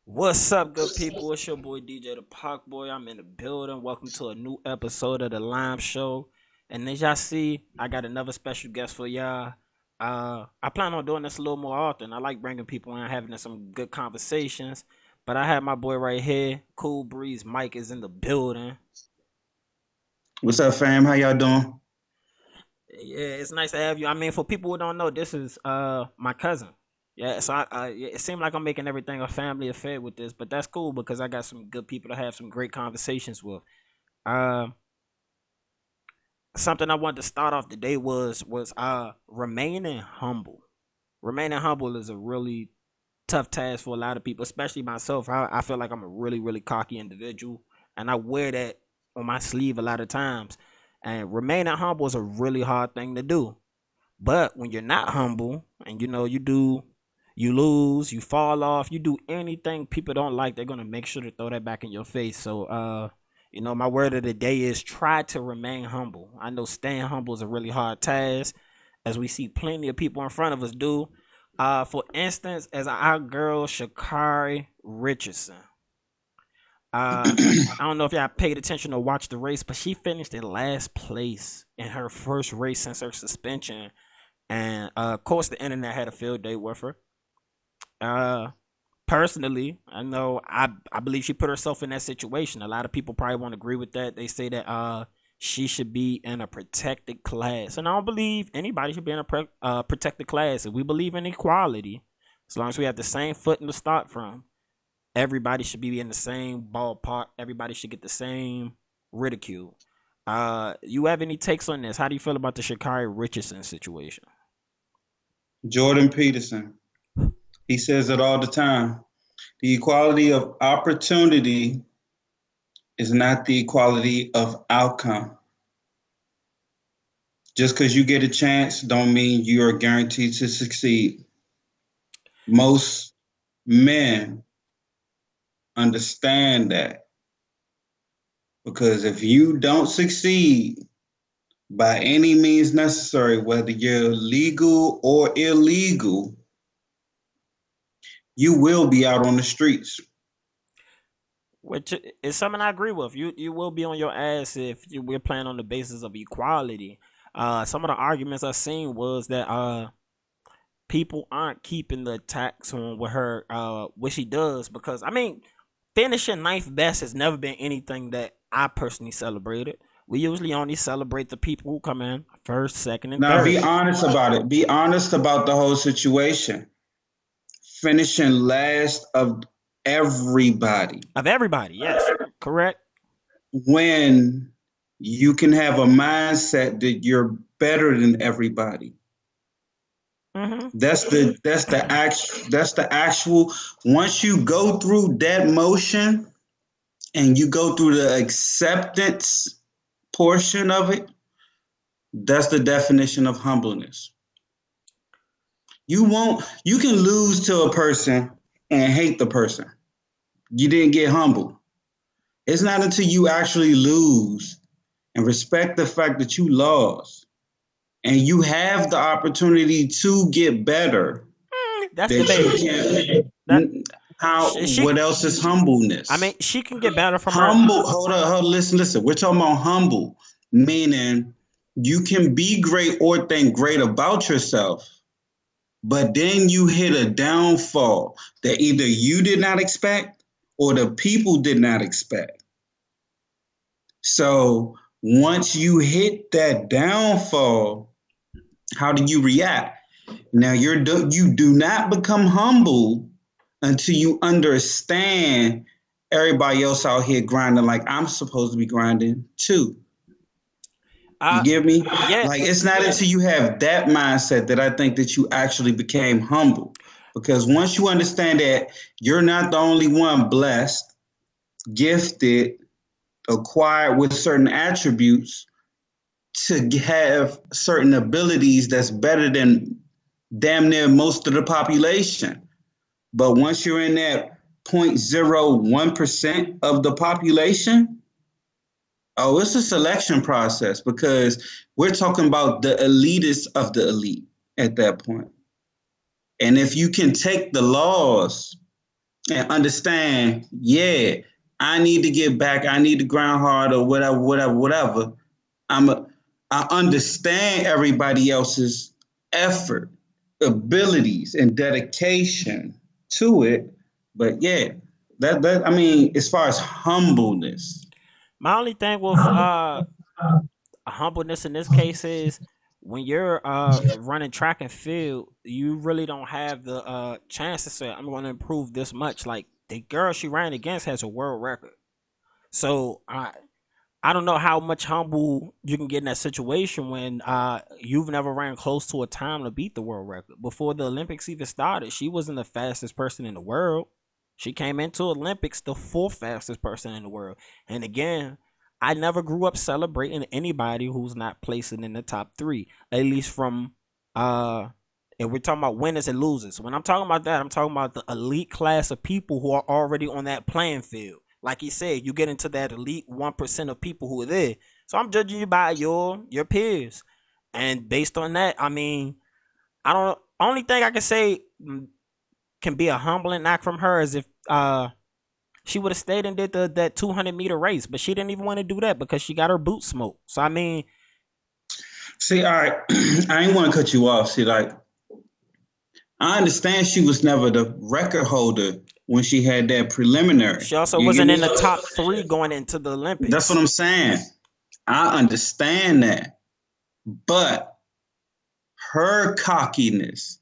What's up, good people? It's your boy DJTheParkBoy. I'm in the building. Welcome to a new episode of the L.I.M.E show. And as y'all see, I got another special guest for y'all. I plan on doing this a little more often. I like bringing people in, having some good conversations. But I have my boy right here, CoolBreezeMike is in the building. What's up, fam? How y'all doing? Yeah, it's nice to have you. I mean, for people who don't know, this is my cousin. Yeah, so it seemed like I'm making everything a family affair with this, but that's cool because I got some good people to have some great conversations with. Uh, Something I wanted to start off the day was remaining humble. Remaining humble is a really tough task for a lot of people, especially myself. I feel like I'm a really cocky individual, and I wear that on my sleeve a lot of times. And remaining humble is a really hard thing to do. But when you're not humble and you lose, you fall off, you do anything people don't like, they're gonna make sure to throw that back in your face. So my word of the day is try to remain humble. I know staying humble is a really hard task, as we see plenty of people in front of us do. For instance, as our girl Sha'Carri Richardson. I don't know if y'all paid attention or watched the race, but she finished in last place in her first race since her suspension. And of course, the internet had a field day with her. Uh, Personally, I believe she put herself in that situation. A lot of people probably won't agree with that. They say that she should be in a protected class, and I don't believe anybody should be in a protected class. If we believe in equality, as long as we have the same footing to start from, everybody should be in the same ballpark. Everybody should get the same ridicule. You have any takes on this? How do you feel about the Sha'Carri Richardson situation? Jordan Peterson. He says it all the time. The equality of opportunity is not the equality of outcome. Just because you get a chance don't mean you are guaranteed to succeed. Most men understand that because if you don't succeed by any means necessary, whether you're legal or illegal, you will be out on the streets. Which is something I agree with. You will be on your ass if we're playing on the basis of equality. Some of the arguments I seen was that people aren't keeping the tax on with her what she does, because I mean, finishing ninth best has never been anything that I personally celebrated. We usually only celebrate the people who come in first, second, and Now, be third. honest about it. Be honest about the whole situation. Finishing last of everybody Of everybody, yes, correct. when you can have a mindset that you're better than everybody. Hmm. That's the actual once you go through that motion and you go through the acceptance portion of it, that's the definition of humbleness. You can lose to a person and hate the person. You didn't get humble. It's not until you actually lose and respect the fact that you lost and you have the opportunity to get better That's that you debatable. That can. How? she, What else is I mean, humbleness? she can get better from her. Humble. Hold on, listen. We're talking about humble, meaning you can be great or think great about yourself, but then you hit a downfall that either you did not expect or the people did not expect. So once you hit that downfall, how do you react? Now you do not become humble until you understand everybody else out here grinding like I'm supposed to be grinding too. You Uh, get me? yeah, Like it's not until you have that mindset that I think that you actually became humble. Because once you understand that you're not the only one blessed, gifted, acquired with certain attributes to have certain abilities that's better than damn near most of the population. But once you're in that 0.01% of the population, oh, it's a selection process because we're talking about the elitist of the elite at that point. And if you can take the laws and understand, yeah, I need to get back, I need to grind hard or whatever, whatever, whatever. I understand everybody else's effort, abilities, and dedication to it. But yeah, that I mean, as far as humbleness, My only thing with humbleness in this case is when you're running track and field, you really don't have the chance to say I'm going to improve this much. Like the girl she ran against has a world record, so I don't know how much humble you can get in that situation when you've never ran close to a time to beat the world record. Before the Olympics even started, she wasn't the fastest person in the world. She came into Olympics the fourth fastest person in the world. And again, I never grew up celebrating anybody who's not placing in the top three, at least from if we're talking about winners and losers. When I'm talking about that, I'm talking about the elite class of people who are already on that playing field. Like he said, you get into that elite 1% of people who are there. So I'm judging you by your peers. And based on that, I mean, I don't only thing I can say can be a humbling act from her is if she would have stayed and did that 200-meter race, but she didn't even want to do that because she got her boots smoked. So I mean, see, all right, I ain't want to cut you off. See, like, I understand she was never the record holder when she had that preliminary. She also wasn't in the top 3 going into the Olympics. That's what I'm saying. I understand that. But her cockiness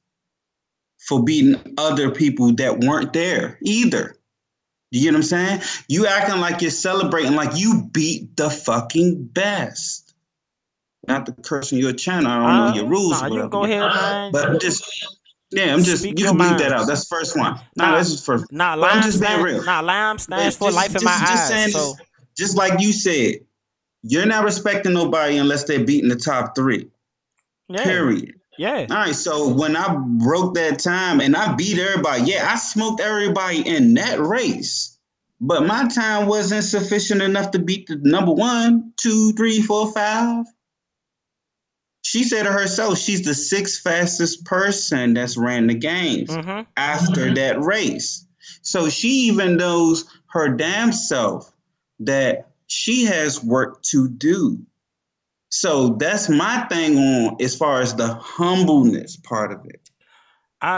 for beating other people that weren't there either. You get what I'm saying? You acting like you're celebrating like you beat the fucking best. Not to curse on your channel. I don't know your rules. Nah, you can go ahead, man. But I'm just, yeah, I'm just, you can bleep that out. That's the first one. Nah, this is first. Nah, I'm just being real. Nah, L.I.M.E stands for life in my eyes. Saying, so. Just like you said, you're not respecting nobody unless they're beating the top 3. Yeah. Period. Yeah. All right. So when I broke that time and I beat everybody, yeah, I smoked everybody in that race. But my time wasn't sufficient enough to beat the number 1, 2, 3, 4, 5. She said to herself, she's the 6th fastest person that's ran the games after that race. So she even knows her damn self that she has work to do. So that's my thing on as far as the humbleness part of it.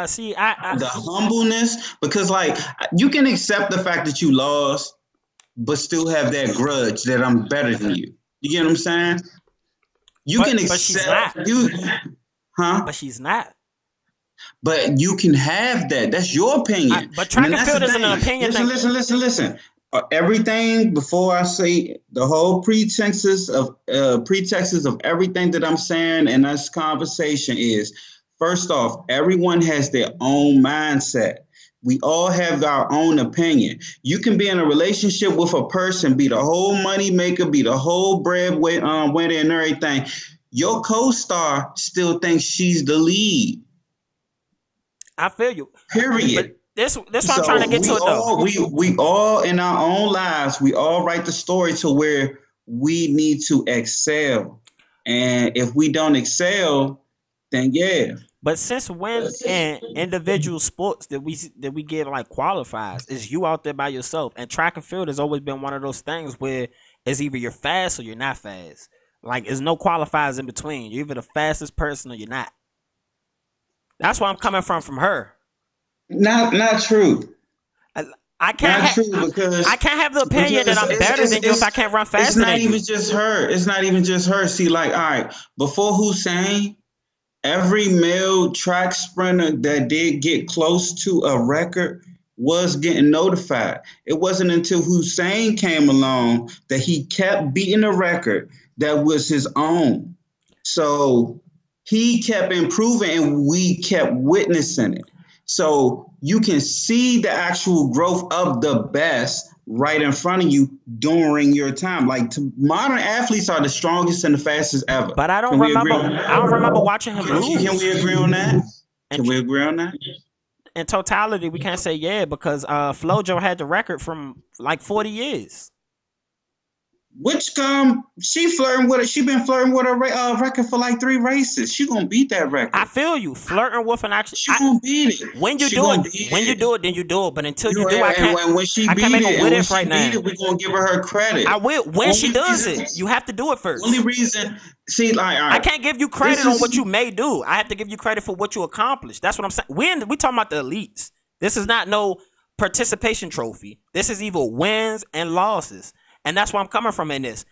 See, the humbleness, because like you can accept the fact that you lost, but still have that grudge that I'm better than you. You get what I'm saying? You can accept but she's not. But you can have that. That's your opinion. But track and field isn't an opinion. Listen. Everything before I say the whole pretexts of everything that I'm saying in this conversation is, first off, everyone has their own mindset. We all have our own opinion. You can be in a relationship with a person, be the whole money maker, be the whole breadwinner and everything. Your co-star still thinks she's the lead. I feel you. Period. But this what I'm trying to get to it though. We all in our own lives, we all write the story to where we need to excel. And if we don't excel, then yeah. But since when in individual sports that we get like qualifiers, is you out there by yourself? And track and field has always been one of those things where it's either you're fast or you're not fast. Like there's no qualifiers in between. You're either the fastest person or you're not. That's where I'm coming from her. Not true. I can't have the opinion that I'm better than you if I can't run faster than you. It's not even just her. See, like, all right, before Hussein, every male track sprinter that did get close to a record was getting notified. It wasn't until Hussein came along that he kept beating a record that was his own. So he kept improving and we kept witnessing it. So you can see the actual growth of the best right in front of you during your time. Like modern athletes are the strongest and the fastest ever. But I don't remember watching him lose. Can we agree on that? Can we agree on that? In totality, we can't say yeah because Flojo had the record from like 40 years. Which she flirting with it. She been flirting with a record for like 3 races. She gonna beat that record. I feel you. Flirting with an actual. She gonna beat it. When you do it, then you do it. But until you do, I can't. When she I can't beat make a it, what right now. We're gonna give her credit. I will. When she does it, you have to do it first. Only reason, see, like, all right, I can't give you credit on what you may do. I have to give you credit for what you accomplished. That's what I'm saying. We talking about the elites. This is not no participation trophy. This is either wins and losses, and that's where I'm coming from in this.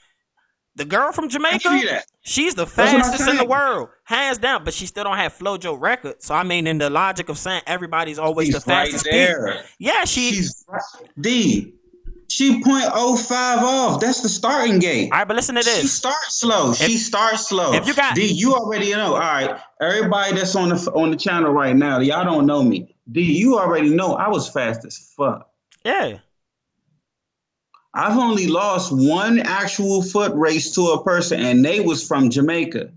The girl from Jamaica, she's the fastest in the world, hands down, but she still don't have FloJo record. So I mean, in the logic of saying everybody's always the fastest there. Yeah, she's D. She 0.05 off. That's the starting gate. All right, but listen to this. She starts slow. If you got D, you already know. All right, everybody that's on the channel right now, y'all don't know me. D, you already know I was fast as fuck. Yeah. I've only lost one actual foot race to a person, and they was from Jamaica.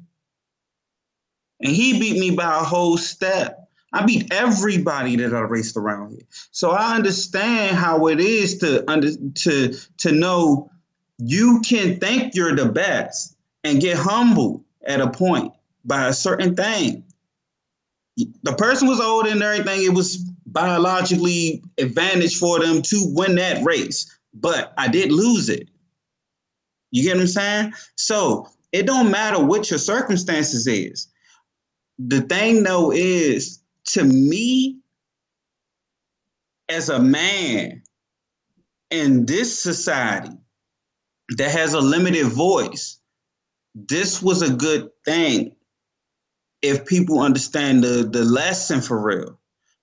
And he beat me by a whole step. I beat everybody that I raced around here. So I understand how it is to know you can think you're the best and get humbled at a point by a certain thing. The person was old and everything. It was biologically advantage for them to win that race. But I did lose it. You get what I'm saying? So it don't matter what your circumstances is. The thing though is, to me, as a man in this society that has a limited voice, this was a good thing if people understand the lesson for real.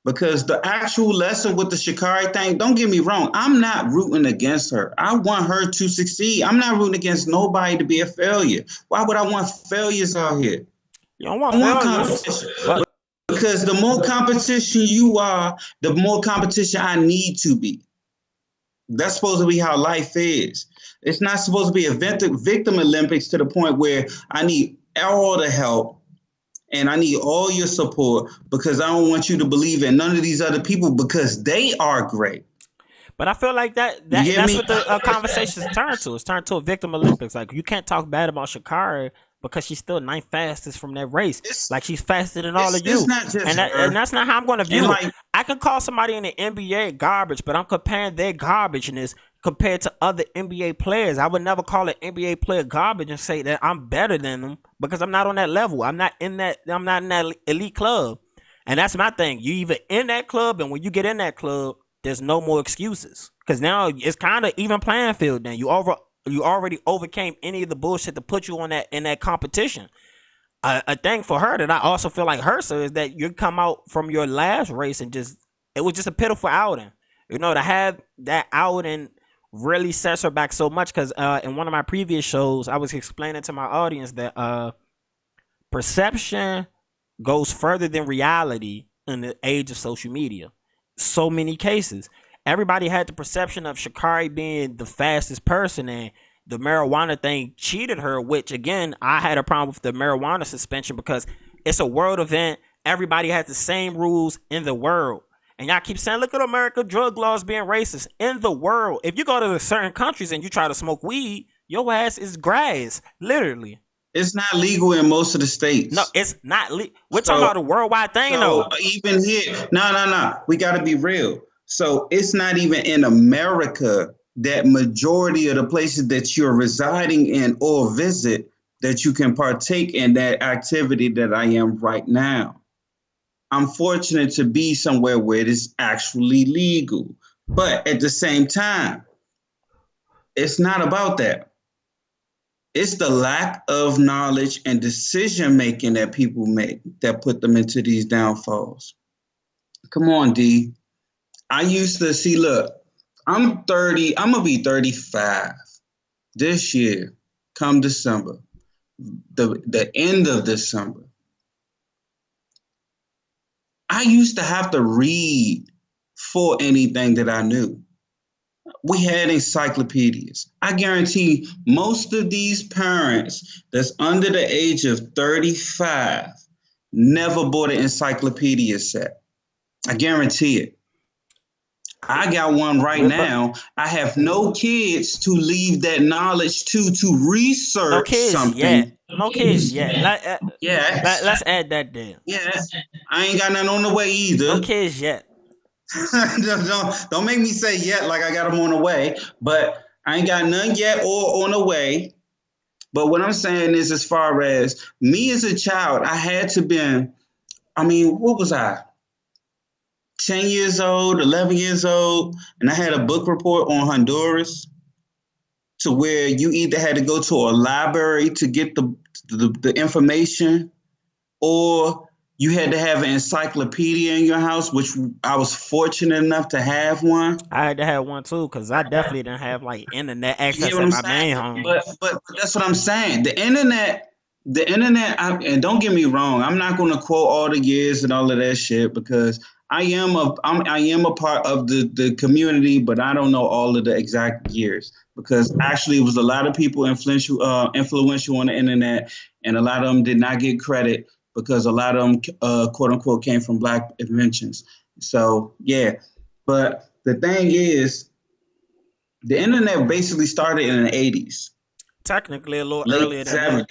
Because the actual lesson with the Sha'Carri thing, don't get me wrong, I'm not rooting against her. I want her to succeed. I'm not rooting against nobody to be a failure. Why would I want failures out here? You don't want failures. Because the more competition you are, the more competition I need to be. That's supposed to be how life is. It's not supposed to be a victim Olympics to the point where I need all the help and I need all your support because I don't want you to believe in none of these other people because they are great. But I feel like that's what the conversation's turned to. It's turned to a victim Olympics. Like, you can't talk bad about Sha'Carri because she's still 9th fastest from that race. Like, she's faster than all of you. And that's not how I'm going to view it. I can call somebody in the NBA garbage, but I'm comparing their garbageness compared to other NBA players. I would never call an NBA player garbage and say that I'm better than them because I'm not on that level. I'm not in that elite club. And that's my thing. You either in that club, and when you get in that club, there's no more excuses. Because now it's kind of even playing field then. You already overcame any of the bullshit to put you on in that competition. A thing for her that I also feel like hurts her is that you come out from your last race and it was just a pitiful outing. You know, to have that outing really sets her back so much because in one of my previous shows, I was explaining to my audience that perception goes further than reality in the age of social media. So many cases. Everybody had the perception of Sha'Carri being the fastest person, and the marijuana thing cheated her, which, again, I had a problem with the marijuana suspension because it's a world event. Everybody has the same rules in the world. And y'all keep saying, look at America, drug laws being racist. In the world, if you go to certain countries and you try to smoke weed, your ass is grass, literally. It's not legal in most of the states. No, it's not legal. We're talking about a worldwide thing, though. Even here, no. We got to be real. So it's not even in America that majority of the places that you're residing in or visit that you can partake in that activity that I am right now. I'm fortunate to be somewhere where it is actually legal. But at the same time, it's not about that. It's the lack of knowledge and decision making that people make that put them into these downfalls. Come on, D. I used to see, look, I'm 30, I'm going to be 35 this year, come December, the end of December. I used to have to read for anything that I knew. We had encyclopedias. I guarantee most of these parents that's under the age of 35 never bought an encyclopedia set. I guarantee it. I got one right But now. I have no kids to leave that knowledge to no research kids yet. something. No kids yet. Yeah, Let's add that there. yeah. I ain't got nothing on the way No either. kids yet. don't make me say yet like I got them on the way, but I ain't got none yet or on the way. But what I'm saying is, as far as me as a child, I had to been, I mean, what was I? 10 years old, 11 years old, and I had a book report on Honduras to where you either had to go to a library to get the information, or you had to have an encyclopedia in your house, which I was fortunate enough to have one. I had to have one too, because I definitely didn't have like internet You get access what at I'm my main saying? home. But that's what I'm saying. The internet, and don't get me wrong, I'm not going to quote all the years and all of that shit because I am a part of the community, but I don't know all of the exact years because actually it was a lot of people influential on the internet, and a lot of them did not get credit because a lot of them quote unquote came from black inventions. So yeah, but the thing is, the internet basically started in the 80s, Technically, a little late earlier than that.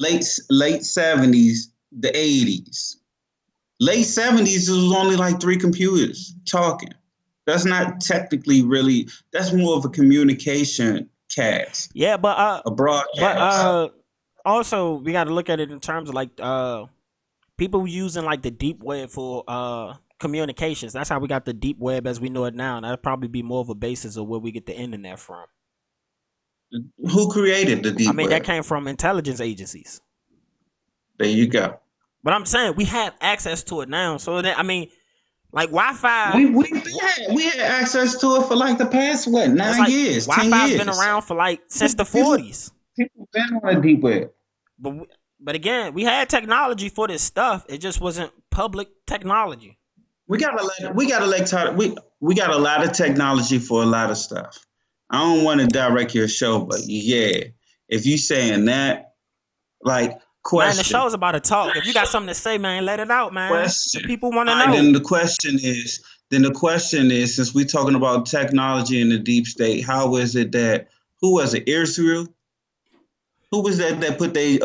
70s, late 70s, the 80s. Late 70s, it was only like three computers talking. That's not technically really, that's more of a communication cast, Yeah, a broadcast. also we got to look at it in terms of like people using like the deep web for communications. That's how we got the deep web as we know it now. And that'd probably be more of a basis of where we get the internet from. Who created the I deep mean, that web? came from intelligence agencies. There you go. But I'm saying we have access to it now. So that, I mean, like Wi-Fi. We had access to it for like the past what, 9 years, 10 Wi-Fi's been years. around for like since the 40s. People been on the deep web. But again, we had technology for this stuff. It just wasn't public technology. We got a lot of technology for a lot of stuff. I don't want to direct your show, but yeah, if you saying that, like, question. Man, the show's about to talk. If you got something to say, man, let it out, man. Question. People want to All right, know. then the question is, since we're talking about technology in the deep state, how is it that, who was it, Israel? Who was that put they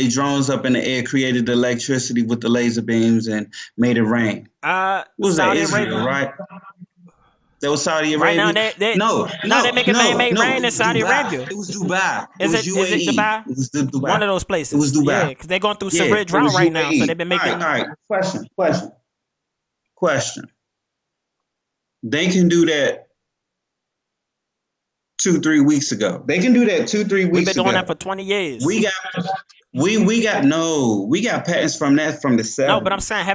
drones up in the air, created the electricity with the laser beams and made it rain? What was Saudi that, Israel, Arabia. right? That was Saudi Right Arabia. now, No, they make it man-made rain in it was Saudi Dubai. Arabia. It was Dubai. Is it UAE. Dubai? It was Dubai. One of those places. It was Dubai. Yeah, because they're going through Yeah, severe it drought was right now, so UAE. they've been making. All right. Question. They can do that 2-3 weeks ago. They can do that 2-3 weeks ago. We've been doing that for 20 years. We got patents from that from the 70s. No, but I'm saying, I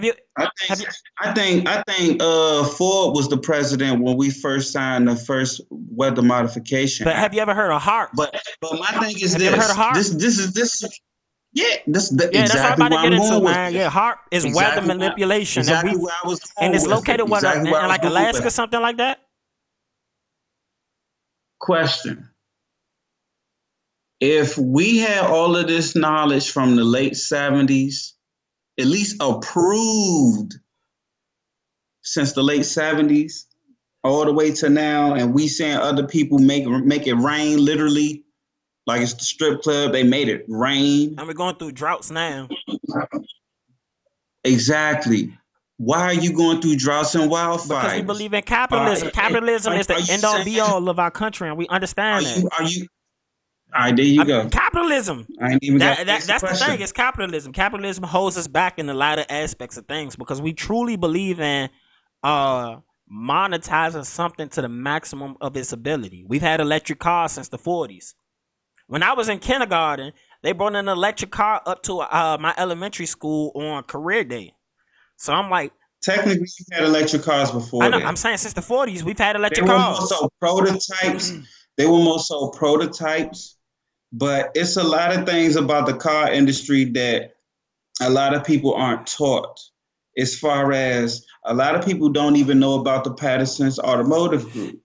think Ford was the president when we first signed the first weather modification. But have you ever heard of HARP? But my thing is have you ever heard of HARP? That's that's what I'm about to get into, man. Yeah, HARP is weather manipulation, exactly where I was going and it's located in like Alaska, something like that. Question. If we had all of this knowledge from the late 70s, at least approved since the late 70s, all the way to now, and we seeing other people make it rain literally, like it's the strip club, they made it rain. And we're going through droughts now. Exactly. Why are you going through droughts and wildfires? Because we believe in capitalism. Capitalism is the end all be all of our country, and we understand that. All right, there you go. Capitalism. I ain't even that's the thing. It's capitalism. Capitalism holds us back in a lot of aspects of things because we truly believe in monetizing something to the maximum of its ability. We've had electric cars since the 40s. When I was in kindergarten, they brought an electric car up to my elementary school on career day. So I'm like, technically, you had electric cars before. I know. Then. I'm saying since the 40s, we've had electric cars. They were more so prototypes. But it's a lot of things about the car industry that a lot of people aren't taught. As far as a lot of people don't even know about the Patterson's Automotive Group,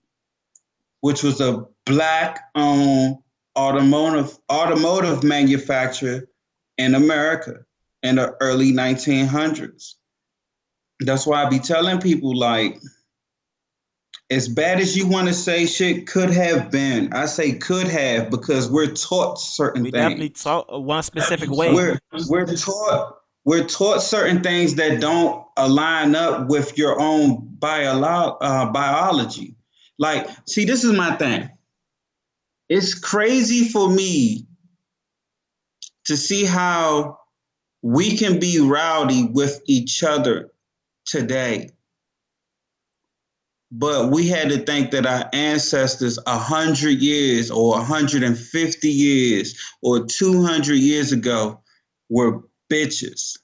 which was a black-owned automotive manufacturer in America in the early 1900s. That's why I be telling people, like, as bad as you want to say shit could have been, I say could have because we're taught certain We definitely things. taught one specific way. We're taught certain things that don't align up with your own biology. Like, see, this is my thing. It's crazy for me to see how we can be rowdy with each other today. But we had to think that our ancestors 100 years or 150 years or 200 years ago were bitches.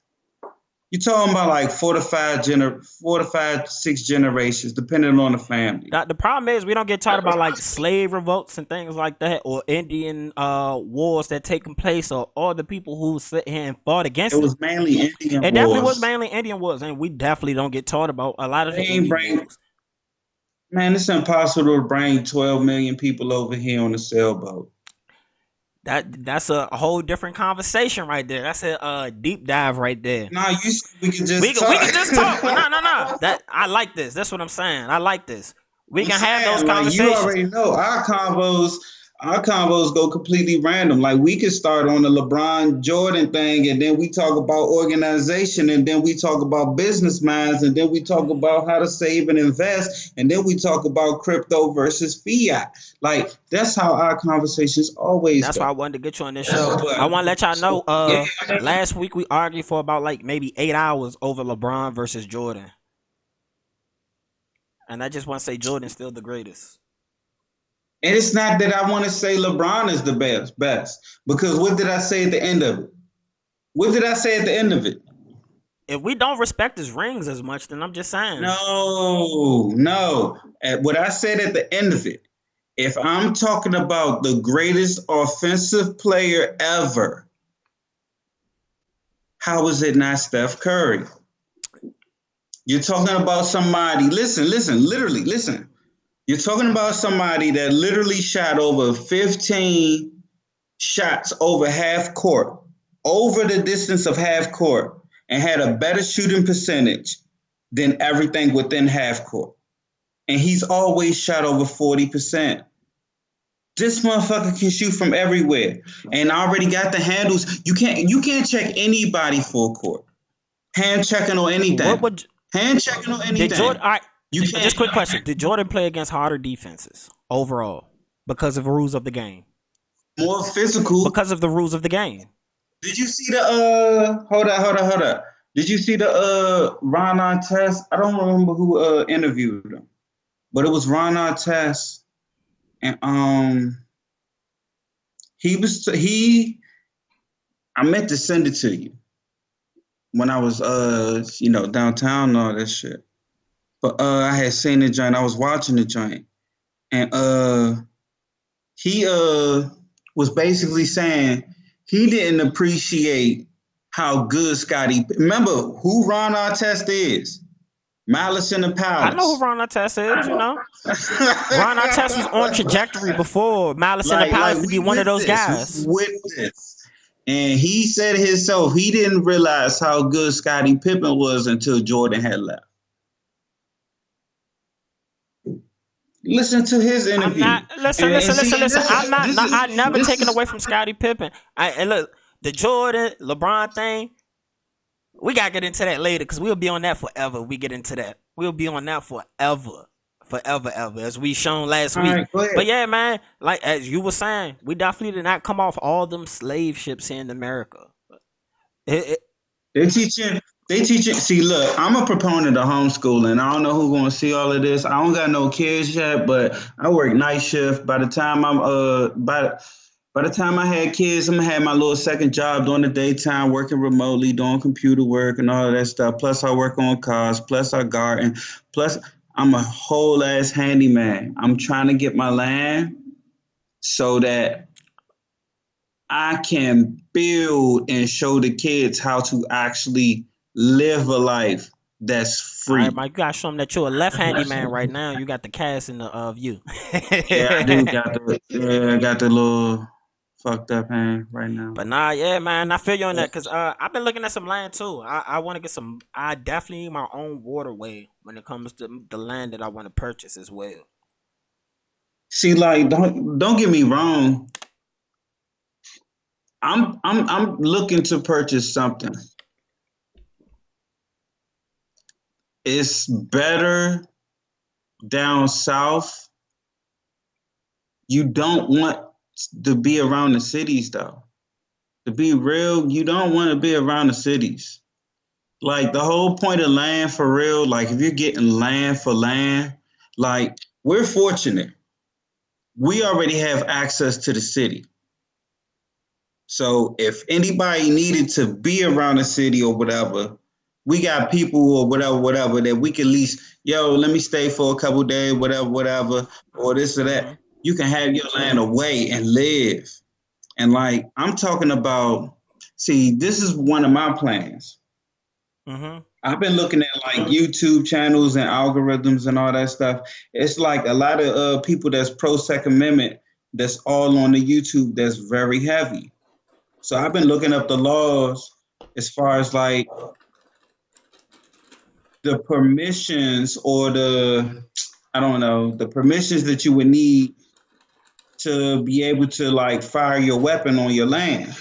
You're talking about like 4 to 5, 6 generations, depending on the family. The problem is we don't get taught about like slave revolts and things like that, or Indian wars that taking place, or all the people who sit here and fought against It it. was mainly Indian It wars. definitely was mainly Indian wars, and we definitely don't get taught about a lot of the Indian wars. Man, it's impossible to bring 12 million people over here on a sailboat. That's a whole different conversation right there. That's a deep dive right there. Nah, we can just talk. We can just talk. No. That I like this. That's what I'm saying. I like this. We can have those conversations. You already know our combos go completely random. Like we could start on the LeBron Jordan thing, and then we talk about organization, and then we talk about business minds, and then we talk about how to save and invest, and then we talk about crypto versus fiat. Like that's how our conversations always. That's why I wanted to get you on this show. I want to let y'all know. Last week we argued for about like maybe 8 hours over LeBron versus Jordan. And I just want to say Jordan's still the greatest. And it's not that I want to say LeBron is the best. Because what did I say at the end of it? If we don't respect his rings as much, then I'm just saying. No. What I said at the end of it, if I'm talking about the greatest offensive player ever, how is it not Steph Curry? You're talking about somebody, listen. You're talking about somebody that literally shot over 15 shots over half court, over the distance of half court, and had a better shooting percentage than everything within half court. And he's always shot over 40%. This motherfucker can shoot from everywhere. And I already got the handles. You can't check anybody full court. Hand checking or anything. Hand checking or anything. Just quick question. Did Jordan play against harder defenses overall because of the rules of the game? More physical. Because of the rules of the game. Did you see the hold up. Did you see the Ron Artest? I don't remember who interviewed him. But it was Ron Artest. And I meant to send it to you when I was downtown and all that shit. But I had seen the joint. I was watching the joint. And he was basically saying he didn't appreciate how good Scottie. Remember who Ron Artest is? Malice in the Palace. I know who Ron Artest is, you know. Ron Artest was on trajectory before Malice in the Palace to be one of those guys. And he said himself, he didn't realize how good Scottie Pippen was until Jordan had left. Listen to his interview. Listen. I'm never taken away from Scottie Pippen. And look, the Jordan, LeBron thing, we got to get into that later because we'll be on that forever. We get into that. We'll be on that forever, as we shown last week. Right, but yeah, man, like as you were saying, we definitely did not come off all them slave ships here in America. They teaching. See, look, I'm a proponent of homeschooling. I don't know who's going to see all of this. I don't got no kids yet, but I work night shift. By the time by the time I had kids, I'm going to have my little second job during the daytime, working remotely, doing computer work and all of that stuff. Plus, I work on cars. Plus, I garden. Plus, I'm a whole ass handyman. I'm trying to get my land so that I can build and show the kids how to actually live a life that's free. All right, Mike, you got to show them that you're a left handyman right now. You got the cast in the view. Yeah, I do got the little fucked up hand right now. But nah, yeah, man, I feel you on that because I've been looking at some land too. I want to get some. I definitely need my own waterway when it comes to the land that I want to purchase as well. See, like, don't get me wrong. I'm looking to purchase something. It's better down south. You don't want to be around the cities though. To be real, you don't want to be around the cities. Like the whole point of land for real, like if you're getting land for land, like we're fortunate. We already have access to the city. So if anybody needed to be around the city or whatever, we got people or whatever that we can at least, yo, let me stay for a couple days, whatever, or this or that. You can have your land away and live. And like I'm talking about, see, this is one of my plans. I've been looking at like YouTube channels and algorithms and all that stuff. It's like a lot of people that's pro Second Amendment that's all on the YouTube that's very heavy. So I've been looking up the laws as far as like the permissions or the permissions that you would need to be able to like fire your weapon on your land.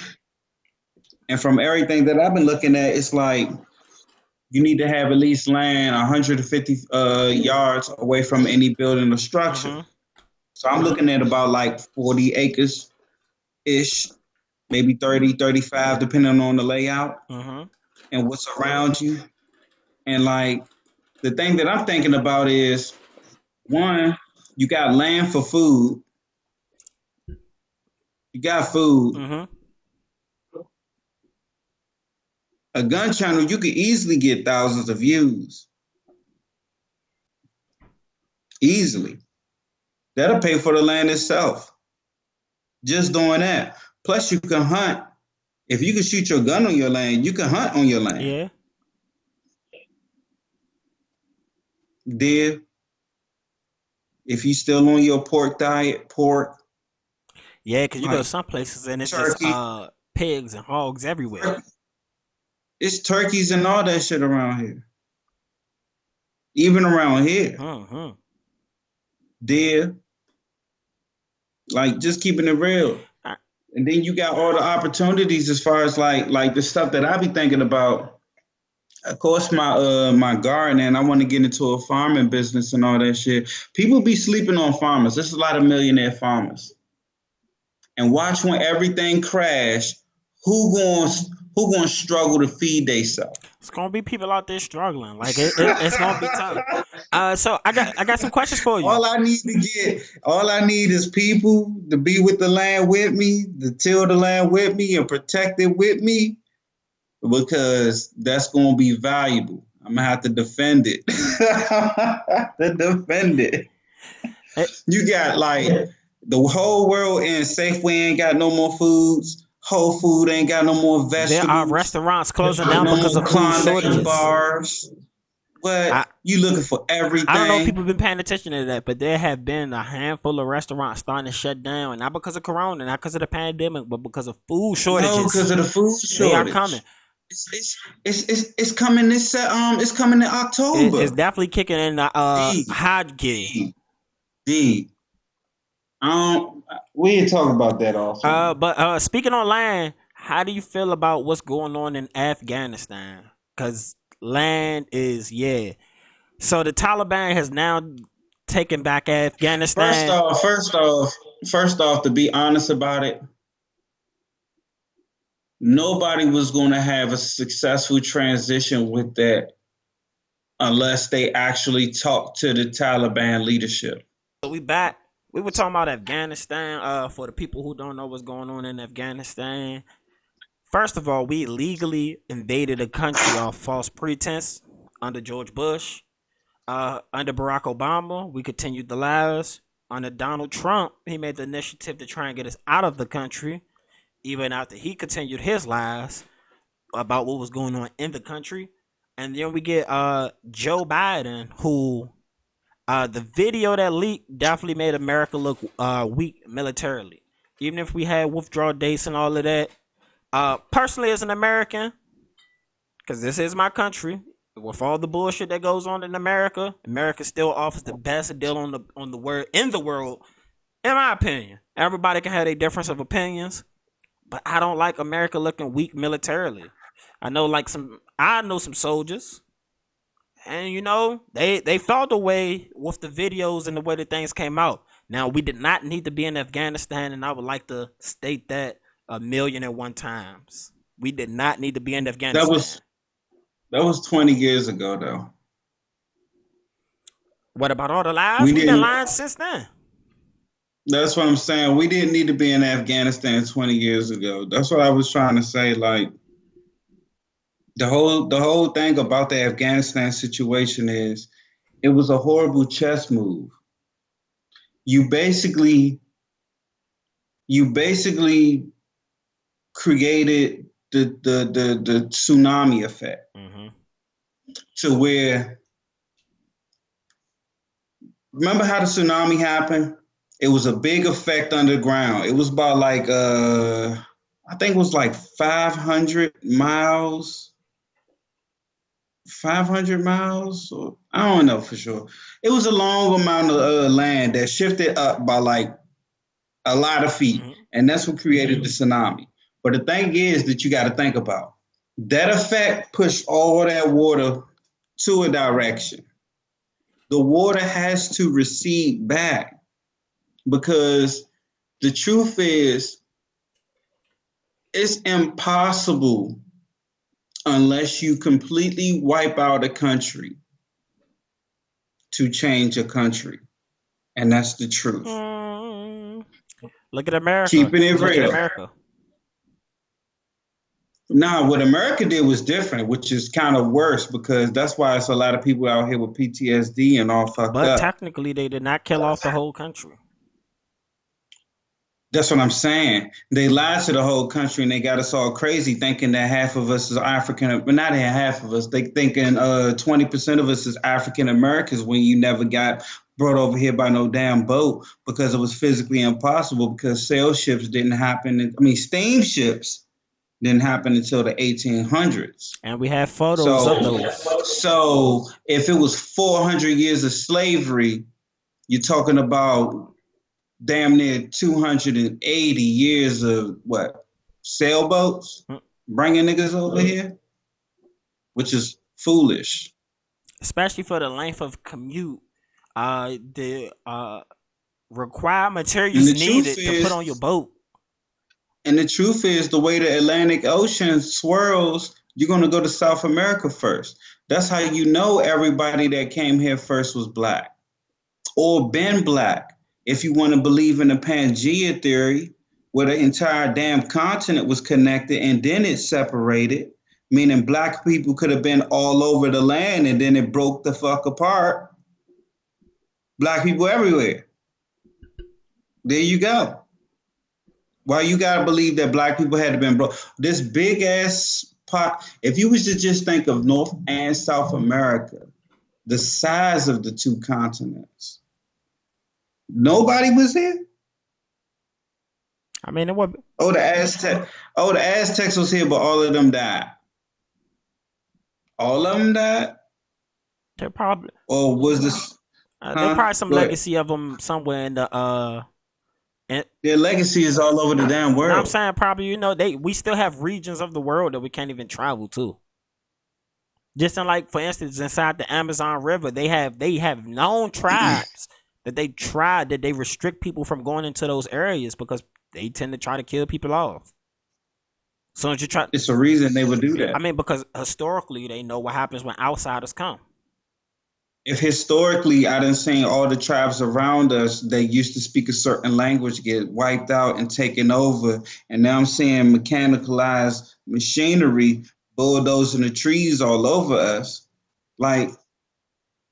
And from everything that I've been looking at, it's like you need to have at least land 150 yards away from any building or structure. So I'm looking at about like 40 acres ish, maybe 30, 35, depending on the layout and what's around you. And like the thing that I'm thinking about is one, you got land for food. You got food. A gun channel, you could easily get thousands of views. Easily. That'll pay for the land itself. Just doing that. Plus, you can hunt. If you can shoot your gun on your land, you can hunt on your land. Yeah. Deer. If you still on your pork diet, pork. Yeah, because you go to some places and it's turkey. Just pigs and hogs everywhere. It's turkeys and all that shit around here. Even around here. Deer. Like, just keeping it real. And then you got all the opportunities as far as like the stuff that I be thinking about. Of course, my gardening, I want to get into a farming business and all that shit. People be sleeping on farmers. There's a lot of millionaire farmers. And watch when everything crash, who gonna struggle to feed themselves? It's gonna be people out there struggling. Like it's gonna be tough. So I got some questions for you. All I need is people to be with the land with me, to till the land with me and protect it with me, because that's gonna be valuable. I'm gonna have to defend it. You got like the whole world in Safeway ain't got no more foods. Whole Food ain't got no more vegetables. There are restaurants closing down because of food shortages. Bars. But you looking for everything. I don't know if people have been paying attention to that, but there have been a handful of restaurants starting to shut down, not because of Corona, not because of the pandemic, but because of food shortages. No, because of the food shortage. They are coming. It's coming this it's coming in October. It's definitely kicking in the hot gear. We didn't talk about that also. But speaking on land, how do you feel about what's going on in Afghanistan? Because land is So the Taliban has now taken back Afghanistan. First off, to be honest about it, nobody was going to have a successful transition with that unless they actually talk to the Taliban leadership. So we back. We were talking about Afghanistan. For the people who don't know what's going on in Afghanistan, first of all, we illegally invaded a country off false pretense under George Bush. Under Barack Obama, we continued the lies. Under Donald Trump, he made the initiative to try and get us out of the country, even after he continued his lies about what was going on in the country. And then we get Joe Biden, who... the video that leaked definitely made America look weak militarily. even if we had withdrawal dates and all of that. Personally, as an American, because this is my country, with all the bullshit that goes on in America, America still offers the best deal on the word in the world, in my opinion. Everybody can have a difference of opinions, but I don't like America looking weak militarily. I know some soldiers, and they felt the way with the videos and the way that things came out. Now, we did not need to be in Afghanistan, and I would like to state that 1,000,001 times. We did not need to be in Afghanistan. That was 20 years ago, though. What about all the lives? We've been lying since then. That's what I'm saying. We didn't need to be in Afghanistan 20 years ago. That's what I was trying to say. Like, the whole thing about the Afghanistan situation is it was a horrible chess move. You basically created the tsunami effect, to where, remember how the tsunami happened? It was a big effect underground. It was about I think it was like 500 miles. 500 miles? Or, I don't know for sure. It was a long amount of land that shifted up by like a lot of feet. And that's what created the tsunami. But the thing is that you got to think about, that effect pushed all that water to a direction. The water has to recede back, because the truth is, it's impossible unless you completely wipe out a country to change a country. And that's the truth. Look at America. Keeping it real. Look at America. Nah, what America did was different, which is kind of worse, because that's why it's a lot of people out here with PTSD and all fucked up. But technically, they did not kill off the whole country. That's what I'm saying. They lied to the whole country, and they got us all crazy, thinking that half of us is African, but not half of us. They thinking 20% of us is African Americans, when you never got brought over here by no damn boat, because it was physically impossible, because sail ships didn't happen. Steamships didn't happen until the 1800s. And we have photos of those. So if it was 400 years of slavery, you're talking about damn near 280 years of what? Sailboats bringing niggas over here, which is foolish. Especially for the length of commute, the required materials needed to put on your boat. And the truth is, the way the Atlantic Ocean swirls, you're going to go to South America first. That's how you know everybody that came here first was black or been black. If you want to believe in the Pangea theory, where the entire damn continent was connected and then it separated, meaning black people could have been all over the land and then it broke the fuck apart. Black people everywhere. There you go. Why you gotta believe that black people had to been broke? This big ass pot. If you was to just think of North and South America, the size of the two continents, nobody was here. I mean, it was. The Aztecs was here, but all of them died. All of them died. They're probably. Or was this? There's probably some legacy of them somewhere in the. Their legacy is all over the damn world. I'm saying probably, we still have regions of the world that we can't even travel to. Just in, like, for instance, inside the Amazon River, they have known tribes that they restrict people from going into those areas because they tend to try to kill people off. So as you try, it's a reason they would do that. I mean, because historically they know what happens when outsiders come. If historically I done seen all the tribes around us that used to speak a certain language get wiped out and taken over, and now I'm seeing mechanicalized machinery bulldozing the trees all over us, like,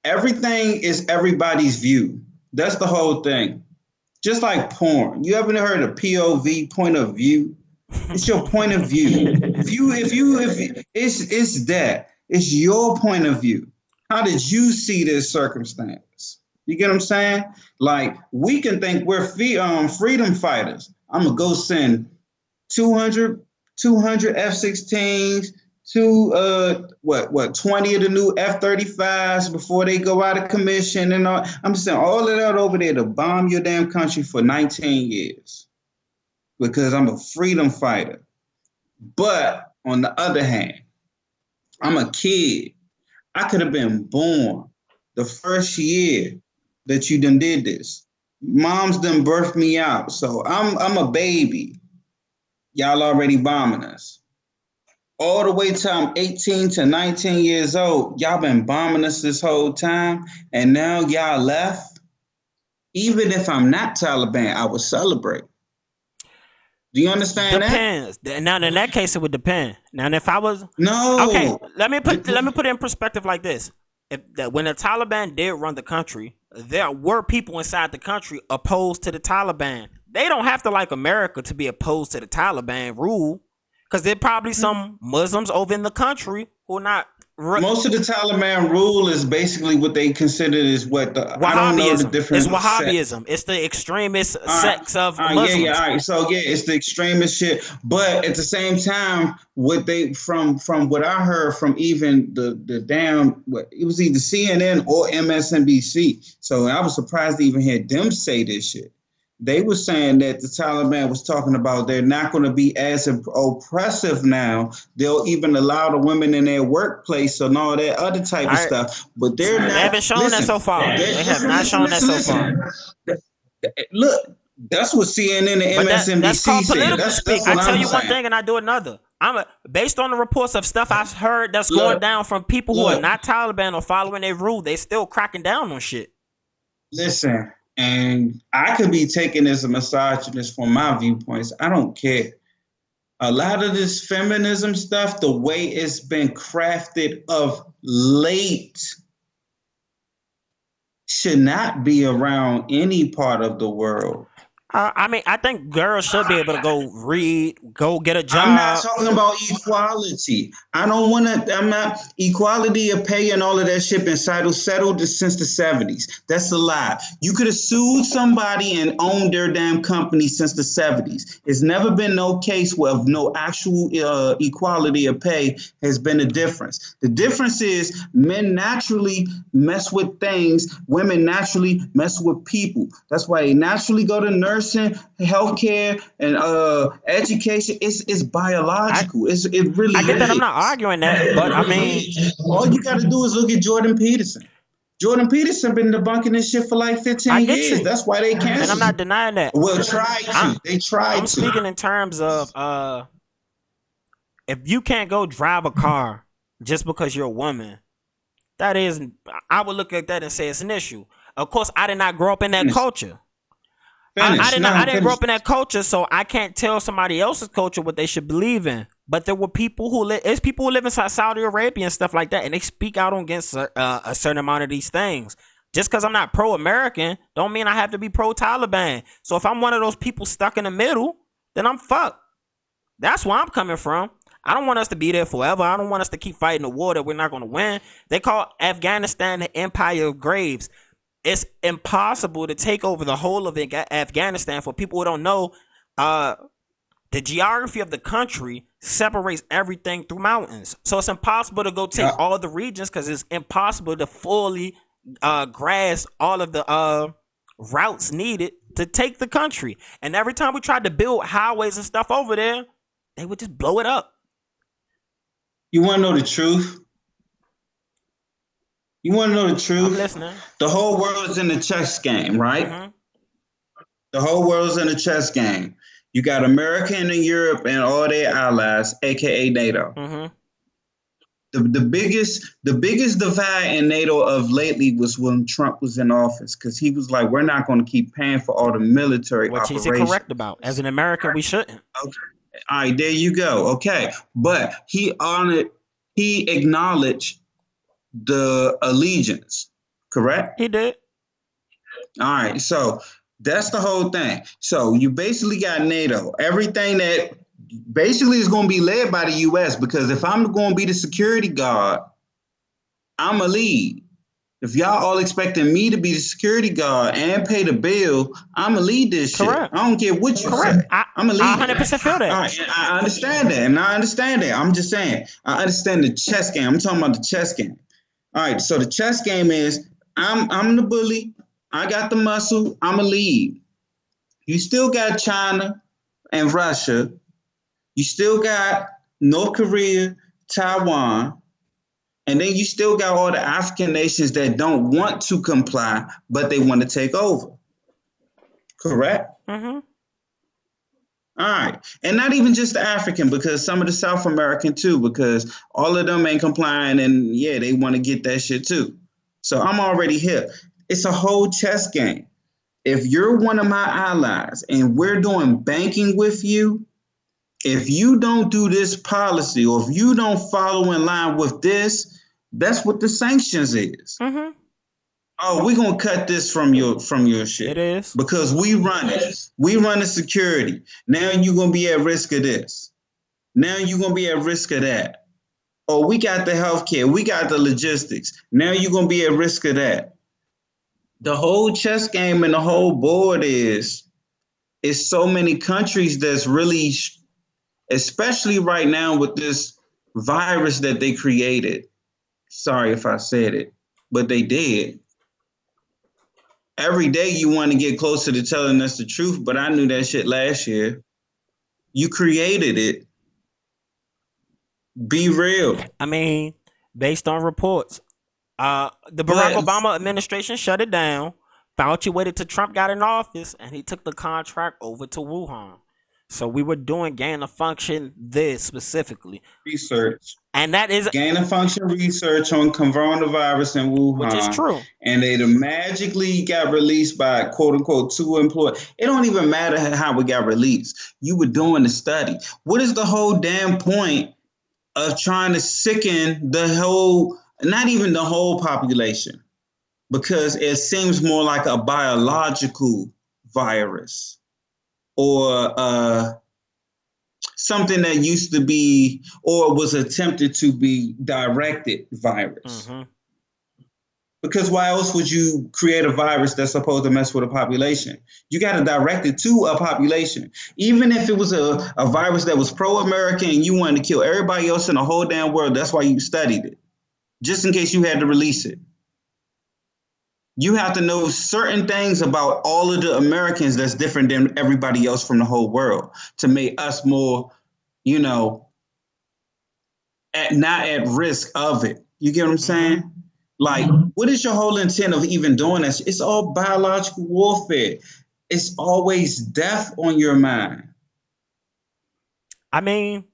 everything is everybody's view. That's the whole thing. Just like porn. You ever heard of POV, point of view? It's your point of view. It's that. It's your point of view. How did you see this circumstance? You get what I'm saying? Like we can think we're freedom fighters. I'm gonna go send 200, 200 F-16s, 20 of the new F-35s before they go out of commission and all. I'm saying all of that over there to bomb your damn country for 19 years because I'm a freedom fighter. But on the other hand, I'm a kid. I could have been born the first year that you done did this. Mom's done birthed me out. So I'm a baby. Y'all already bombing us. All the way till I'm 18 to 19 years old, y'all been bombing us this whole time, and now y'all left. Even if I'm not Taliban, I would celebrate. Do you understand Depends. that? Now, in that case, it would depend. Now, if I was okay, let me put it in perspective like this: when the Taliban did run the country, there were people inside the country opposed to the Taliban. They don't have to like America to be opposed to the Taliban rule. Because there are probably some Muslims over in the country who are not. Most of the Taliban rule is basically what they consider is what the Wahhabism. I don't know the difference. It's Wahhabism. It's the extremist sects of Muslims. Yeah. All right. So yeah, it's the extremist shit. But at the same time, what they from what I heard from even the damn it was either CNN or MSNBC. So I was surprised to even hear them say this shit. They were saying that the Taliban was talking about they're not going to be as oppressive now. They'll even allow the women in their workplace and all that other type of stuff. But they're not. They haven't shown that so far. They have not shown that so far. Look, that's what CNN and MSNBC that's called political said. speak. I tell you one thing and I do another. Based on the reports of stuff I've heard that's going down from people who are not Taliban or following their rule, they still cracking down on shit. Listen. And I could be taken as a misogynist from my viewpoints. I don't care. A lot of this feminism stuff, the way it's been crafted of late, should not be around any part of the world. I mean, I think girls should be able to go read, go get a job. I'm not talking about equality. I'm not equality of pay and all of that shit been settled since the 70s. That's a lie. You could have sued somebody and owned their damn company since the 70s. It's never been no case where no actual equality of pay has been a difference. The difference is men naturally mess with things. Women naturally mess with people. That's why they naturally go to nursing, healthcare, and education. It's biological. It really. I get that. I'm not arguing that, but I mean, all you got to do is look at Jordan Peterson. Jordan Peterson been debunking this shit for like 15 years. That's why they canceled. And I'm not denying that. Well, they tried to. I'm speaking in terms of if you can't go drive a car just because you're a woman, I would look at that and say it's an issue. Of course, I did not grow up in that culture. I didn't grow up in that culture, so I can't tell somebody else's culture what they should believe in. But there were people who live inside Saudi Arabia and stuff like that, and they speak out against a certain amount of these things. Just because I'm not pro-American, don't mean I have to be pro-Taliban. So if I'm one of those people stuck in the middle, then I'm fucked. That's where I'm coming from. I don't want us to be there forever. I don't want us to keep fighting a war that we're not going to win. They call Afghanistan the Empire of Graves. It's impossible to take over the whole of Afghanistan. For people who don't know, the geography of the country separates everything through mountains. So it's impossible to go take all the regions because it's impossible to fully grasp all of the routes needed to take the country. And every time we tried to build highways and stuff over there, they would just blow it up. You want to know the truth? You want to know the truth? I'm listening. The whole world is in the chess game, right? Mm-hmm. The whole world is in the chess game. You got America and Europe and all their allies, aka NATO. Mm-hmm. The biggest divide in NATO of lately was when Trump was in office, because he was like, we're not going to keep paying for all the military operations. Which he's correct about. As an American, we shouldn't. Okay. All right, there you go. Okay. But he acknowledged the allegiance, correct? He did. All right. So that's the whole thing. So you basically got NATO. Everything that basically is going to be led by the U.S. because if I'm going to be the security guard, I'm a lead. If y'all all expecting me to be the security guard and pay the bill, I'ma lead this Correct. shit. I don't care what you Correct. say. I'ma lead. I 100% feel that. All right, and I understand that, and I understand that. I'm just saying, I understand the chess game. I'm talking about the chess game. All right, so the chess game is I'm the bully. I got the muscle. I'ma lead. You still got China and Russia. You still got North Korea, Taiwan. And then you still got all the African nations that don't want to comply, but they want to take over. Correct? Mm-hmm. All right. And not even just the African, because some of the South American too, because all of them ain't complying and yeah, they want to get that shit too. So I'm already here. It's a whole chess game. If you're one of my allies and we're doing banking with you, if you don't do this policy or if you don't follow in line with this, that's what the sanctions is. Mm-hmm. Oh, we're gonna cut this from your shit. It is. Because we run it. We run the security. Now you're gonna be at risk of this. Now you're gonna be at risk of that. Oh, we got the healthcare, we got the logistics. Now you're gonna be at risk of that. The whole chess game and the whole board is so many countries that's really, especially right now with this virus that they created. Sorry if I said it, but they did. Every day you want to get closer to telling us the truth, but I knew that shit last year. You created it. Be real. I mean, based on reports, the Barack Obama administration shut it down. Fauci waited till Trump got in office, and he took the contract over to Wuhan. So we were doing gain of function this specifically. Research. And that is gain of function research on coronavirus in Wuhan. Which is true. And they magically got released by quote unquote 2 employees. It don't even matter how it got released. You were doing the study. What is the whole damn point of trying to sicken the whole, not even the whole population? Because it seems more like a biological virus. Or something that used to be or was attempted to be directed virus. Mm-hmm. Because why else would you create a virus that's supposed to mess with a population? You got to direct it to a population. Even if it was a virus that was pro-American and you wanted to kill everybody else in the whole damn world, that's why you studied it. Just in case you had to release it. You have to know certain things about all of the Americans that's different than everybody else from the whole world to make us more, not at risk of it. You get what I'm saying? Like, what is your whole intent of even doing this? It's all biological warfare. It's always death on your mind. I mean,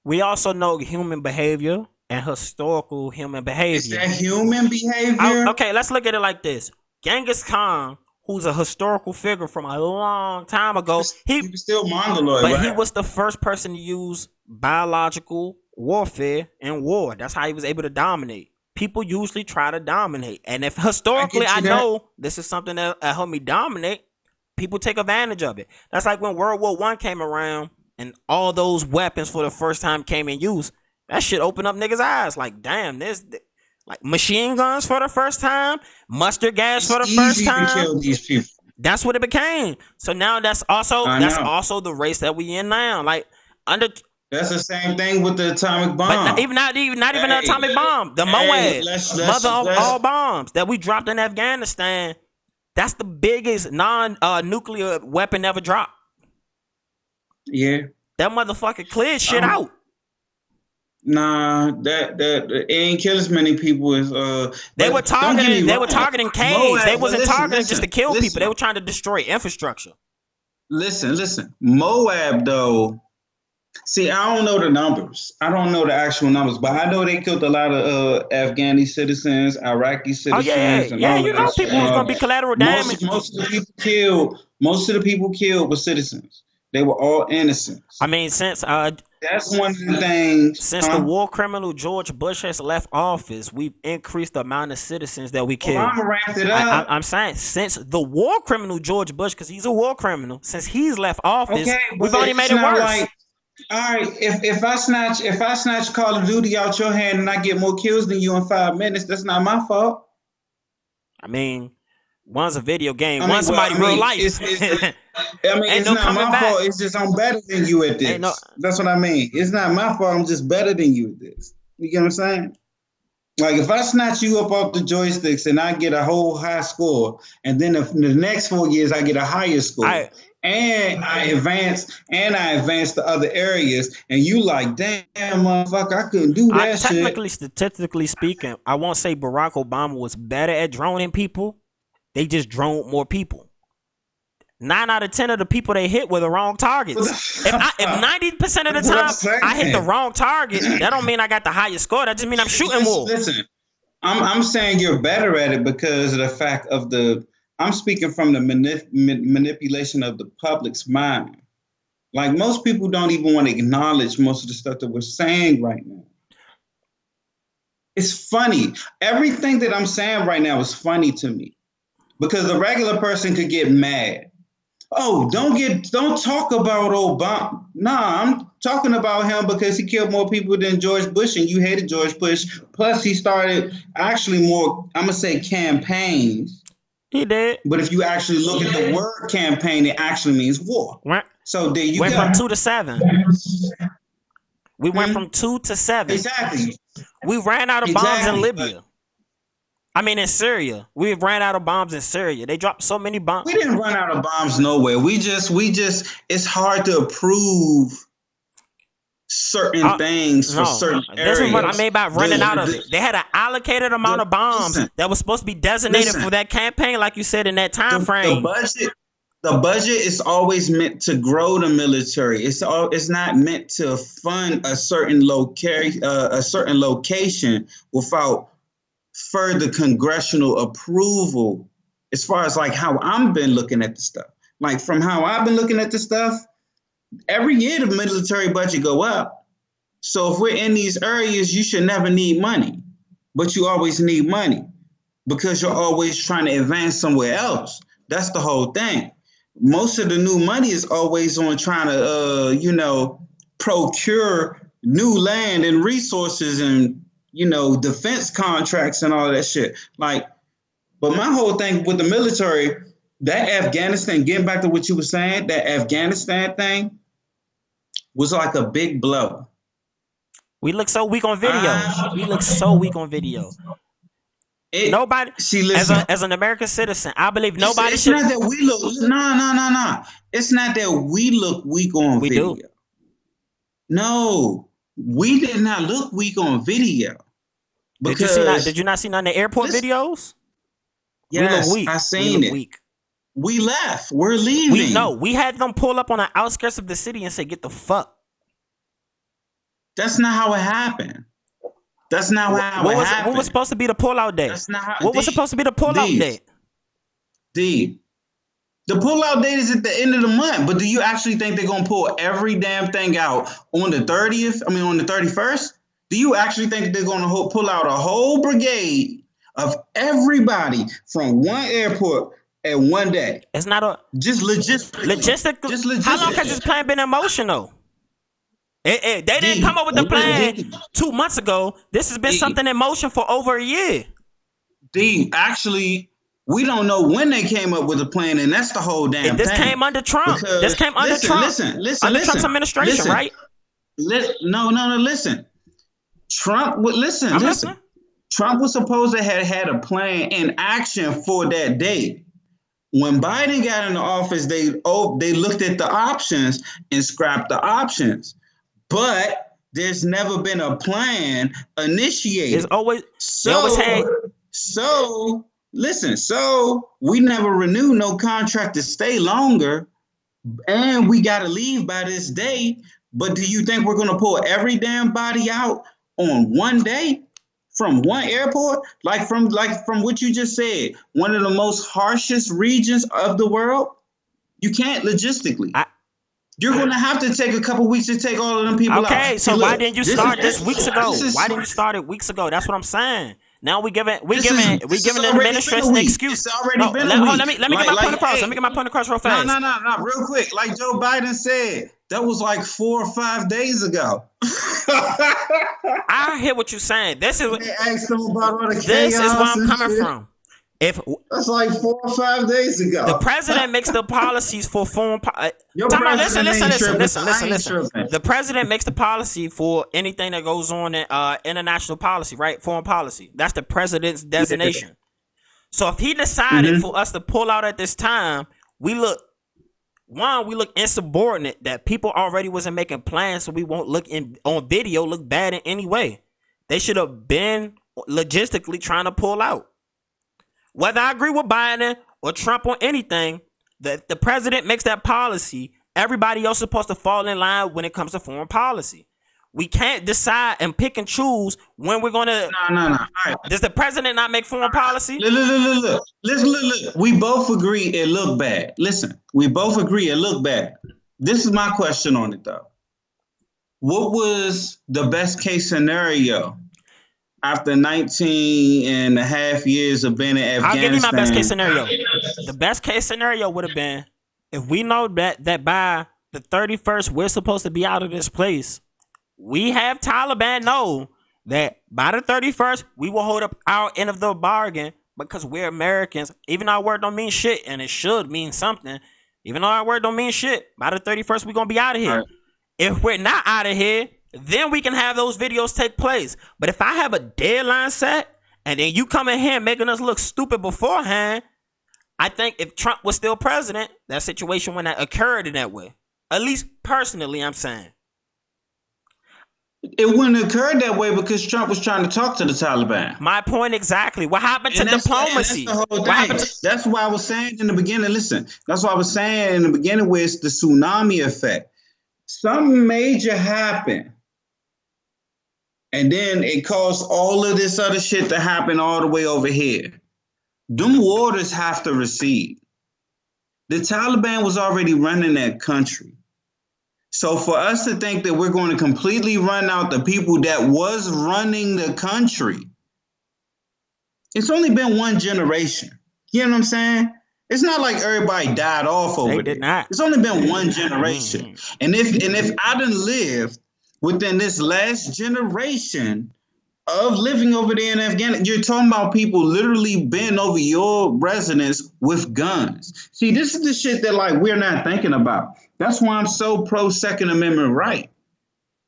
we also know human behavior. And historical human behavior. Is that human behavior? Okay, let's look at it like this. Genghis Khan, who's a historical figure from a long time ago. He was still Mongoloid, but right? He was the first person to use biological warfare in war. That's how he was able to dominate. People usually try to dominate. And if historically I know this is something that helped me dominate, people take advantage of it. That's like when World War I came around and all those weapons for the first time came in use. That shit opened up niggas' eyes. Like, damn, this like machine guns for the first time, mustard gas for the first time. To kill these people. That's what it became. So now that's also the race that we in now. Like that's the same thing with the atomic bomb. But not even the atomic bomb. The Moab, mother of all bombs that we dropped in Afghanistan. That's the biggest non-nuclear weapon ever dropped. Yeah, that motherfucker cleared shit out. Nah, that it ain't kill as many people as they were targeting. They were targeting caves. They wasn't targeting just to kill people. They were trying to destroy infrastructure. Listen. Moab though. See, I don't know the numbers. I don't know the actual numbers, but I know they killed a lot of Afghani citizens, Iraqi citizens. Oh yeah. You know, people was gonna be collateral damage. Most of the people killed were citizens. They were all innocent. I mean, since that's one of the things. Since the war criminal George Bush has left office, we've increased the amount of citizens that we kill. Obama ramped it up. I'm saying since the war criminal George Bush, because he's a war criminal, since he's left office, we've only made it worse. All right, if I snatch Call of Duty out your hand and I get more kills than you in 5 minutes, that's not my fault. I mean, one's a video game, I mean, one's somebody real life. It's not my fault. It's just I'm better than you at this. That's what I mean. It's not my fault. I'm just better than you at this. You get what I'm saying? Like if I snatch you up off the joysticks and I get a whole high score, and then the next 4 years I get a higher score, and I advance to other areas, and you like, damn, motherfucker, I couldn't do that shit. Statistically speaking, I won't say Barack Obama was better at droning people. They just droned more people. 9 out of 10 of the people they hit were the wrong targets. If 90% of the time I hit the wrong target, that don't mean I got the highest score. That just mean I'm shooting more. Listen, I'm saying you're better at it because of the fact of I'm speaking from the manipulation of the public's mind. Like most people don't even want to acknowledge most of the stuff that we're saying right now. It's funny. Everything that I'm saying right now is funny to me because the regular person could get mad. Oh, don't talk about Obama. Nah, I'm talking about him because he killed more people than George Bush, and you hated George Bush. Plus, he started actually more, I'm gonna say, campaigns. He did. But if you actually look at the word campaign, it actually means war. So there you went go. From 2 to 7. We went from 2 to 7. Exactly. We ran out of bombs in Libya. I mean, in Syria. We ran out of bombs in Syria. They dropped so many bombs. We didn't run out of bombs nowhere. We just, it's hard to approve certain things for certain areas. This is what I mean by running out of it. They had an allocated amount of bombs that was supposed to be designated for that campaign, like you said, in that time frame. The budget is always meant to grow the military. It's not meant to fund a certain location without further congressional approval. As far as like how I've been looking at the stuff, like from how I've been looking at the stuff, every year the military budget go up. So if we're in these areas, you should never need money, but you always need money because you're always trying to advance somewhere else. That's the whole thing. Most of the new money is always on trying to, procure new land and resources and, defense contracts and all that shit. Like, but my whole thing with the military, that Afghanistan, getting back to what you were saying, that Afghanistan thing was like a big blow. We look so weak on video. Nobody. See, listen, as an American citizen, I believe nobody. It's not that we look. No. It's not that we look weak on video. Do. No, we did not look weak on video. Did you not see none of the airport videos? Yes, we look weak. I seen it. Weak. We left. We're leaving. We had them pull up on the outskirts of the city and say, "Get the fuck." That's not how it happened. That's not how it happened. What was supposed to be the pullout day? What was supposed to be the pullout day? The pullout date is at the end of the month. But do you actually think they're gonna pull every damn thing out on the 30th? I mean, on the 31st? Do you actually think that they're gonna pull out a whole brigade of everybody from one airport at one day? It's not a just logistically. How long has this plan been in motion though? They didn't come up with the plan 2 months ago. This has been something in motion for over a year. Actually, we don't know when they came up with the plan, and that's the whole damn thing. This came under Trump. This came under Trump. Under Trump's administration, right? No, listen. Trump would listen. Trump was supposed to have had a plan in action for that day. When Biden got in the office, they looked at the options and scrapped the options. But there's never been a plan initiated. There's always So we never renew no contract to stay longer, and we got to leave by this day. But do you think we're going to pull every damn body out on one day from one airport? Like from what you just said, one of the most harshest regions of the world? You can't logistically. You're going to have to take a couple weeks to take all of them people out. Okay, so why didn't you start this weeks ago? Why didn't you start it weeks ago? That's what I'm saying. Now we giving the administration an excuse. It's already been a week. Let me get my point across. Let me get my point across real fast. No, real quick. Like Joe Biden said, That was like 4 or 5 days ago. I hear what you're saying. This is They asked them about all the chaos. This is where I'm coming shit. from. If That's like 4 or 5 days ago. the president makes the policies for foreign listen. The president makes the policy for anything that goes on in international policy, right? Foreign policy. That's the president's designation. Yeah. So if he decided for us to pull out at this time, we look insubordinate that people already wasn't making plans, so we won't look on video look bad in any way. They should have been logistically trying to pull out. Whether I agree with Biden or Trump on anything, the president makes that policy. Everybody else is supposed to fall in line when it comes to foreign policy. We can't decide and pick and choose when we're going to... No. All right. Does the president not make foreign policy? Look. Listen. We both agree it looked bad. Listen, we both agree it looked bad. This is my question on it, though. What was the best case scenario after 19 and a half years of being in Afghanistan? I'll give you my best case scenario. The best case scenario would have been if we know that by the 31st, we're supposed to be out of this place. We have Taliban know that by the 31st, we will hold up our end of the bargain because we're Americans. Even though our word don't mean shit, and it should mean something. Even though our word don't mean shit, by the 31st, we're going to be out of here. Right. If we're not out of here, then we can have those videos take place. But if I have a deadline set, and then you come in here making us look stupid beforehand, I think if Trump was still president, that situation wouldn't have occurred in that way. At least personally, I'm saying. It wouldn't have occurred that way because Trump was trying to talk to the Taliban. My point exactly. What happened to diplomacy? That's the whole thing. That's why I was saying in the beginning, listen, that's why I was saying in the beginning where it's the tsunami effect. Something major happened. And then it caused all of this other shit to happen all the way over here. Them waters have to recede. The Taliban was already running that country. So for us to think that we're going to completely run out the people that was running the country, it's only been one generation. You know what I'm saying? It's not like everybody died off over there. They did not. It's only been one generation. And if I done lived within this last generation of living over there in Afghanistan, you're talking about people literally been over your residence with guns. See, this is the shit that like we're not thinking about. That's why I'm so pro Second Amendment right.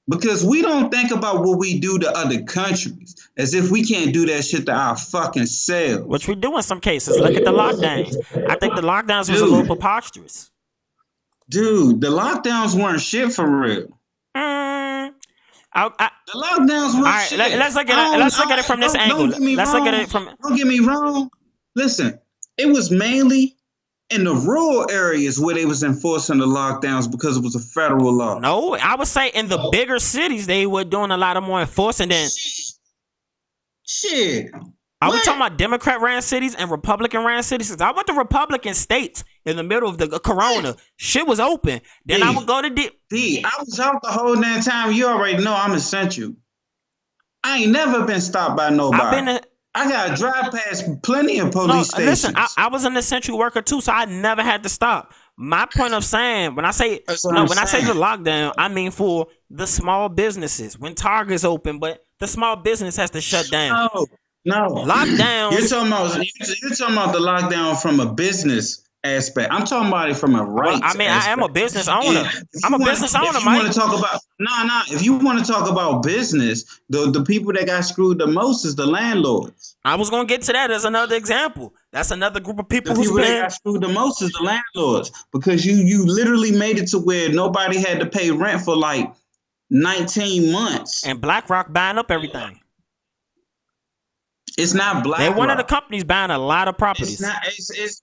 Because we don't think about what we do to other countries as if we can't do that shit to our fucking selves. Which we do in some cases. Look at the lockdowns. I think the lockdowns was a little preposterous. Dude, the lockdowns weren't shit for real. The lockdowns were shit. Let's look at it from this angle. Don't get me wrong. Listen, it was mainly in the rural areas where they was enforcing the lockdowns because it was a federal law. No, I would say in the bigger cities they were doing a lot of more enforcing than shit. Are we talking about Democrat-ran cities and Republican-ran cities? Because I went to Republican states in the middle of the corona. Shit was open. Then I would go to I was out the whole damn time. You already know I'm essential. I ain't never been stopped by nobody. I got to drive past plenty of police stations. Listen, I was an essential worker too, so I never had to stop. My point of saying, when I say the lockdown, I mean for the small businesses. When Target's open, but the small business has to shut down. No. Lockdown. You're talking about the lockdown from a business aspect. I'm talking about it from a rights aspect. I am a business owner. I'm a business owner, Mike. If you want to talk about business, the people that got screwed the most is the landlords. I was going to get to that as another example. That's another group of people that got screwed the most is the landlords because you literally made it to where nobody had to pay rent for like 19 months. And BlackRock buying up everything. It's not BlackRock. They're one of the companies buying a lot of properties. It's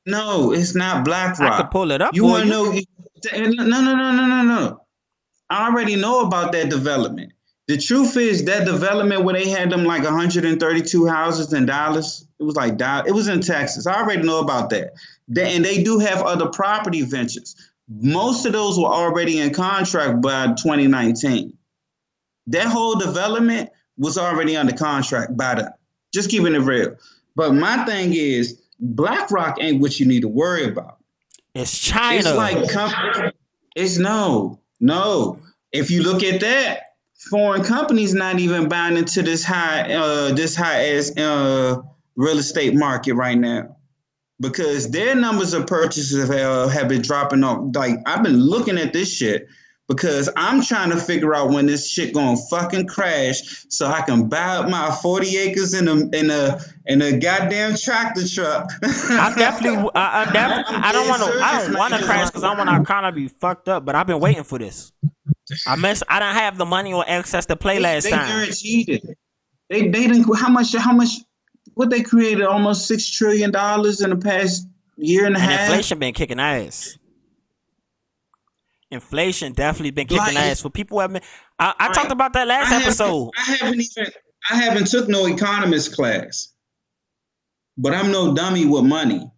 not BlackRock. I could pull it up. You want to know? No. I already know about that development. The truth is that development where they had them like 132 houses in Dallas. It was like it was in Texas. I already know about that. And they do have other property ventures. Most of those were already in contract by 2019. That whole development was already under contract by them. Just keeping it real. But my thing is, BlackRock ain't what you need to worry about. It's China. It's like No. If you look at that, foreign companies not even buying into this high as real estate market right now because their numbers of purchases have been dropping off. Like I've been looking at this shit because I'm trying to figure out when this shit gonna fucking crash so I can buy up my 40 acres in a goddamn tractor truck. I don't want to crash because I want to kind of be fucked up. But I've been waiting for this. I don't have the money or access to play last time. They guaranteed it. They didn't. How much? What they created? Almost $6 trillion in the past year and a half. Inflation been kicking ass. Inflation definitely been kicking ass for people who have been. I talked about that last episode. I haven't took no economist class, but I'm no dummy with money.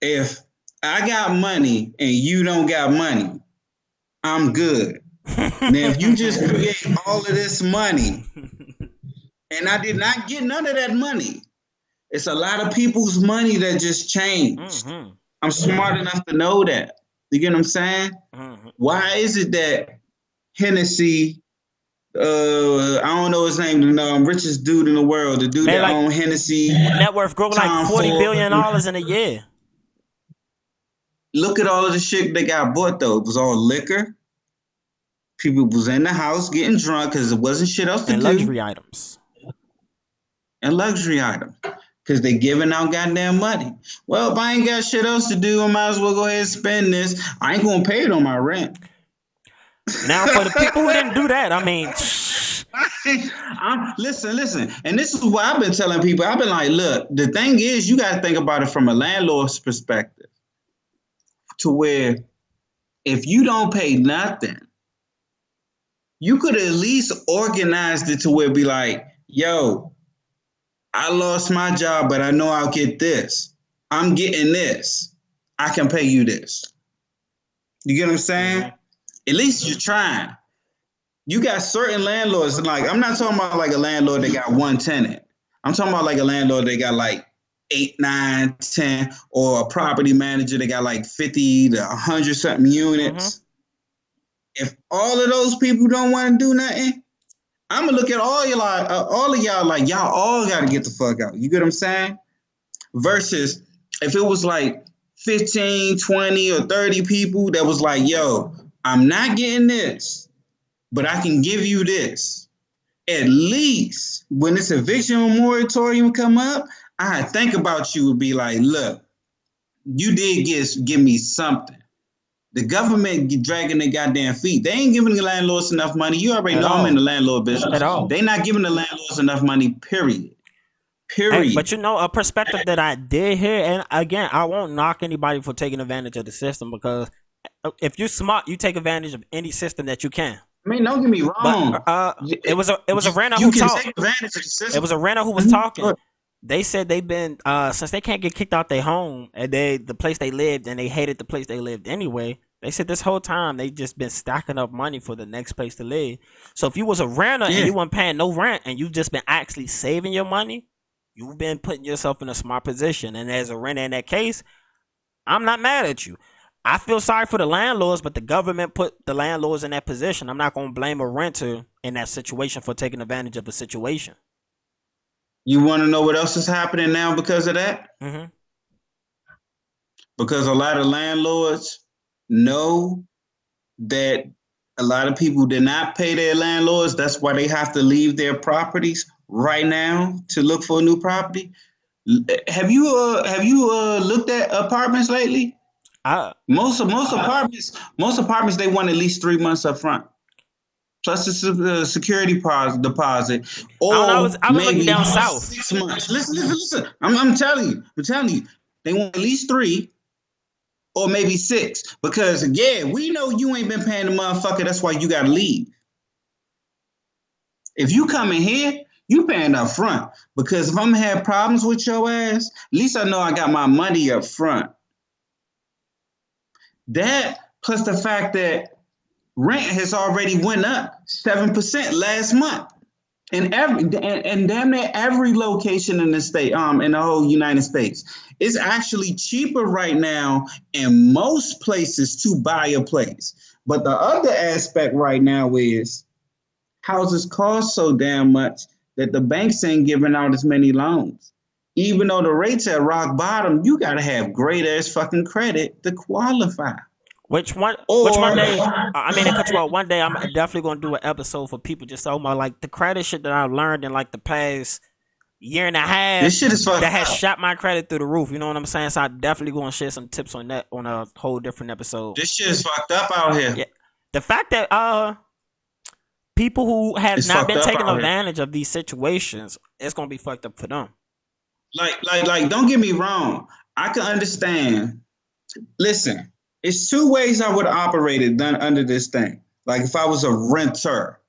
If I got money and you don't got money, I'm good. Now, if you just create all of this money, and I did not get none of that money, it's a lot of people's money that just changed. Mm-hmm. I'm smart enough to know that. You get what I'm saying? Mm-hmm. Why is it that Hennessy, I don't know his name, the richest dude in the world, the dude that owned Hennessy. Net worth grew like $40 billion in a year. Look at all of the shit they got bought, though. It was all liquor. People was in the house getting drunk because there wasn't shit else to do. And luxury items. Because they giving out goddamn money. Well, if I ain't got shit else to do, I might as well go ahead and spend this. I ain't going to pay it on my rent. Now, for the people who didn't do that, I mean... Listen. And this is what I've been telling people. I've been like, look, the thing is, you got to think about it from a landlord's perspective. To where if you don't pay nothing, you could at least organize it to where it be like, yo, I lost my job, but I know I'll get this. I'm getting this. I can pay you this. You get what I'm saying? Mm-hmm. At least you're trying. You got certain landlords, like, I'm not talking about like a landlord that got one tenant. I'm talking about like a landlord that got like 8, 9, 10, or a property manager that got like 50 to 100 something units. Mm-hmm. If all of those people don't want to do nothing, I'm gonna look at all of y'all like y'all all got to get the fuck out. You get what I'm saying? Versus if it was like 15, 20, or 30 people that was like, yo, I'm not getting this, but I can give you this. At least when this eviction moratorium come up, I think about you and be like, look, you did give me something. The government dragging their goddamn feet. They ain't giving the landlords enough money. You already know I'm in the landlord business. At all. They not giving the landlords enough money, period. Period. But you know, a perspective that I did hear, and again, I won't knock anybody for taking advantage of the system because if you're smart, you take advantage of any system that you can. I mean, don't get me wrong. But, it was a renter who talked. It was a renter who was talking. They said they've been since they can't get kicked out their home and the place they lived, and they hated the place they lived anyway. They said this whole time they just been stacking up money for the next place to live. So if you was a renter and you weren't paying no rent and you just been actually saving your money, you've been putting yourself in a smart position. And as a renter in that case, I'm not mad at you. I feel sorry for the landlords, but the government put the landlords in that position. I'm not going to blame a renter in that situation for taking advantage of the situation. You want to know what else is happening now because of that? Mm-hmm. Because a lot of landlords know that a lot of people did not pay their landlords. That's why they have to leave their properties right now to look for a new property. Have you looked at apartments lately? Most apartments they want at least 3 months up front, plus the security deposit. Or I was looking down south. 6 months. Listen. I'm telling you, they want at least 3. Or maybe 6, because we know you ain't been paying the motherfucker. That's why you gotta leave. If you come in here, you paying up front. Because if I'm gonna have problems with your ass, at least I know I got my money up front. That plus the fact that rent has already went up 7% last month. In damn near every location in the state, in the whole United States. It's actually cheaper right now in most places to buy a place. But the other aspect right now is houses cost so damn much that the banks ain't giving out as many loans. Even though the rates at rock bottom, you gotta have great ass fucking credit to qualify. Which one day, I mean, to cut you out, one day I'm definitely going to do an episode for people just talking about, like, the credit shit that I've learned in, like, the past year and a half. This shit is fucked that has up. shot my credit through the roof. You know what I'm saying? So I definitely going to share some tips on that on a whole different episode. This shit is fucked up out here. Yeah. The fact that people who have not been taking advantage of these situations, it's going to be fucked up for them. Like, don't get me wrong. I can understand. Listen. It's two ways I would have operated done under this thing. Like if I was a renter,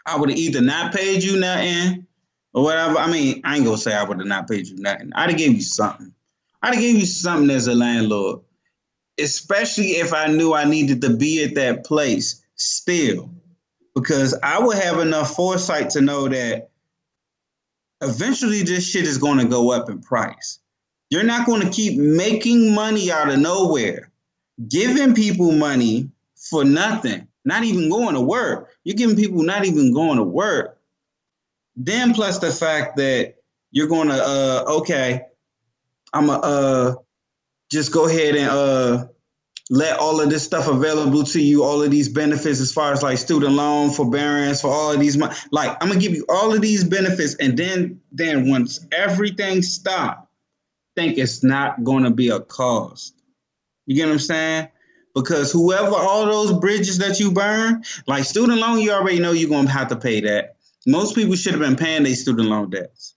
I would have either not paid you nothing or whatever. I mean, I ain't gonna say I would have not paid you nothing. I'd have gave you something. I'd have gave you something as a landlord, especially if I knew I needed to be at that place still, because I would have enough foresight to know that eventually this shit is going to go up in price. You're not going to keep making money out of nowhere, giving people money for nothing, not even going to work. You're giving people not even going to work. Then plus the fact that you're going to, okay, I'm going to just go ahead and let all of this stuff available to you, all of these benefits as far as like student loan, forbearance, for all of these, like I'm going to give you all of these benefits. And then once everything stops, think it's not going to be a cost. You get what I'm saying? Because whoever, all those bridges that you burn, like student loan, you already know you're going to have to pay that. Most people should have been paying their student loan debts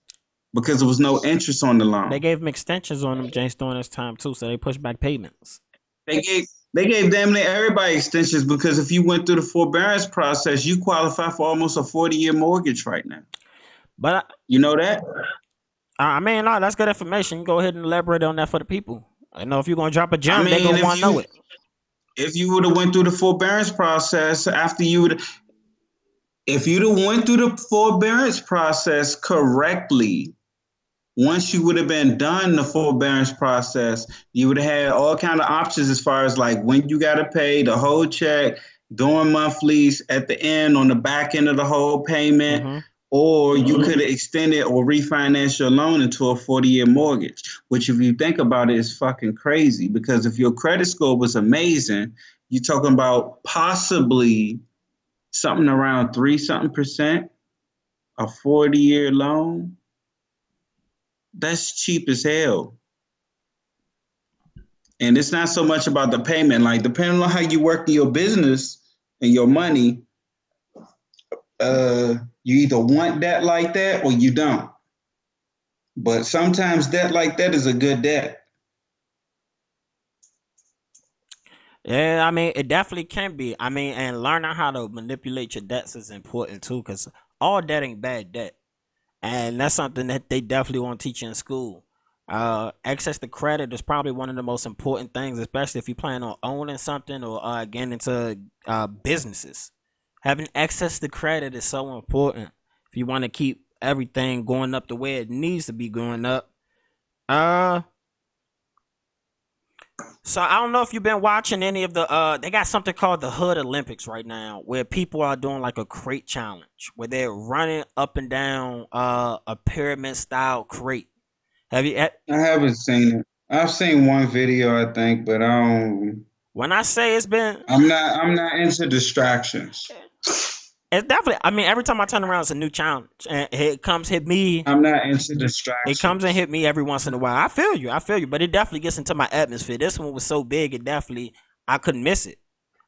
because there was no interest on the loan. They gave them extensions on them, James, during this time too, so they pushed back payments. They gave damn near everybody extensions because if you went through the forbearance process, you qualify for almost a 40-year mortgage right now. But you know that? I mean, no, that's good information. You go ahead and elaborate on that for the people. I know if you're going to drop a gem, they're going to want to know it. If you would have went through the forbearance process after you would, if you'd have went through the forbearance process correctly, once you would have been done the forbearance process, you would have had all kind of options as far as like when you got to pay the whole check, doing monthlies at the end on the back end of the whole payment. Mm-hmm. Or you could have extended or refinanced your loan into a 40-year mortgage, which if you think about it is fucking crazy because if your credit score was amazing, you're talking about possibly something around 3% a 40-year loan. That's cheap as hell. And it's not so much about the payment. Like depending on how you work in your business and your money, you either want debt like that or you don't. But sometimes debt like that is a good debt. Yeah, I mean, it definitely can be. I mean, and learning how to manipulate your debts is important too, because all debt ain't bad debt. And that's something that they definitely want to teach you in school. Access to credit is probably one of the most important things, especially if you plan on owning something or getting into businesses. Having access to credit is so important if you want to keep everything going up the way it needs to be going up. So I don't know if you've been watching any of the they got something called the TheHood Olympics right now where people are doing like a crate challenge where they're running up and down a pyramid style crate. Have you? I haven't seen it. I've seen one video, I think, but I don't. When I say it's been, I'm not into distractions. It's definitely. I mean, every time I turn around, it's a new challenge, and it comes hit me. I'm not into distractions. It comes and hit me every once in a while. I feel you, but it definitely gets into my atmosphere. This one was so big, I couldn't miss it.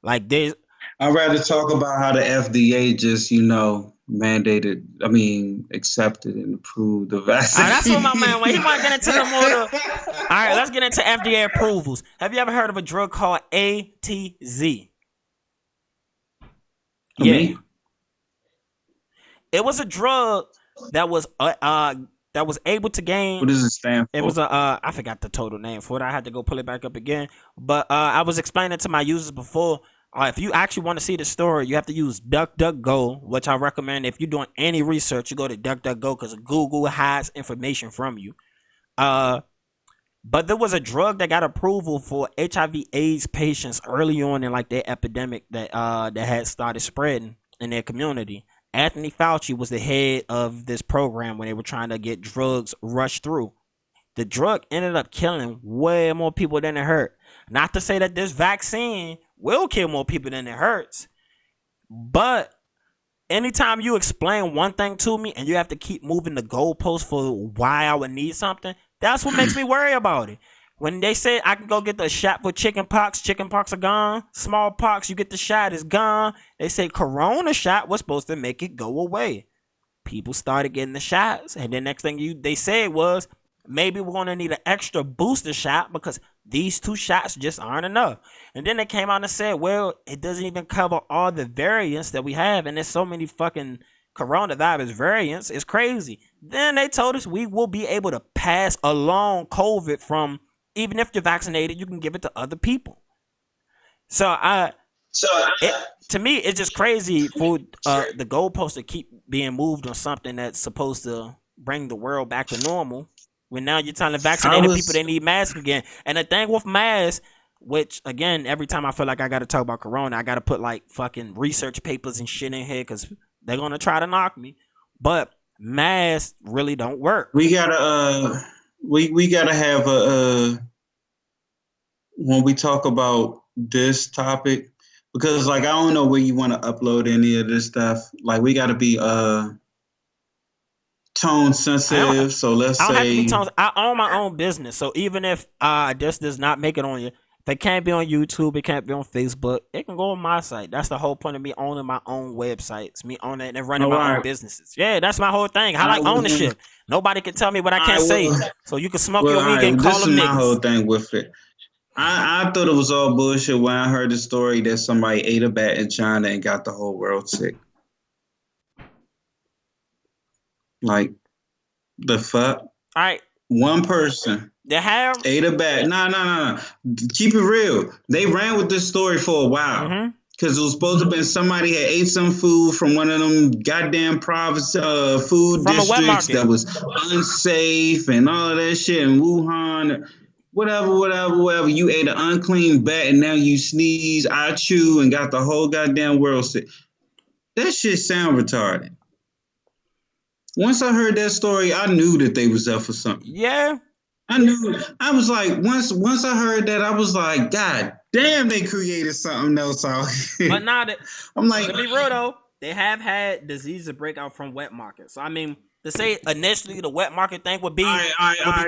Like there's. I'd rather talk about how the FDA just, accepted and approved the vaccine. That's what my man went. He want to get into the more. All right, let's get into FDA approvals. Have you ever heard of a drug called ATZ? Yeah. It was a drug that was able to gain. What does it stand for? It was I forgot the total name for it. I had to go pull it back up again. But I was explaining to my users before. If you actually want to see the story, you have to use DuckDuckGo, which I recommend. If you're doing any research, you go to DuckDuckGo because Google hides information from you. But there was a drug that got approval for HIV/AIDS patients early on in like their epidemic that had started spreading in their community. Anthony Fauci was the head of this program when they were trying to get drugs rushed through. The drug ended up killing way more people than it hurt. Not to say that this vaccine will kill more people than it hurts, but anytime you explain one thing to me and you have to keep moving the goalpost for why I would need something, that's what makes me worry about it. When they say I can go get the shot for chicken pox are gone. Smallpox, you get the shot, it's gone. They say corona shot was supposed to make it go away. People started getting the shots, and the next thing they said was maybe we're gonna need an extra booster shot because these 2 shots just aren't enough. And then they came out and said, well, it doesn't even cover all the variants that we have, and there's so many fucking coronavirus variants. It's crazy. Then they told us we will be able to pass along COVID from, even if you're vaccinated, you can give it to other people. To me, it's just crazy for the goalposts to keep being moved on something that's supposed to bring the world back to normal. When now you're telling vaccinated people they need masks again. And the thing with masks, which again, every time I feel like I got to talk about corona, I got to put like fucking research papers and shit in here because they're going to try to knock me. But masks really don't work. We gotta we gotta have when we talk about this topic, because like I don't know where you want to upload any of this stuff. Like we gotta be tone sensitive. So let's say I don't have to be tone. I own my own business, so even if this does not make it on you, if it can't be on YouTube, it can't be on Facebook, it can go on my site. That's the whole point of me owning my own websites, me owning and running my own businesses. Yeah, that's my whole thing. I like ownership. Nobody can tell me what I can't say. So you can smoke your weed and call them niggas. This is my whole thing with it. I thought it was all bullshit when I heard the story that somebody ate a bat in China and got the whole world sick. Like, the fuck? All right. One person ate a bat. No. Keep it real. They ran with this story for a while. Because it was supposed to have been somebody had ate some food from one of them goddamn province food from districts that was unsafe and all of that shit in Wuhan. Whatever. You ate an unclean bat and now you sneeze, I chew, and got the whole goddamn world sick. That shit sound retarded. Once I heard that story, I knew that they was up for something. Yeah. I knew. I was like, once I heard that, I was like, God damn, they created something else out here. But now I'm like, to be real though, they have had diseases break out from wet markets. So I mean, to say initially the wet market thing would be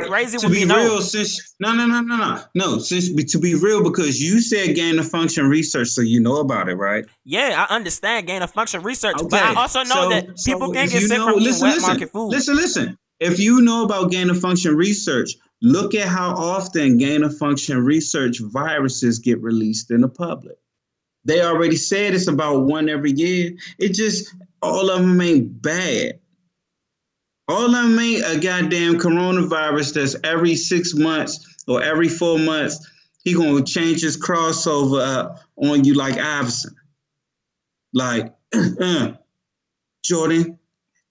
crazy. To be real, since no. Since to be real, because you said gain of function research, so you know about it, right? Yeah, I understand gain of function research, okay. But I also know that people can get sick from eating wet market food. Listen. If you know about gain of function research, look at how often gain of function research viruses get released in the public. They already said it's about 1 every year. It just, all of them ain't bad. All of them ain't a goddamn coronavirus that's every 6 months or every 4 months, he gonna change his crossover up on you like Iverson. Like, Jordan,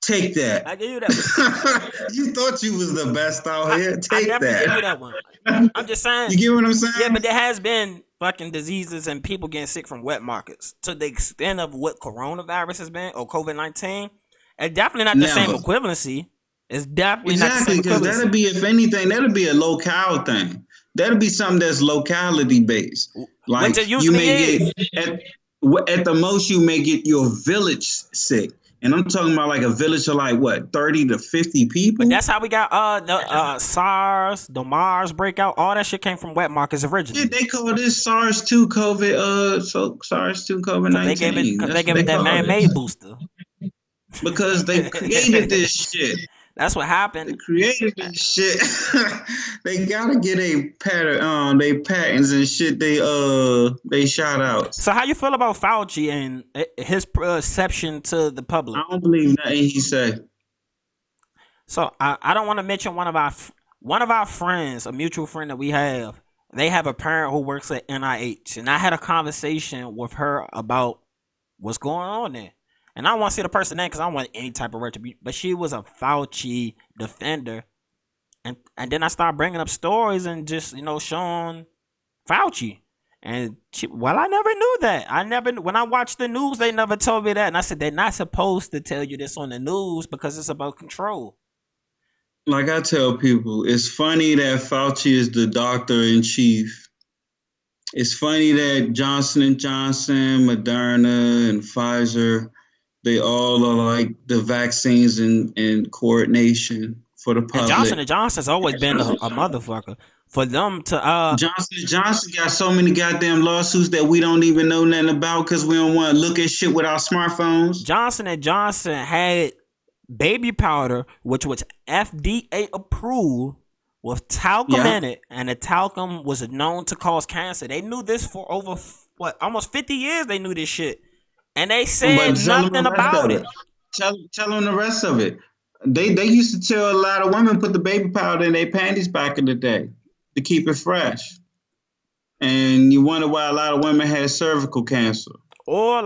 take that. I give you that one. You thought you was the best out here. Take that. I definitely give you that one. I'm just saying. You get what I'm saying? Yeah, but there has been fucking diseases and people getting sick from wet markets to the extent of what coronavirus has been or COVID-19. It's definitely not the same equivalency. It's definitely not the same equivalency. Because that'll be, if anything, that'll be a locale thing. That'll be something that's locality based. Like you may get at the most you may get your village sick. And I'm talking about like a village of like what, 30 to 50 people? But that's how we got the SARS, the Mars breakout. All that shit came from wet markets originally. Yeah, they call this SARS-2 COVID. So SARS-2 COVID-19. They gave it that man-made booster. Because they created this shit. That's what happened. They created this shit. They gotta get a pattern. They patents and shit. They shout out. So how you feel about Fauci and his perception to the public? I don't believe nothing he said. So I don't want to mention one of our friends, a mutual friend that we have. They have a parent who works at NIH, and I had a conversation with her about what's going on there. And I don't want to say the person name because I don't want any type of retribution. But she was a Fauci defender. And then I started bringing up stories and just showing Fauci. And well, I never knew that. When I watched the news, they never told me that. And I said, they're not supposed to tell you this on the news because it's about control. Like I tell people, it's funny that Fauci is the doctor in chief. It's funny that Johnson & Johnson, Moderna, and Pfizer, they all are like the vaccines in coordination for the public. And Johnson's always been a motherfucker. For them to Johnson got so many goddamn lawsuits that we don't even know nothing about because we don't want to look at shit with our smartphones. Johnson had baby powder, which was FDA approved, with talcum in it, and the talcum was known to cause cancer. They knew this for over almost 50 years. They knew this shit, and they said nothing about it. Tell them the rest of it. They used to tell a lot of women put the baby powder in their panties back in the day to keep it fresh. And you wonder why a lot of women had cervical cancer. Or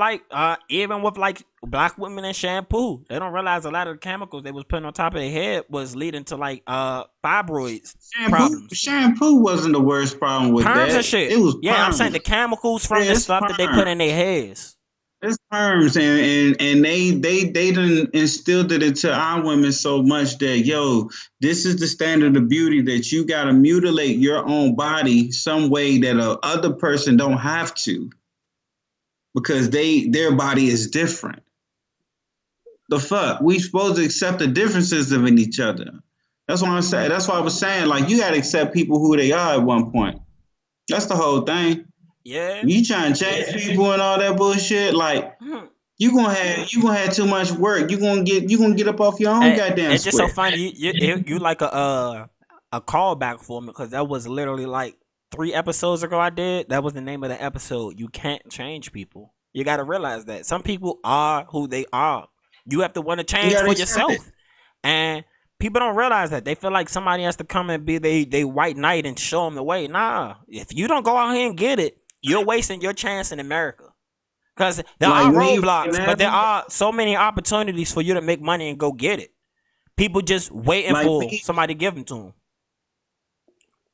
even with black women and shampoo, they don't realize a lot of the chemicals they was putting on top of their head was leading to fibroids problems. Shampoo wasn't the worst problem with perms that. And shit. It was I'm saying the chemicals from the stuff that they put in their heads. It's perms, and they done instilled it into our women so much that this is the standard of beauty, that you gotta mutilate your own body some way that a other person don't have to, because their body is different. The fuck, we supposed to accept the differences of in each other. That's what I'm saying. That's why I was saying, you gotta accept people who they are at one point. That's the whole thing. Yeah. You trying to change people and all that bullshit, you gonna have too much work. You gonna get up off your own goddamn. It's just so funny. You like a callback for me, because that was literally 3 episodes ago I did. That was the name of the episode. You can't change people. You got to realize that some people are who they are. You have to want to change for yourself, and people don't realize that. They feel like somebody has to come and be they white knight and show them the way. Nah, if you don't go out here and get it, you're wasting your chance in America. Because there are roadblocks, but there are so many opportunities for you to make money and go get it. People just waiting for somebody to give them to them.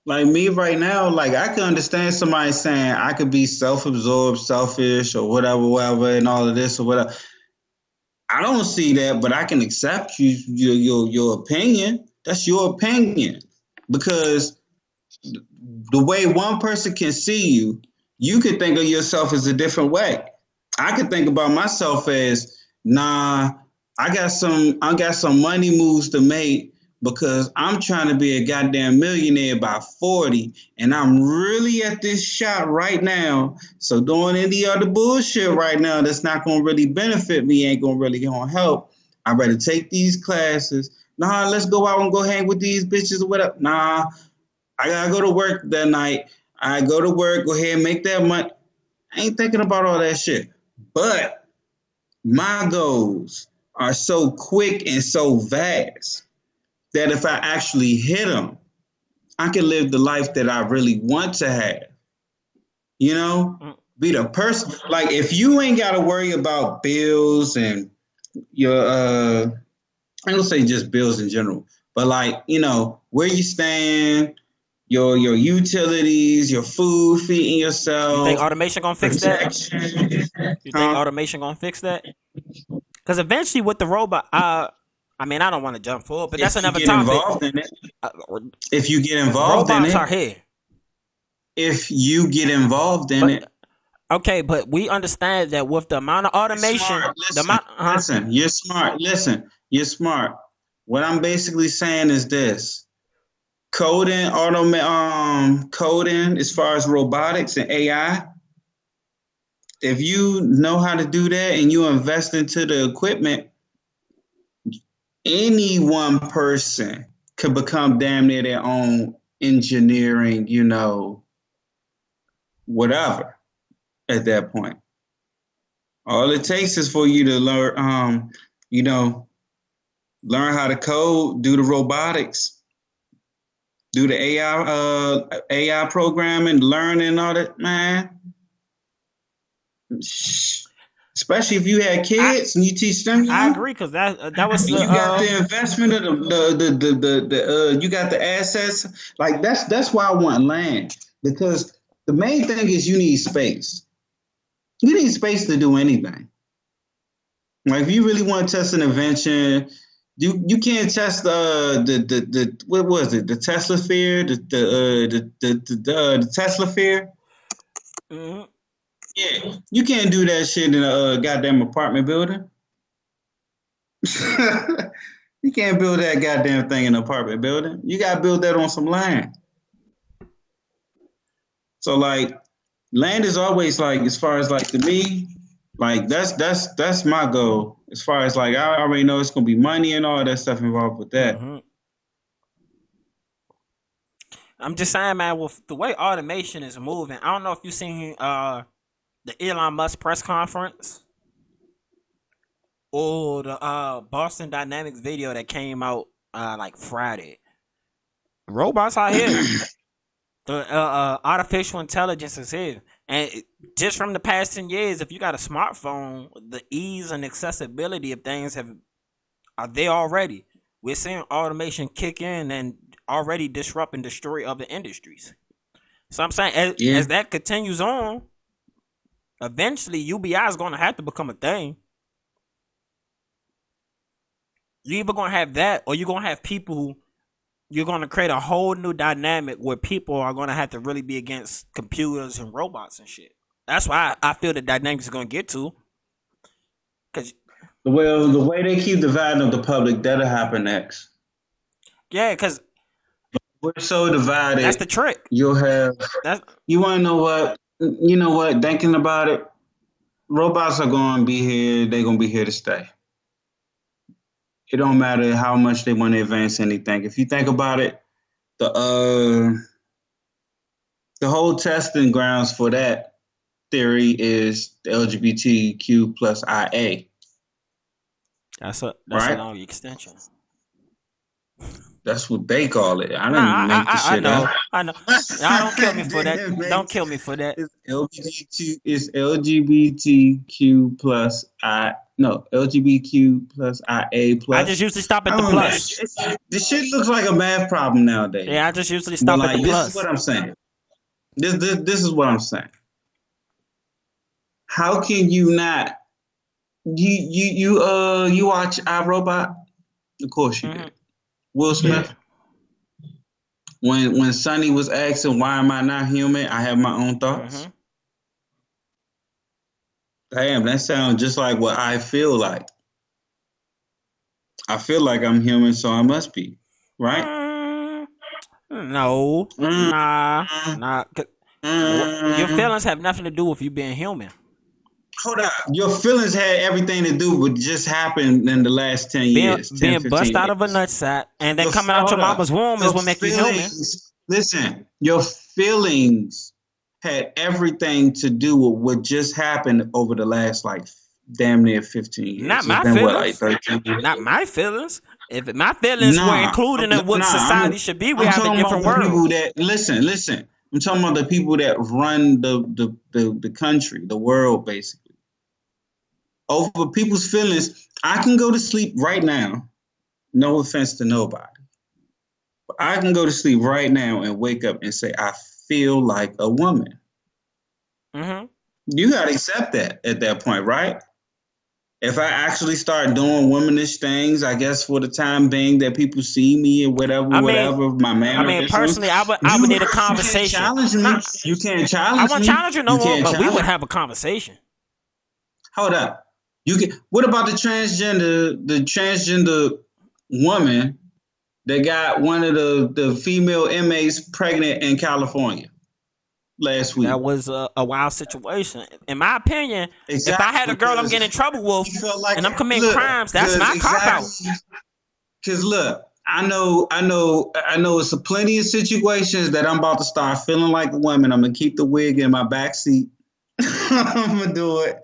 Like me right now, I can understand somebody saying I could be self-absorbed, selfish, or whatever, and all of this or whatever. I don't see that, but I can accept your opinion. That's your opinion. Because the way one person can see you, you could think of yourself as a different way. I could think about myself as, I got some money moves to make because I'm trying to be a goddamn millionaire by 40, and I'm really at this shot right now. So doing any other bullshit right now that's not gonna really benefit me, ain't gonna really help. I better take these classes. Let's go out and go hang with these bitches or whatever. I gotta go to work that night. I go to work, go ahead and make that money. I ain't thinking about all that shit. But my goals are so quick and so vast that if I actually hit them, I can live the life that I really want to have. Be the person. If you ain't got to worry about bills and your, I don't say just bills in general, but where you stand, your utilities, your food, feeding yourself. You think automation gonna fix that? You think automation gonna fix that? Because eventually with the robot, I don't want to jump forward, but that's another topic. If you get involved in it, robots are here. If you get involved in it. Okay, but we understand that with the amount of automation, listen, you're smart. Listen, you're smart. What I'm basically saying is this. Coding as far as robotics and AI, if you know how to do that and you invest into the equipment, any one person could become damn near their own engineering, whatever at that point. All it takes is for you to learn, learn how to code, do the robotics, do the AI programming, learning all that, man. Especially if you had kids and you teach them, I agree, because that was and the you got the investment of the you got the assets. Like that's why I want land, because the main thing is you need space. You need space to do anything. Like if you really want to test an invention, you can't test the what was it, the Tesla sphere, the Tesla sphere. Mhm. Yeah, you can't do that shit in a goddamn apartment building. You can't build that goddamn thing in an apartment building. You gotta build that on some land. So like land is always like, as far as like to me, like that's my goal. As far as like I already know it's gonna be money and all that stuff involved with that. Mhm. I'm just saying, man, with the way automation is moving, I don't know if you seen the Elon Musk press conference or the Boston Dynamics video that came out like Friday. Robots are here. The artificial intelligence is here. And just from the past 10 years, if you got a smartphone, the ease and accessibility of things are there already. We're seeing automation kick in and already disrupt and destroy other industries. So I'm saying, as that continues on, eventually UBI is going to have to become a thing. You're either going to have that, or you're going to have people. You're going to create a whole new dynamic where people are going to have to really be against computers and robots and shit. That's why I feel the dynamics is going to get to. Cause the way they keep dividing up the public, that'll happen next. Yeah, because we're so divided. That's the trick. You'll have. You want to know what? You know what? Thinking about it, robots are going to be here. They're going to be here to stay. It don't matter how much they want to advance anything. If you think about it, the whole testing grounds for that theory is the LGBTQ plus IA. That's a long extension. That's what they call it. I didn't make the shit up. I know. Don't kill me for that. Don't kill me for that. It's LGBTQ plus I. No, LGBTQ plus IA plus. I just usually stop at the plus. This shit looks like a math problem nowadays. Yeah, I just usually stop at the plus. This is what I'm saying. This is what I'm saying. How can you not? You watch iRobot? Of course you did. Will Smith. Yeah. When Sonny was asking why am I not human, I have my own thoughts. Damn, that sounds just like what I feel like. I feel like I'm human, so I must be, right? No, nah. Your feelings have nothing to do with you being human. Hold up. Your feelings had everything to do with just happened in the last 10 years. Being bust out of a nutsack and then coming out your mama's womb is what makes you human. Listen, your feelings had everything to do with what just happened over the last like damn near 15 years. Not my feelings. Not my feelings. If my feelings were included in what society should be, we have a different world. Listen. I'm talking about the people that run the country, the world, basically. Over people's feelings, I can go to sleep right now. No offense to nobody. But I can go to sleep right now and wake up and say, I feel like a woman. Mm-hmm. You got to accept that at that point, right? If I actually start doing womanish things, I guess for the time being that people see me or whatever, my man. Personally, I would need a conversation. You can't challenge me. I won't challenge you no more, but we would have a conversation. Hold up. What about the transgender woman that got one of the female inmates pregnant in California last week? That was a wild situation. In my opinion, if I had a girl I'm getting in trouble with and I'm committing crimes, that's not cop-out. Because look, I know it's plenty of situations that I'm about to start feeling like a woman. I'm going to keep the wig in my backseat. I'm going to do it.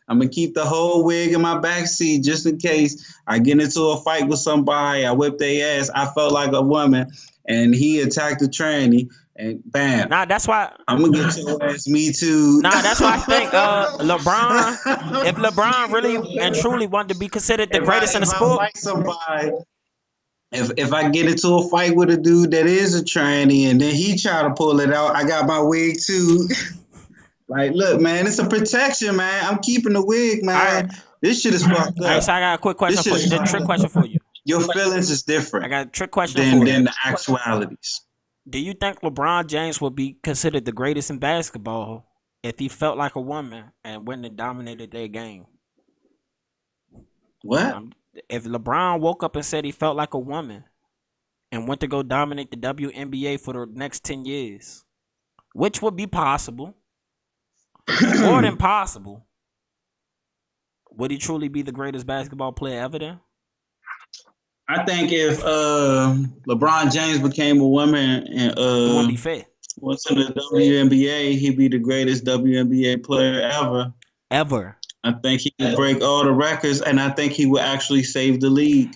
I'm going to keep the whole wig in my backseat just in case I get into a fight with somebody, I whip their ass, I felt like a woman, and he attacked the tranny, and bam. Nah, that's why. I'm gonna get your ass me too. Nah, that's why I think LeBron, if LeBron really and truly wanted to be considered the greatest in the sport, fight somebody, if I get into a fight with a dude that is a tranny and then he try to pull it out, I got my wig too. Like, look, man, it's a protection, man. I'm keeping the wig, man. Right. This shit is fucked up. All right, so I got a quick question for you. The trick question for you. Your feelings is different. I got a trick question than, for you. Than the actualities. Do you think LeBron James would be considered the greatest in basketball if he felt like a woman and went and dominated their game? What? If LeBron woke up and said he felt like a woman and went to go dominate the WNBA for the next 10 years, which would be possible, more than possible, would he truly be the greatest basketball player ever then? I think if LeBron James became a woman and it wouldn't be fair. Was in the WNBA, he'd be the greatest WNBA player ever. Ever. I think he would break all the records, and I think he would actually save the league.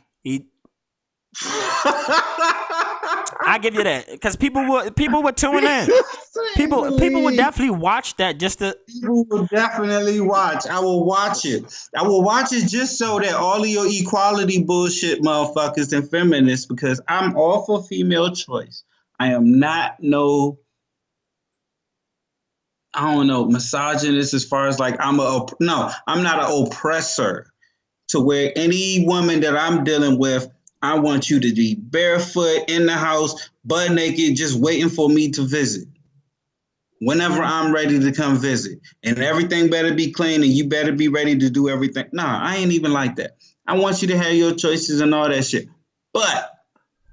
I give you that, because people would tune in. People would definitely watch that just to. People would definitely watch. I will watch it. I will watch it just so that all of your equality bullshit, motherfuckers and feminists, because I'm all for female choice. I am not misogynist as far as like I'm not an oppressor to where any woman that I'm dealing with, I want you to be barefoot in the house, butt naked, just waiting for me to visit. Whenever I'm ready to come visit. And everything better be clean and you better be ready to do everything. Nah, I ain't even like that. I want you to have your choices and all that shit. But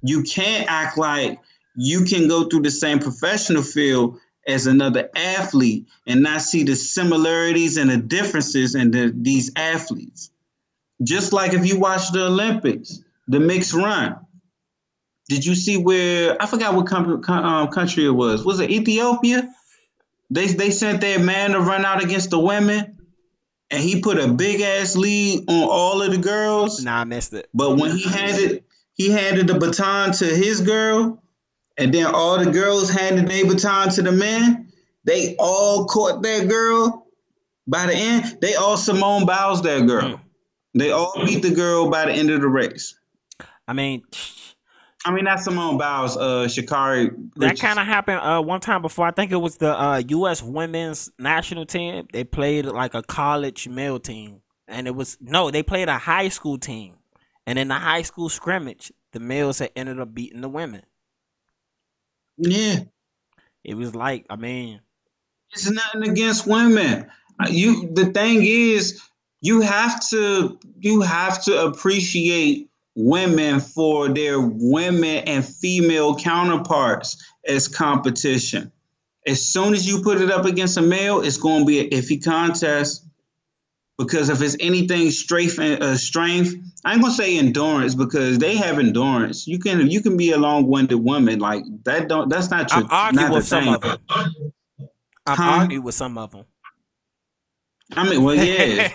you can't act like you can go through the same professional field as another athlete and not see the similarities and the differences in these athletes. Just like if you watch the Olympics, the mixed run. Did you see where, I forgot what country it was. Was it Ethiopia? They sent their man to run out against the women, and he put a big ass lead on all of the girls. Nah, I missed it. But when he handed the baton to his girl, and then all the girls handed their baton to the man, they all caught that girl. By the end, they all Simone Biles that girl. They all beat the girl by the end of the race. I mean, not Simone Biles, Sha'Carri Richardson. That kind of happened one time before. I think it was the U.S. women's national team. They played like a college male team. And they played a high school team. And in the high school scrimmage, the males had ended up beating the women. Yeah. It was like, it's nothing against women. The thing is, you have to appreciate women for their women and female counterparts as competition. As soon as you put it up against a male, it's going to be an iffy contest. Because if it's anything strength, I ain't gonna say endurance because they have endurance. You can be a long-winded woman like that. That's not true. I'm arguing with some of them. I'm arguing with some of them. Well, yeah,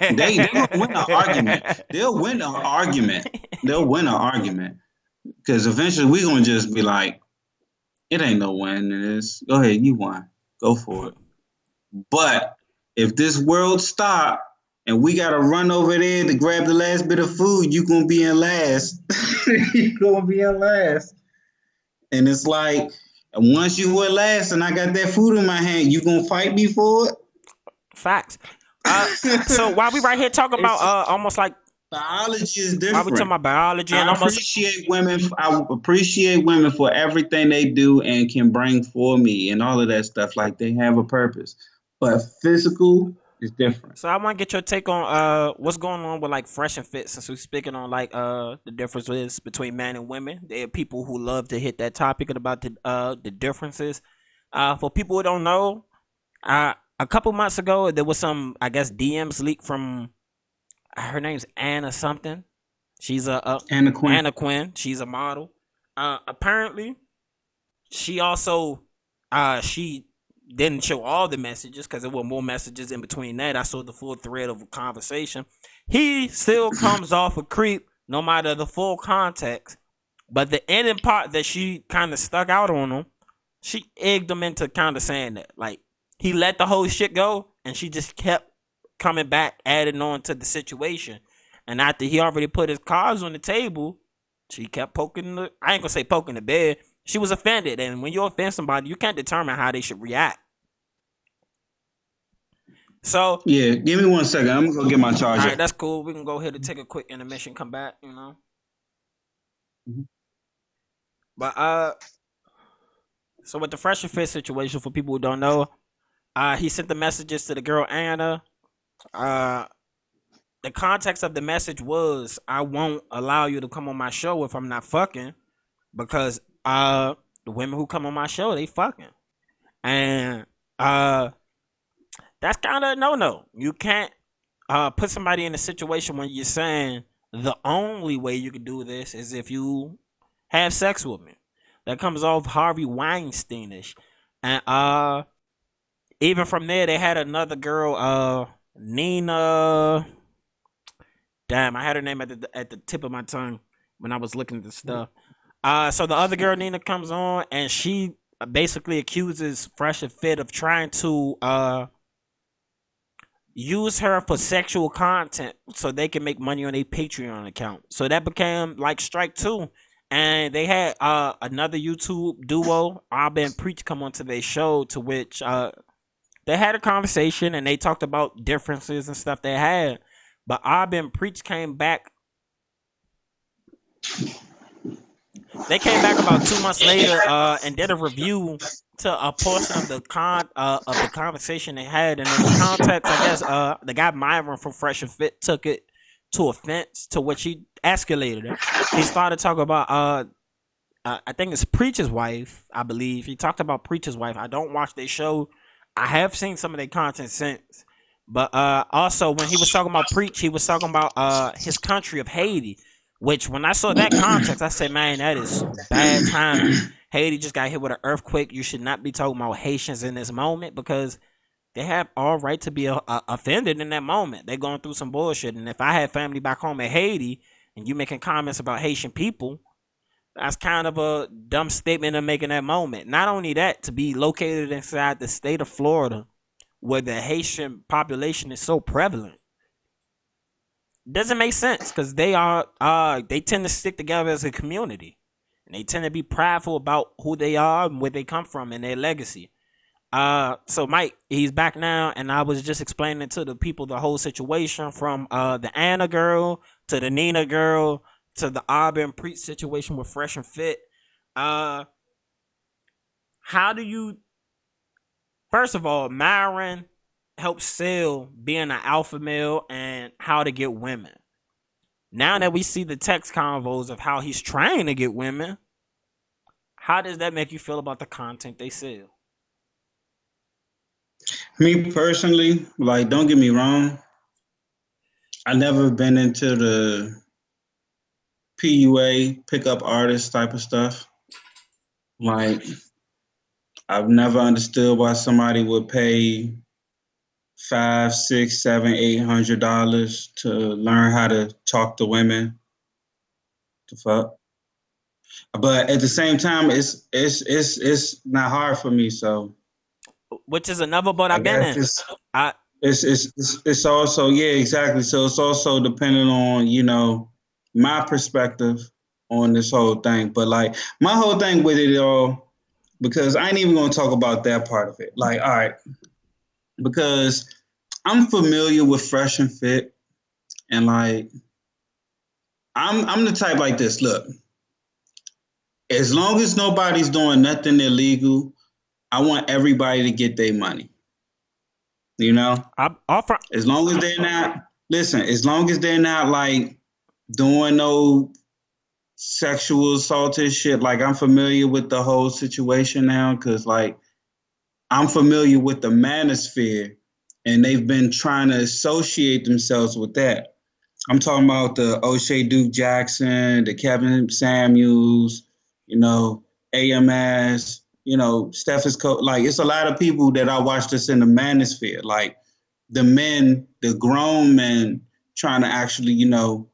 they'll win an argument. They'll win an argument because eventually we're gonna just be like, it ain't no win in this. Go ahead, you won. Go for it. But if this world stopped and we gotta run over there to grab the last bit of food, you gonna be in last. You're gonna be in last. And it's like, once you were last and I got that food in my hand, you gonna fight me for it? Facts. So while we right here talking about almost like biology is different. While we talking about biology, and I appreciate women for everything they do and can bring for me and all of that stuff. Like they have a purpose, but physical is different. So I want to get your take on what's going on with like Fresh and Fit, since we're speaking on like the differences between men and women. There are people who love to hit that topic about the differences. For people who don't know, a couple months ago, there was some, I guess, DMs leaked from, her name's Anna something. She's Anna Quinn. Anna Quinn. She's a model. Apparently, she also, she didn't show all the messages because there were more messages in between that. I saw the full thread of a conversation. He still comes off a creep no matter the full context But the ending part that she kind of stuck out on him, she egged him into kind of saying that. Like, he let the whole shit go, and she just kept coming back, adding on to the situation. And after he already put his cards on the table, she kept poking the, I ain't gonna say poking the bear. She was offended. And when you offend somebody, you can't determine how they should react. So, Yeah, give me 1 second. I'm gonna go get my charger. All right, that's cool. We can go ahead and take a quick intermission, come back, Mhm. But so with the Fresh and Fit situation, for people who don't know, he sent the messages to the girl Anna. The context of the message was, I won't allow you to come on my show if I'm not fucking, because the women who come on my show, they fucking. And that's kind of a no-no. You can't put somebody in a situation when you're saying the only way you can do this is if you have sex with me. That comes off Harvey Weinsteinish. And even from there, they had another girl, Nina. Damn, I had her name at the tip of my tongue when I was looking at the stuff. So the other girl, Nina, comes on, and she basically accuses Fresh and Fit of trying to use her for sexual content so they can make money on their Patreon account. So that became like strike two. And they had another YouTube duo, Abba and Preach, come onto their show, to which they had a conversation and they talked about differences and stuff they had. But Abba and Preach came back. They came back about 2 months later and did a review to a portion of the conversation they had. And in the context, I guess the guy Myron from Fresh and Fit took it to offense, to which he escalated it. He started talking about I think it's Preach's wife, I believe. He talked about Preach's wife. I don't watch their show. I have seen some of their content since. But also when he was talking about Preach, he was talking about his country of Haiti, which when I saw that context, I said, man, that is bad timing. Haiti just got hit with an earthquake. You should not be talking about Haitians in this moment, because they have all right to be offended in that moment. They're going through some bullshit. And if I had family back home in Haiti and you making comments about Haitian people, that's kind of a dumb statement to make in that moment. Not only that, to be located inside the state of Florida, where the Haitian population is so prevalent, doesn't make sense, because they tend to stick together as a community, and they tend to be prideful about who they are and where they come from and their legacy. So Mike, he's back now, and I was just explaining to the people the whole situation, from the Anna girl to the Nina girl to the Auburn Preach situation with Fresh and Fit. How do you, first of all, Myron helps sell being an alpha male and how to get women. Now that we see the text convos of how he's trying to get women, how does that make you feel about the content they sell? Me personally, like, don't get me wrong, I never been into the PUA, pickup artist type of stuff. Like, I've never understood why somebody would pay $500, $600, $700, $800 to learn how to talk to women. The fuck. But at the same time, it's not hard for me. So, which is another boat I've been in. It's also, yeah, exactly. So it's also depending on my perspective on this whole thing. But like, my whole thing with it all, because I ain't even gonna talk about that part of it. Like, all right, because I'm familiar with Fresh and Fit, and like, I'm the type like this. Look, as long as nobody's doing nothing illegal, I want everybody to get their money. As long as they're not, as long as they're not like doing no sexual assaulted shit. Like, I'm familiar with the whole situation now, because like, I'm familiar with the manosphere, and they've been trying to associate themselves with that. I'm talking about the O'Shea Duke Jackson, the Kevin Samuels, AMS, Steph is like, it's a lot of people that I watch this in the manosphere, like the grown men trying to actually,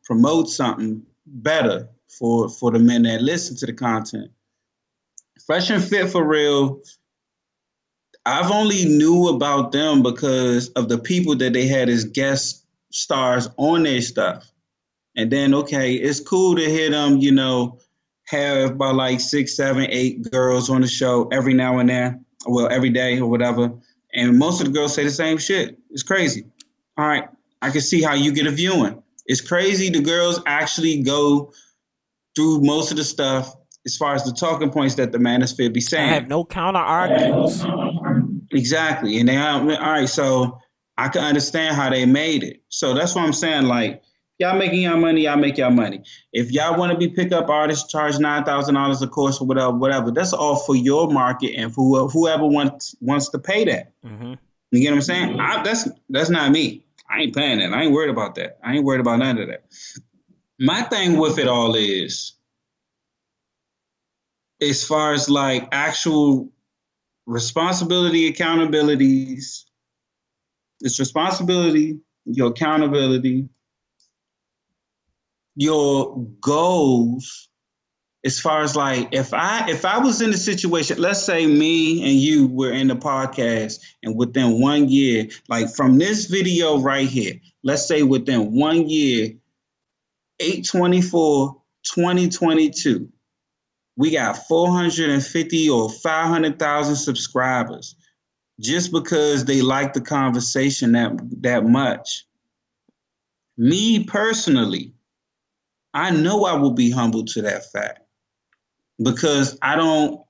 promote something better. for the men that listen to the content. Fresh and Fit for Real, I've only knew about them because of the people that they had as guest stars on their stuff. And then, okay, it's cool to hear them, have about like 6, 7, 8 girls on the show every now and then, well, every day or whatever. And most of the girls say the same shit. It's crazy. All right, I can see how you get a viewing. It's crazy the girls actually go through most of the stuff as far as the talking points that the manosphere be saying. I have no counter arguments. Exactly. And all right, so I can understand how they made it. So that's what I'm saying. Like, y'all making y'all money, y'all make y'all money. If y'all want to be pickup artists, charge $9,000 a course or whatever. That's all for your market and for whoever wants to pay that. Mm-hmm. You get what I'm saying? That's not me. I ain't paying that. I ain't worried about that. I ain't worried about none of that. My thing with it all is, as far as like actual responsibility, accountabilities, it's responsibility, your accountability, your goals. As far as like, if I was in a situation, let's say me and you were in the podcast, and within 1 year, like from this video right here, let's say within 1 year, 8/24/2022, we got 450 or 500,000 subscribers just because they like the conversation that much. Me personally, I know I will be humble to that fact because I don't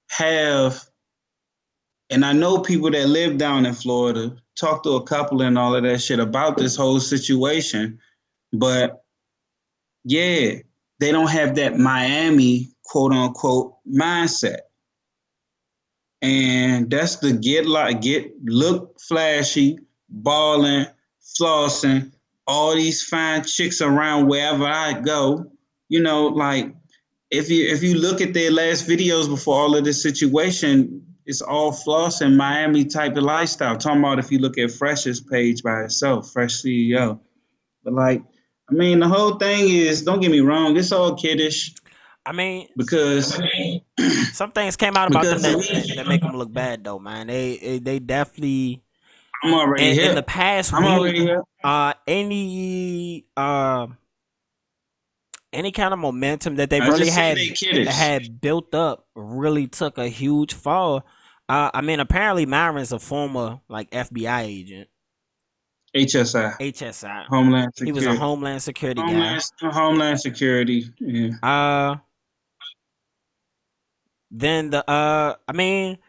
have, and I know people that live down in Florida, talk to a couple and all of that shit about this whole situation, but yeah, they don't have that Miami quote unquote mindset. And that's the look flashy, balling, flossing, all these fine chicks around wherever I go. Like if you look at their last videos before all of this situation, it's all floss and Miami type of lifestyle. Talking about if you look at Fresh's page by itself, Fresh CEO. But like, I mean, the whole thing is, don't get me wrong, it's all kiddish. I mean, because some things came out about them that make them look bad, though, man. They definitely. I'm already here. In the past week, already here. Any kind of momentum that they really had built up really took a huge fall. I mean, apparently Myron's a former like FBI agent. HSI. Homeland Security. He was a Homeland Security guy. Homeland Security. Yeah. Then I mean,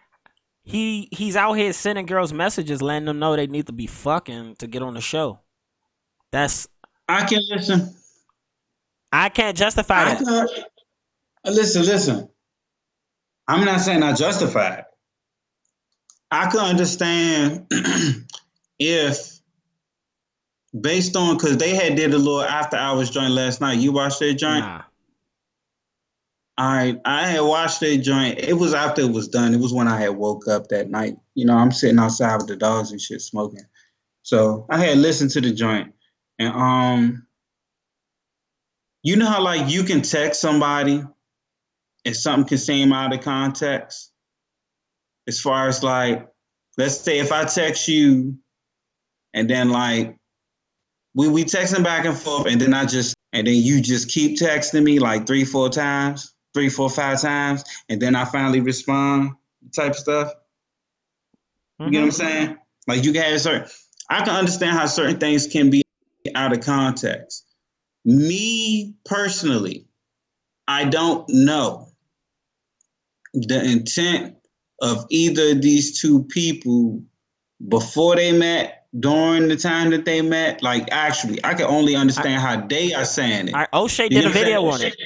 he's out here sending girls messages, letting them know they need to be fucking to get on the show. I can listen. I can't justify that. Listen. I'm not saying I justify it. I can understand if, based on, because they had did a little after hours joint last night. You watched their joint? Nah. All right, I had watched their joint. It was after it was done. It was when I had woke up that night. I'm sitting outside with the dogs and shit smoking. So I had listened to the joint. And you know how like you can text somebody and something can seem out of context? As far as like, let's say if I text you and then like we texting back and forth and then you just keep texting me like 3, 4 times. 3, 4, 5 times, and then I finally respond, type stuff. You get what I'm saying? Like you can have I can understand how certain things can be out of context. Me personally, I don't know the intent of either of these two people before they met, during the time that they met. Like, actually, I can only understand how they are saying it. O'Shea did a video on it.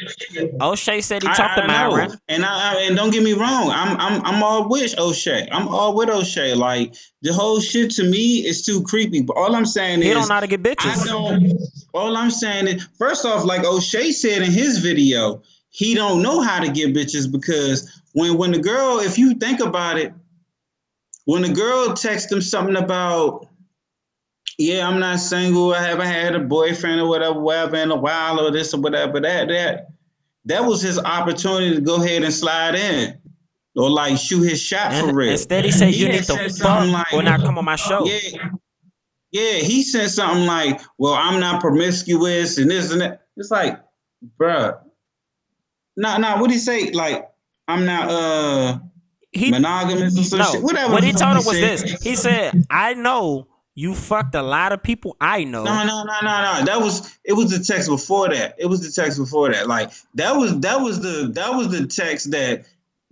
O'Shea said he talked to Myron. And don't get me wrong, I'm all with O'Shea. I'm all with O'Shea. Like, the whole shit to me is too creepy. But all I'm saying is, he don't know how to get bitches. All I'm saying is, first off, like O'Shea said in his video, he don't know how to get bitches because when the girl, if you think about it, when the girl texts him something about, yeah, I'm not single, I haven't had a boyfriend or whatever in a while or this or whatever, that. that was his opportunity to go ahead and slide in or like shoot his shot for And real. instead, he said, He "You had need to said something fuck or not come on my like, show." yeah, yeah. He said something like, "Well, I'm not promiscuous and this and that." It's like, bruh, nah. What did he say? Like, I'm not He monogamous or some shit. no. Whatever What the he fuck told he him was said. this. He said, "I know you fucked a lot of people. I know." No. It was the text before that. It was the text before that. Like that was the text that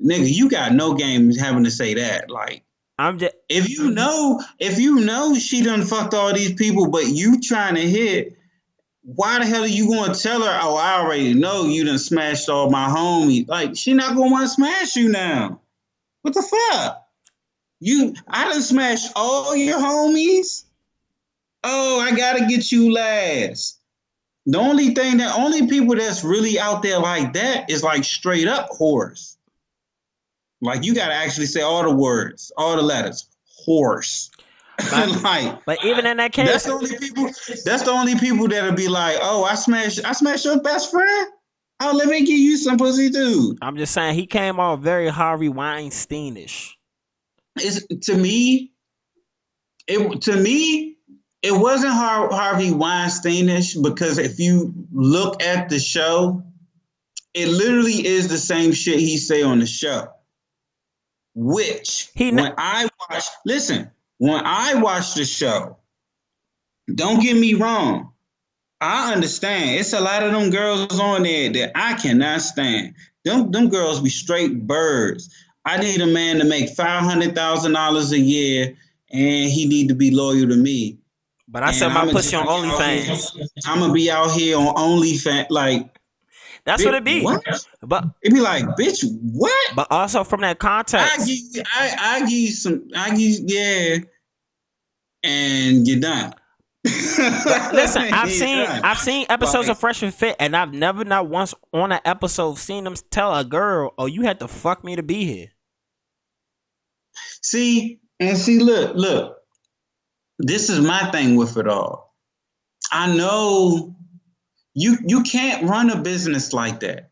nigga, you got no game having to say that. Like I'm just if you know she done fucked all these people, but you trying to hit, why the hell are you gonna tell her, oh, I already know you done smashed all my homies? Like she not gonna want to smash you now. What the fuck? I done smashed all your homies. Oh, I gotta get you last. The only people that's really out there like that is like straight up horse. Like you gotta actually say all the words, all the letters, horse. but, Like but even in that that's case, the only people. That's the only people that'll be like, oh, I smashed your best friend. Oh, let me give you some pussy too. I'm just saying he came off very Harvey Weinsteinish. It's to me, it wasn't Harvey Weinsteinish because if you look at the show, it literally is the same shit he say on the show. Which when I watch the show, don't get me wrong, I understand. It's a lot of them girls on there that I cannot stand. Them girls be straight birds. I need a man to make $500,000 a year, and he need to be loyal to me. But I said my pussy on OnlyFans. I'm gonna be out here on OnlyFans, like that's what it be. What? But it be like, bitch, what? But also from that context, I give you some, yeah, and you're done. But listen, I've seen episodes of Fresh and Fit, and I've never not once on an episode seen them tell a girl, "Oh, you had to fuck me to be here." See, look. This is my thing with it all. I know you can't run a business like that.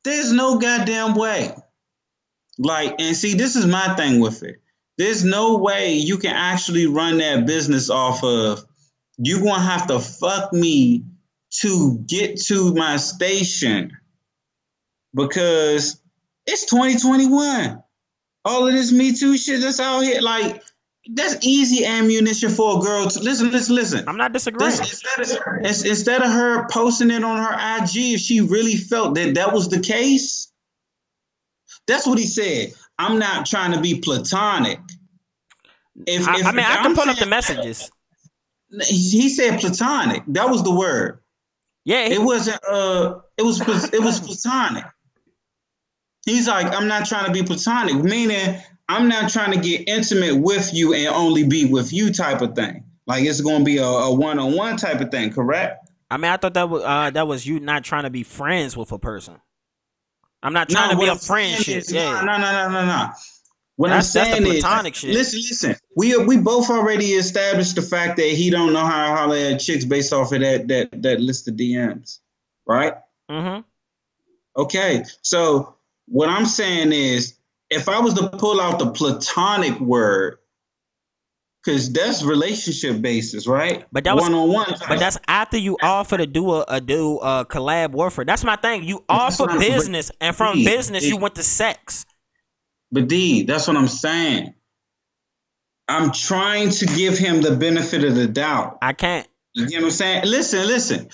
There's no goddamn way. Like, and see, this is my thing with it. There's no way you can actually run that business off of, you're going to have to fuck me to get to my station because it's 2021. All of this Me Too shit that's out here, like, that's easy ammunition for a girl to listen. I'm not disagreeing. Instead of her posting it on her IG, if she really felt that was the case, that's what he said. I'm not trying to be platonic. I can pull up the messages. He said platonic. That was the word. Yeah, it wasn't. It was platonic. He's like, I'm not trying to be platonic, meaning I'm not trying to get intimate with you and only be with you type of thing. Like it's going to be a one-on-one type of thing, correct? I mean, I thought that was you not trying to be friends with a person. I'm not trying to be a friend shit. Yeah. No. What I'm saying is, platonic shit. Listen. We both already established the fact that he don't know how to holler at chicks based off of that list of DMs, right? Mm-hmm. Okay, so what I'm saying is, if I was to pull out the platonic word, because that's relationship basis, right? But that was one-on-one. But that's after you offer to do a collab warfare. That's my thing. You offer business, and from business you went to sex. But D, that's what I'm saying. I'm trying to give him the benefit of the doubt. I can't. You get what I'm saying? Listen.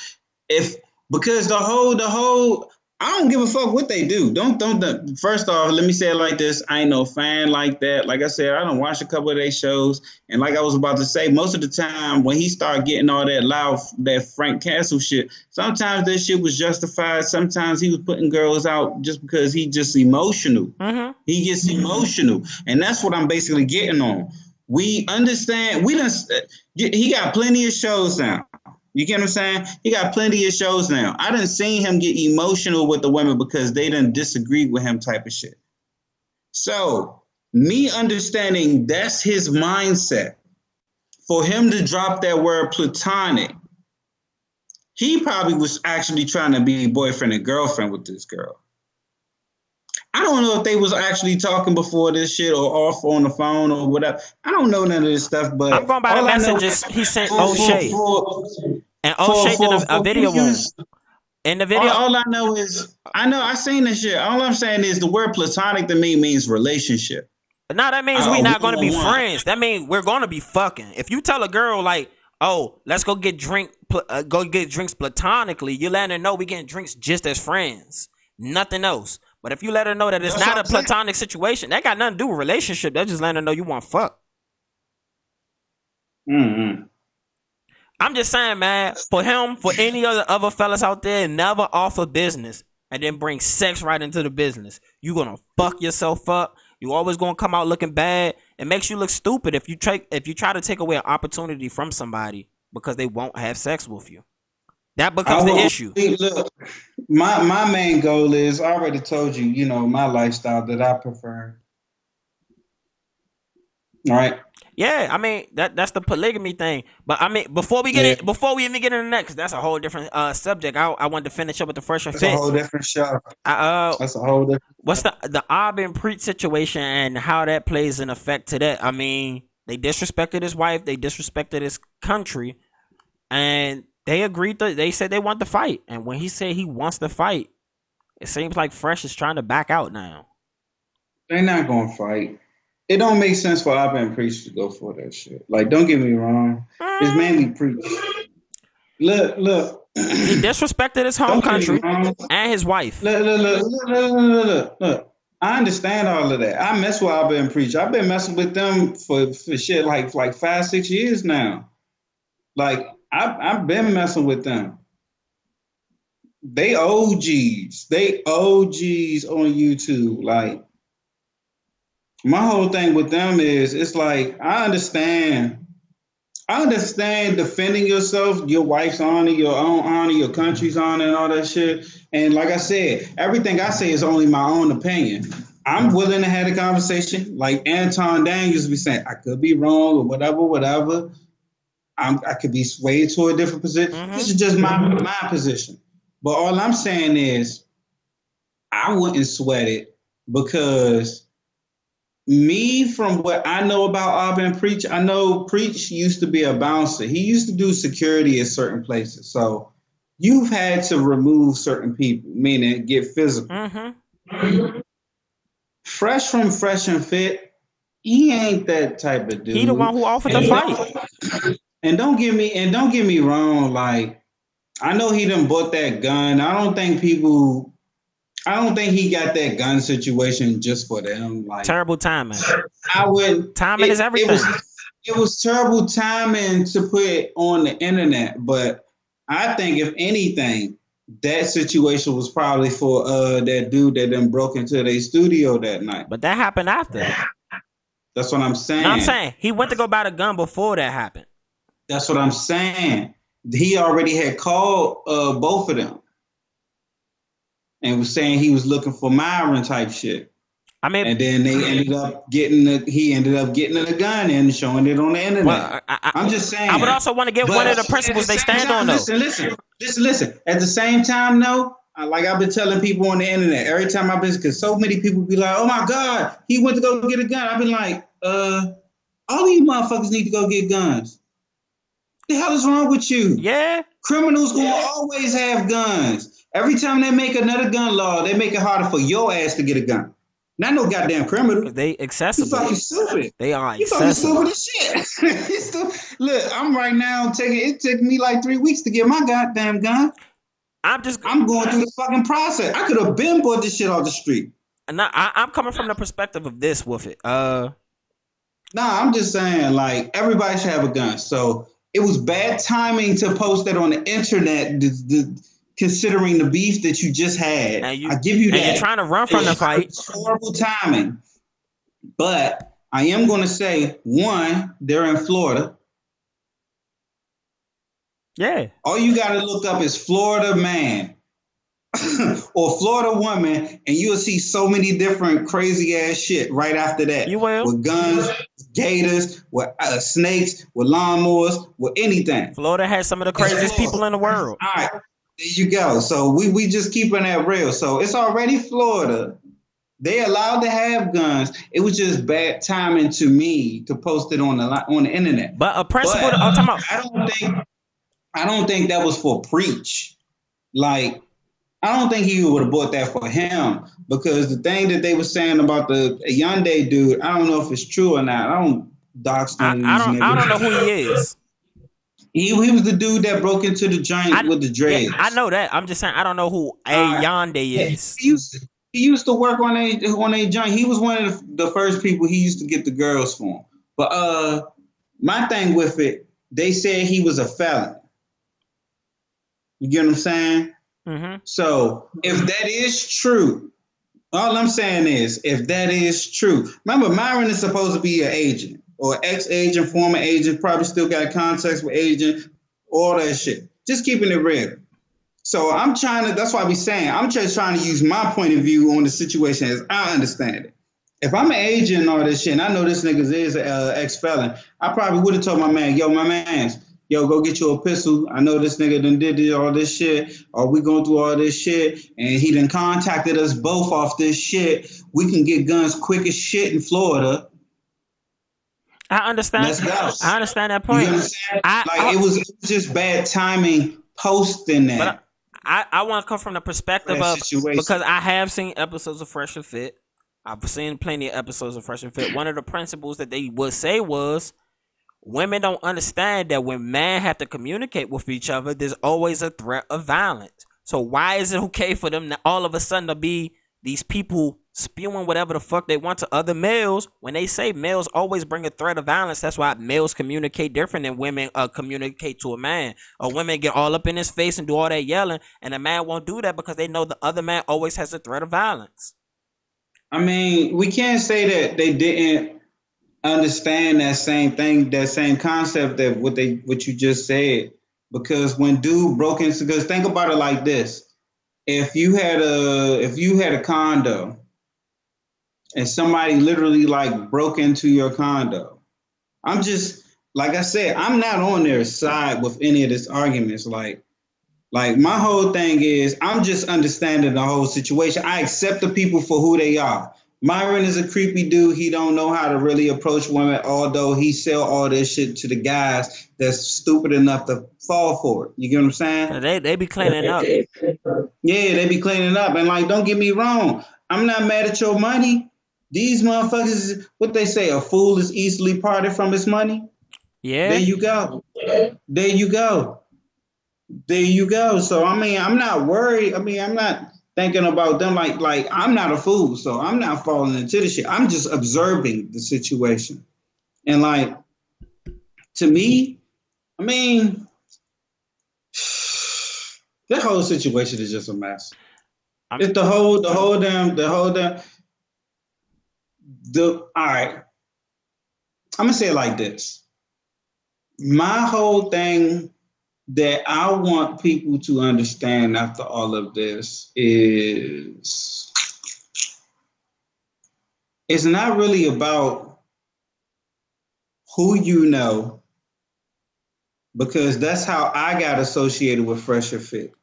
Because the whole I don't give a fuck what they do. Don't. First off, let me say it like this. I ain't no fan like that. Like I said, I don't watch a couple of their shows. And like I was about to say, most of the time when he started getting all that loud, that Frank Castle shit, sometimes that shit was justified. Sometimes he was putting girls out just because he just emotional. Mm-hmm. He gets emotional. And that's what I'm basically getting on. We understand. He got plenty of shows now. You get what I'm saying? He got plenty of shows now. I done seen him get emotional with the women because they done disagree with him type of shit. So me understanding that's his mindset, for him to drop that word platonic, he probably was actually trying to be boyfriend and girlfriend with this girl. I don't know if they was actually talking before this shit or off on the phone or whatever. I don't know none of this stuff, but I'm going by the all I know messages he sent for O'Shea. And O'Shea did a video on him. In the video, all I know is I seen this shit. All I'm saying is the word platonic to me means relationship. no, that means we're not going to be friends. That means we're going to be fucking. If you tell a girl like, "Oh, let's go get drinks platonically," you let her know we getting drinks just as friends, nothing else. But if you let her know that it's not a platonic situation, that got nothing to do with relationship. That's just letting her know you want fuck. Mm-hmm. I'm just saying, man, for him, for any other fellas out there, never offer business and then bring sex right into the business. You gonna fuck yourself up. You always gonna come out looking bad. It makes you look stupid if you try to take away an opportunity from somebody because they won't have sex with you. That becomes the issue. Look, my main goal is, I already told you, you know, my lifestyle that I prefer. All right. Yeah, I mean that's the polygamy thing. But I mean, before we even get into the next, that's a whole different subject. I wanted to finish up with the first one. That's a whole different show. That's a whole different. What's the Abin Preach situation and how that plays in effect to that? I mean, they disrespected his wife, they disrespected his country, and they agreed they said they want to fight. And when he said he wants to fight, it seems like Fresh is trying to back out now. They're not gonna fight. It don't make sense for Abin Preach to go for that shit. Like, don't get me wrong. It's mainly Preach. Look. He disrespected his home country and his wife. Look. I understand all of that. I mess with Abin Preach. I've been messing with them for shit like 5-6 years now. Like, I've been messing with them. They OGs. They OGs on YouTube. Like, my whole thing with them is, it's like, I understand defending yourself, your wife's honor, your own honor, your country's honor, and all that shit. And like I said, everything I say is only my own opinion. I'm willing to have a conversation. Like Anton Daniels be saying, I could be wrong or whatever. I could be swayed to a different position. Mm-hmm. This is just my position. But all I'm saying is, I wouldn't sweat it, because me, from what I know about Abin Preach, I know Preach used to be a bouncer. He used to do security at certain places. So you've had to remove certain people, meaning get physical. Mm-hmm. Fresh from Fresh and Fit, he ain't that type of dude. He the one who offered the fight. And don't get me wrong, like, I know he done bought that gun. I don't think he got that gun situation just for them. Like, terrible timing. Timing is everything. It was terrible timing to put on the internet, but I think if anything, that situation was probably for that dude that done broke into their studio that night. But that happened after. That's what I'm saying. No, I'm saying he went to go buy the gun before that happened. That's what I'm saying. He already had called both of them and was saying he was looking for Myron type shit. I mean, and then they ended up getting the gun and showing it on the internet. Well, I'm just saying. I would also want to get one of the principles they stand on, though. Listen. At the same time, though, like I've been telling people on the internet, every time I've been, because so many people be like, "Oh my God, he went to go get a gun." I've been like, all you motherfuckers need to go get guns. The hell is wrong with you? Yeah. Criminals will always have guns. Every time they make another gun law, they make it harder for your ass to get a gun. Not no goddamn criminal. They accessible. You fucking stupid. They are you accessible. You fucking stupid as shit. Look, I'm right now it took me like 3 weeks to get my goddamn gun. I'm going through the fucking process. I could have been bought this shit off the street. And I'm coming from the perspective of this with it. Nah, I'm just saying, like, everybody should have a gun. So it was bad timing to post that on the internet, considering the beef that you just had. I give you that. And you're trying to run from the fight. It's horrible timing. But I am going to say, one, they're in Florida. Yeah. All you got to look up is Florida man. or Florida woman, and you'll see so many different crazy ass shit right after that You will. with guns, gators, with snakes, with lawnmowers, with anything. Florida has some of the craziest people in the world. All right, there you go. So we just keeping that real. So it's already Florida. They allowed to have guns. It was just bad timing to me to post it on the internet. But a principle. I'm talking about. I don't think that was for preach. Like, I don't think he would have bought that for him, because the thing that they were saying about the Hyundai dude, I don't know if it's true or not. I don't dox none of these niggas. I don't know who he is. He was the dude that broke into the joint with the dreads. Yeah, I know that. I'm just saying I don't know who Hyundai is. He used to work on a joint. He was one of the first people he used to get the girls for. But my thing with it, they said he was a felon. You get what I'm saying? Mm-hmm. So if that is true, all I'm saying is, if that is true, remember Myron is supposed to be an agent or ex-agent, former agent, probably still got contacts with agent, all that shit. Just keeping it real. So that's why I'm just trying to use my point of view on the situation as I understand it. If I'm an agent and all this shit, and I know this nigga is an ex-felon, I probably would have told my man, yo, go get you a pistol. I know this nigga done did all this shit, or we going through all this shit, and he done contacted us both off this shit. We can get guns quick as shit in Florida. I understand. Let's go. I understand that point. You understand? It was just bad timing posting that. But I want to come from the perspective of, because I have seen episodes of Fresh and Fit. I've seen plenty of episodes of Fresh and Fit. One of the principles that they would say was, women don't understand that when men have to communicate with each other, there's always a threat of violence. So why is it okay for them to all of a sudden to be these people spewing whatever the fuck they want to other males, when they say males always bring a threat of violence? That's why males communicate different than women communicate to a man. Or women get all up in his face and do all that yelling, and a man won't do that because they know the other man always has a threat of violence. I mean, we can't say that they didn't understand that same thing, that same concept that what you just said. Because when dude broke into, because think about it like this: if you had a condo and somebody literally like broke into your condo, I'm just, like I said, I'm not on their side with any of this arguments. Like my whole thing is, I'm just understanding the whole situation. I accept the people for who they are. Myron is a creepy dude. He don't know how to really approach women, although he sell all this shit to the guys that's stupid enough to fall for it. You get what I'm saying? They be cleaning up. Yeah, they be cleaning up. And like, don't get me wrong, I'm not mad at your money. These motherfuckers, what they say, a fool is easily parted from his money. Yeah. There you go. There you go. There you go. So I mean, I'm not worried. I mean, I'm not thinking about them like I'm not a fool, so I'm not falling into the shit. I'm just observing the situation. And like, to me, I mean, that whole situation is just a mess. It's all right. I'm gonna say it like this. My whole thing that I want people to understand after all of this is, it's not really about who you know, because that's how I got associated with Fresh and Fit.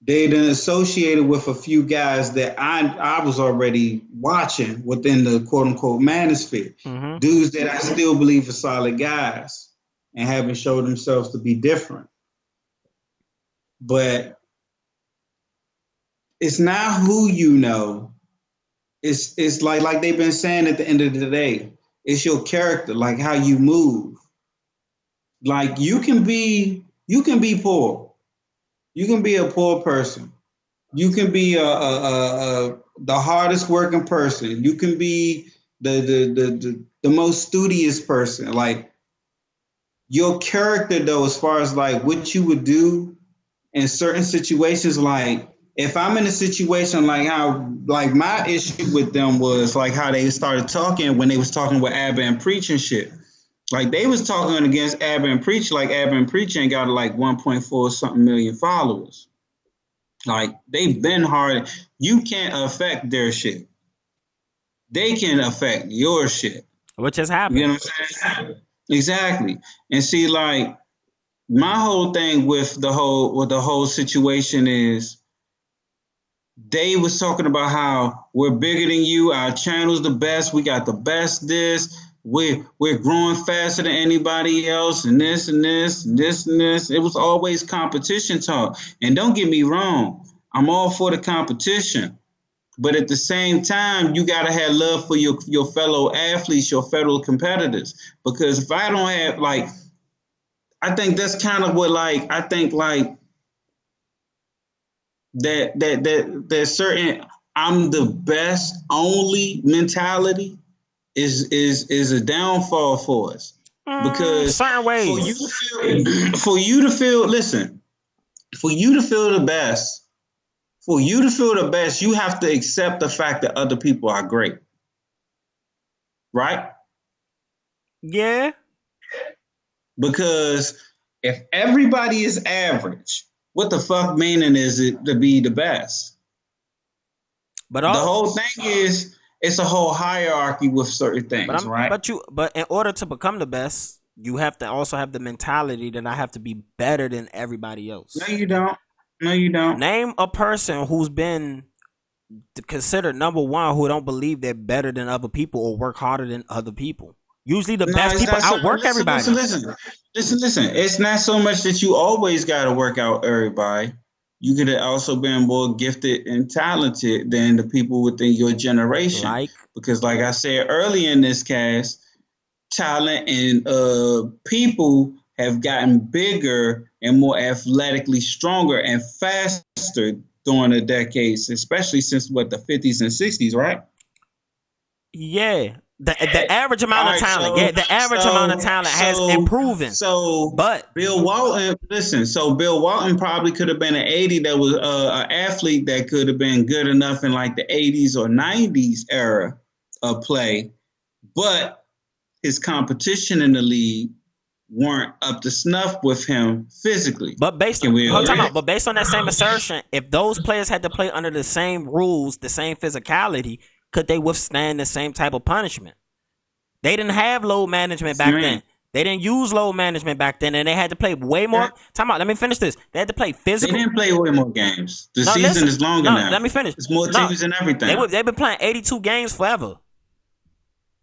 They done associated with a few guys that I was already watching within the quote unquote manosphere. Mm-hmm. Dudes that I still believe are solid guys and haven't showed themselves to be different. But it's not who you know. It's like they've been saying at the end of the day, it's your character, like how you move. Like you can be poor. You can be a poor person. You can be the hardest working person. You can be the most studious person. Like your character, though, as far as like what you would do in certain situations, like if I'm in a situation like how, like my issue with them was like how they started talking when they was talking with Abba and Preach and shit. Like they was talking against Abba and Preach, like Abba and Preach ain't got like 1.4 something million followers. Like, they've been hard. You can't affect their shit. They can affect your shit. Which has happened. You know what I'm saying? Exactly. And see, like, my whole thing with the whole situation is they was talking about how we're bigger than you, our channel's the best, we got the best this, we're growing faster than anybody else, and this and this and this and this. It was always competition talk. And don't get me wrong, I'm all for the competition. But at the same time, you gotta have love for your fellow athletes, your fellow competitors. Because if I don't have, like, I think that's kind of what, like, I think, like, that certain I'm the best only mentality is a downfall for us. Because certain ways. For you to feel the best, you have to accept the fact that other people are great. Right? Yeah. Because if everybody is average, what the fuck meaning is it to be the best? But the whole thing is, it's a whole hierarchy with certain things, right? But in order to become the best, you have to also have the mentality that I have to be better than everybody else. No, you don't. Name a person who's been considered number one who don't believe they're better than other people or work harder than other people. Usually the best people outwork everybody. Listen. It's not so much that you always got to work out everybody. You could have also been more gifted and talented than the people within your generation. Because like I said earlier in this cast, talent and people have gotten bigger and more athletically stronger and faster during the decades, especially since, the 50s and 60s, right? Yeah. The average amount of talent, amount of talent has improved. But Bill Walton, Bill Walton probably could have been an 80 that was an athlete that could have been good enough in like the 80s or 90s era of play, but his competition in the league weren't up to snuff with him physically. But based on that same assertion, if those players had to play under the same rules, the same physicality, could they withstand the same type of punishment? They didn't have load management back then. They didn't use load management back then, and they had to play way more. Time out. Let me finish this. They had to play physical. They didn't play way more games. The season is longer now. Let me finish. It's more teams and everything. They've been playing 82 games forever.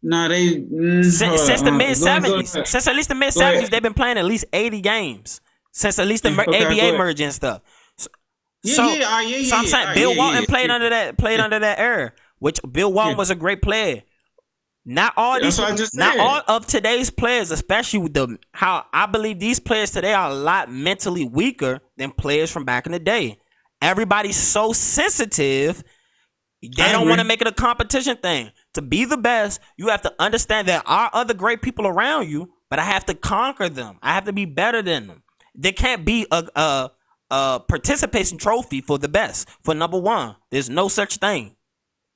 No, since the mid 70s. Since at least the mid 70s, they've been playing at least 80 games. Since at least the ABA merge and stuff. So I'm saying Bill Walton played under that era, which Bill Walton was a great player. Not all of today's players, especially with how I believe these players today are a lot mentally weaker than players from back in the day. Everybody's so sensitive, they don't want to make it a competition thing. To be the best, you have to understand there are other great people around you, but I have to conquer them. I have to be better than them. There can't be a participation trophy for the best, for number one. There's no such thing.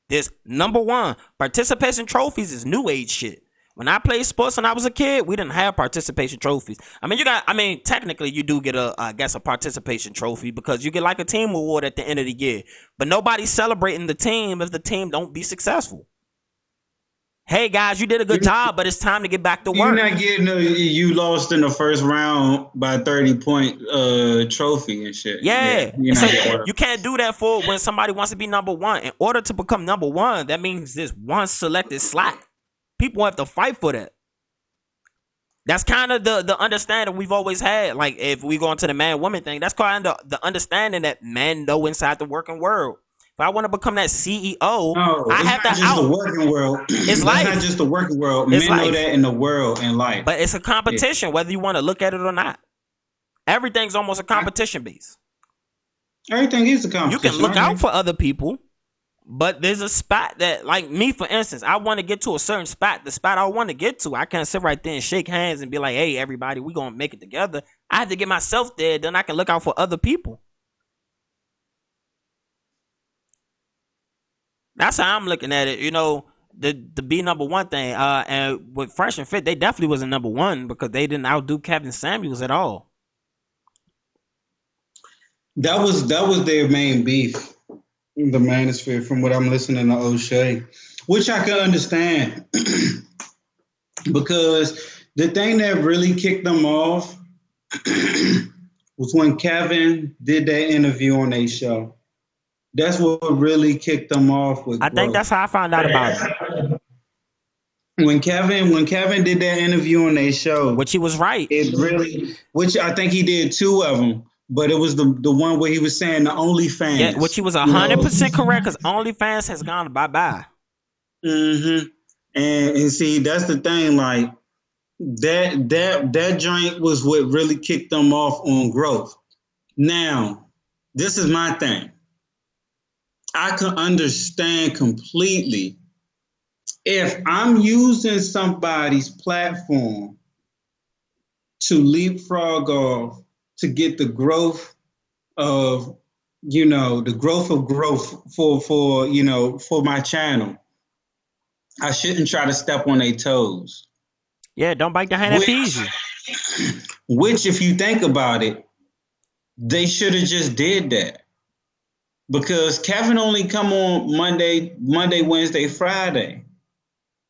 There's number one. Participation trophies is new age shit. When I played sports when I was a kid, we didn't have participation trophies. Technically you do get a participation trophy because you get like a team award at the end of the year. But nobody's celebrating the team if the team don't be successful. Hey guys, you did a good job, but it's time to get back to work. You're not getting you lost in the first round by 30-point trophy and shit. Yeah. You can't do that for when somebody wants to be number one. In order to become number one, that means there's one selected slot. People have to fight for that. That's kind of the understanding we've always had. Like if we go into the man-woman thing, that's kind of the understanding that men know inside the working world. If I want to become that CEO, I have to out. The working world. It's life. Not just the working world. Men know that in the world and life. But it's a competition, whether you want to look at it or not. Everything's almost a competition base. Everything is a competition. You can look out for other people, but there's a spot that, like me, for instance, I want to get to a certain spot. The spot I want to get to, I can't sit right there and shake hands and be like, hey, everybody, we're going to make it together. I have to get myself there, then I can look out for other people. That's how I'm looking at it. You know, the be number one thing. And with Fresh and Fit, they definitely wasn't number one because they didn't outdo Kevin Samuels at all. That was their main beef, the Manosphere, from what I'm listening to O'Shea, which I can understand because the thing that really kicked them off was when Kevin did that interview on their show. That's what really kicked them off with I think that's how I found out about it. When Kevin did that interview on their show, which he was right. Which I think he did 2 of them, but it was the one where he was saying the OnlyFans. Yeah, which he was 100% correct because OnlyFans has gone bye-bye. Mm-hmm. And see, that's the thing, like that joint was what really kicked them off on growth. Now, this is my thing. I can understand completely if I'm using somebody's platform to leapfrog off to get the growth of, the growth of growth for my channel. I shouldn't try to step on their toes. Yeah, don't bite the hand that feeds you. Which, if you think about it, they should have just did that. Because Kevin only come on Monday, Wednesday, Friday.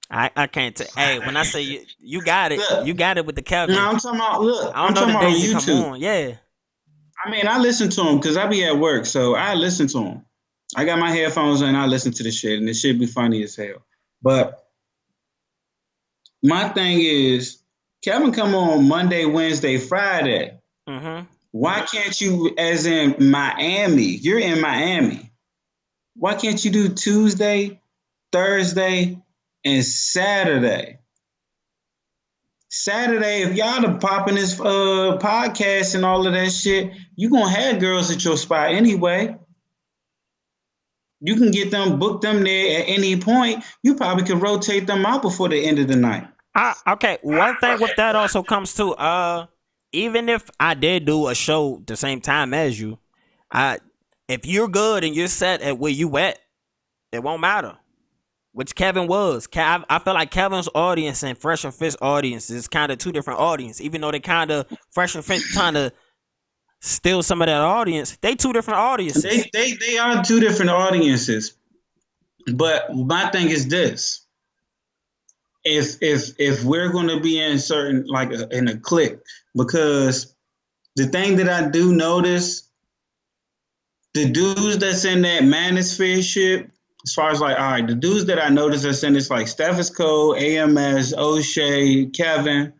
I can't tell. Hey, when I say you got it, look, you got it with the Kevin. No, I'm talking about, look, I don't know the days you come on. Yeah. I mean, I listen to him because I be at work, so I listen to him. I got my headphones on and I listen to the shit, and it should be funny as hell. But my thing is, Kevin come on Monday, Wednesday, Friday. Mm-hmm. Why can't you, as in Miami, you're in Miami. Why can't you do Tuesday, Thursday, and Saturday? Saturday, if y'all are popping this podcast and all of that shit, you going to have girls at your spot anyway. You can get them, book them there at any point. You probably could rotate them out before the end of the night. Okay, one thing with that also comes to, even if I did do a show the same time as you, if you're good and you're set at where you at, it won't matter. Which Kevin was. I feel like Kevin's audience and Fresh and Fit audience is kind of 2 different audiences. Even though they kind of, Fresh and Fit trying to steal some of that audience, they 2 different audiences. They are 2 different audiences. But my thing is this. If we're going to be in certain, like in a clique, because the thing that I do notice, the dudes that's in that manosphere shit, as far as like, all right, the dudes that I notice that's in this, like Steph Curry, AMS, O'Shea, Kevin,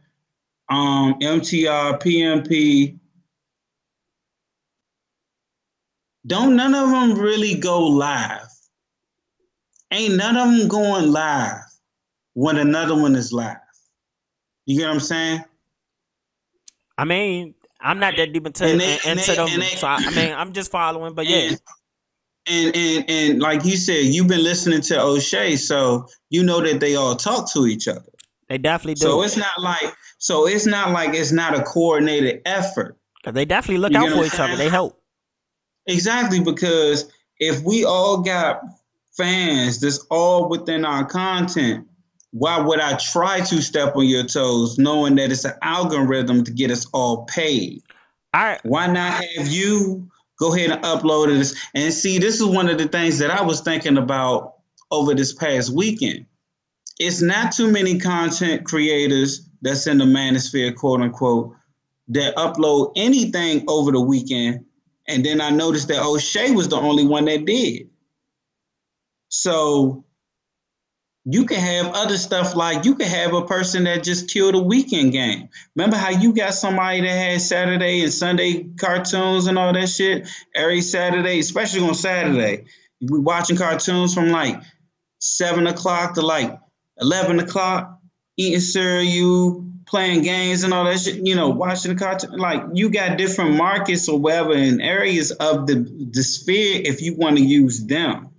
MTR, PMP, none of them really go live. Ain't none of them going live when another one is live. You get what I'm saying? I mean, I'm not that deep into them, so I'm just following, but yeah. And like you said, you've been listening to O'Shea, so you know that they all talk to each other. They definitely do. So it's not like it's not a coordinated effort. They definitely look out for each other. They help. Exactly, because if we all got fans that's all within our content, why would I try to step on your toes knowing that it's an algorithm to get us all paid? All right. Why not have you go ahead and upload this? And see, this is one of the things that I was thinking about over this past weekend. It's not too many content creators that's in the manosphere, quote unquote, that upload anything over the weekend. And then I noticed that O'Shea was the only one that did. So you can have other stuff, like you can have a person that just killed a weekend game. Remember how you got somebody that had Saturday and Sunday cartoons and all that shit every Saturday, especially on Saturday. We watching cartoons from like 7 o'clock to like 11 o'clock, eating cereal, playing games and all that shit, watching the cartoon. Like, you got different markets or whatever in areas of the sphere if you want to use them.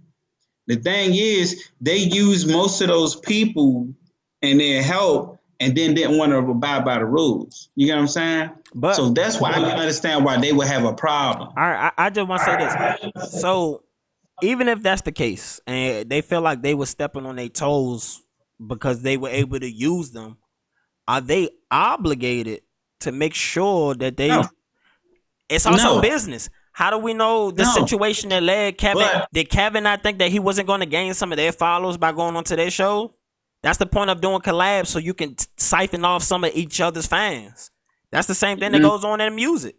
The thing is, they use most of those people and their help and then didn't want to abide by the rules. You get what I'm saying? So that's why I can understand why they would have a problem. All right, I just want to say this. So even if that's the case and they feel like they were stepping on their toes because they were able to use them, are they obligated to make sure that they... No. It's also business. How do we know the situation that led Kevin? Did Kevin not think that he wasn't going to gain some of their followers by going on to their show? That's the point of doing collabs, so you can siphon off some of each other's fans. That's the same thing that goes on in music.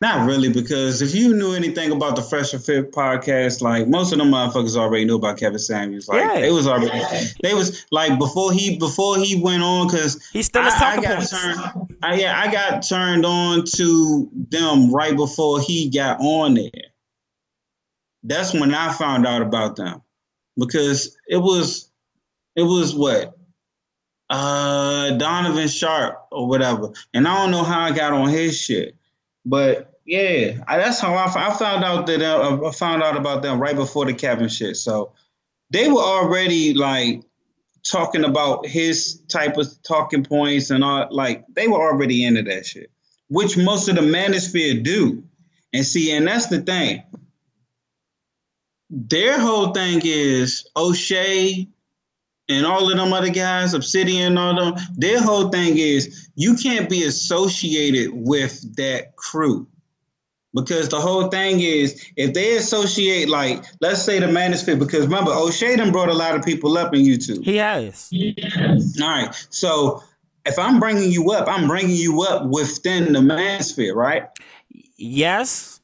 Not really, because if you knew anything about the Fresh and Fit podcast, like most of them motherfuckers already knew about Kevin Samuels. Like they was like before he went on, because he still is talking points. I got turned on to them right before he got on there. That's when I found out about them, because it was what Donovan Sharp or whatever, and I don't know how I got on his shit. But yeah, that's how I found out that I found out about them right before the Kevin shit. So they were already like talking about his type of talking points and all. Like they were already into that shit, which most of the manosphere do. And see, and that's the thing. Their whole thing is O'Shea and all of them other guys, Obsidian and all them, their whole thing is you can't be associated with that crew. Because the whole thing is, if they associate, like, let's say the Manosphere, because remember, O'Shea done brought a lot of people up in YouTube. He has. All right. So if I'm bringing you up within the Manosphere, right? Yes.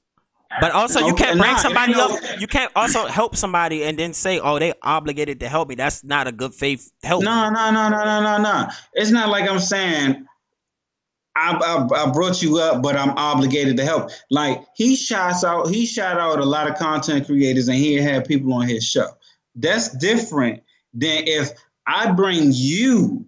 But also, you can't bring somebody up. You can't also help somebody and then say, "Oh, they obligated to help me." That's not a good faith help. No. It's not like I'm saying I brought you up, but I'm obligated to help. Like he shot out a lot of content creators, and he had people on his show. That's different than if I bring you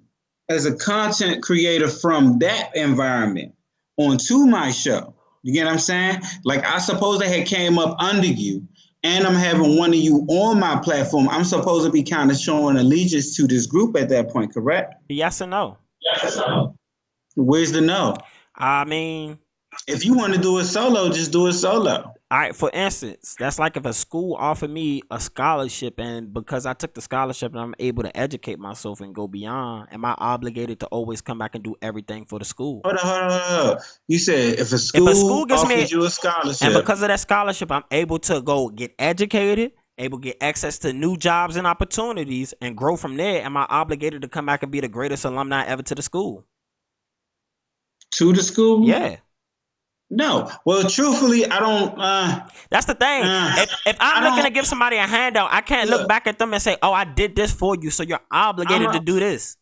as a content creator from that environment onto my show. You get what I'm saying? Like, I suppose I had came up under you, and I'm having one of you on my platform. I'm supposed to be kind of showing allegiance to this group at that point, correct? Yes or no? Yes or no. Where's the no? I mean, if you want to do it solo, just do it solo. All right, for instance, that's like if a school offered me a scholarship, and because I took the scholarship and I'm able to educate myself and go beyond, am I obligated to always come back and do everything for the school? Hold on. You said if a school gives me you a scholarship, and because of that scholarship, I'm able to go get educated, able to get access to new jobs and opportunities and grow from there, am I obligated to come back and be the greatest alumni ever to the school? To the school? Yeah. No. Well, truthfully, I don't. That's the thing. If I'm looking to give somebody a handout, I can't look back at them and say, "Oh, I did this for you, so you're obligated to do this."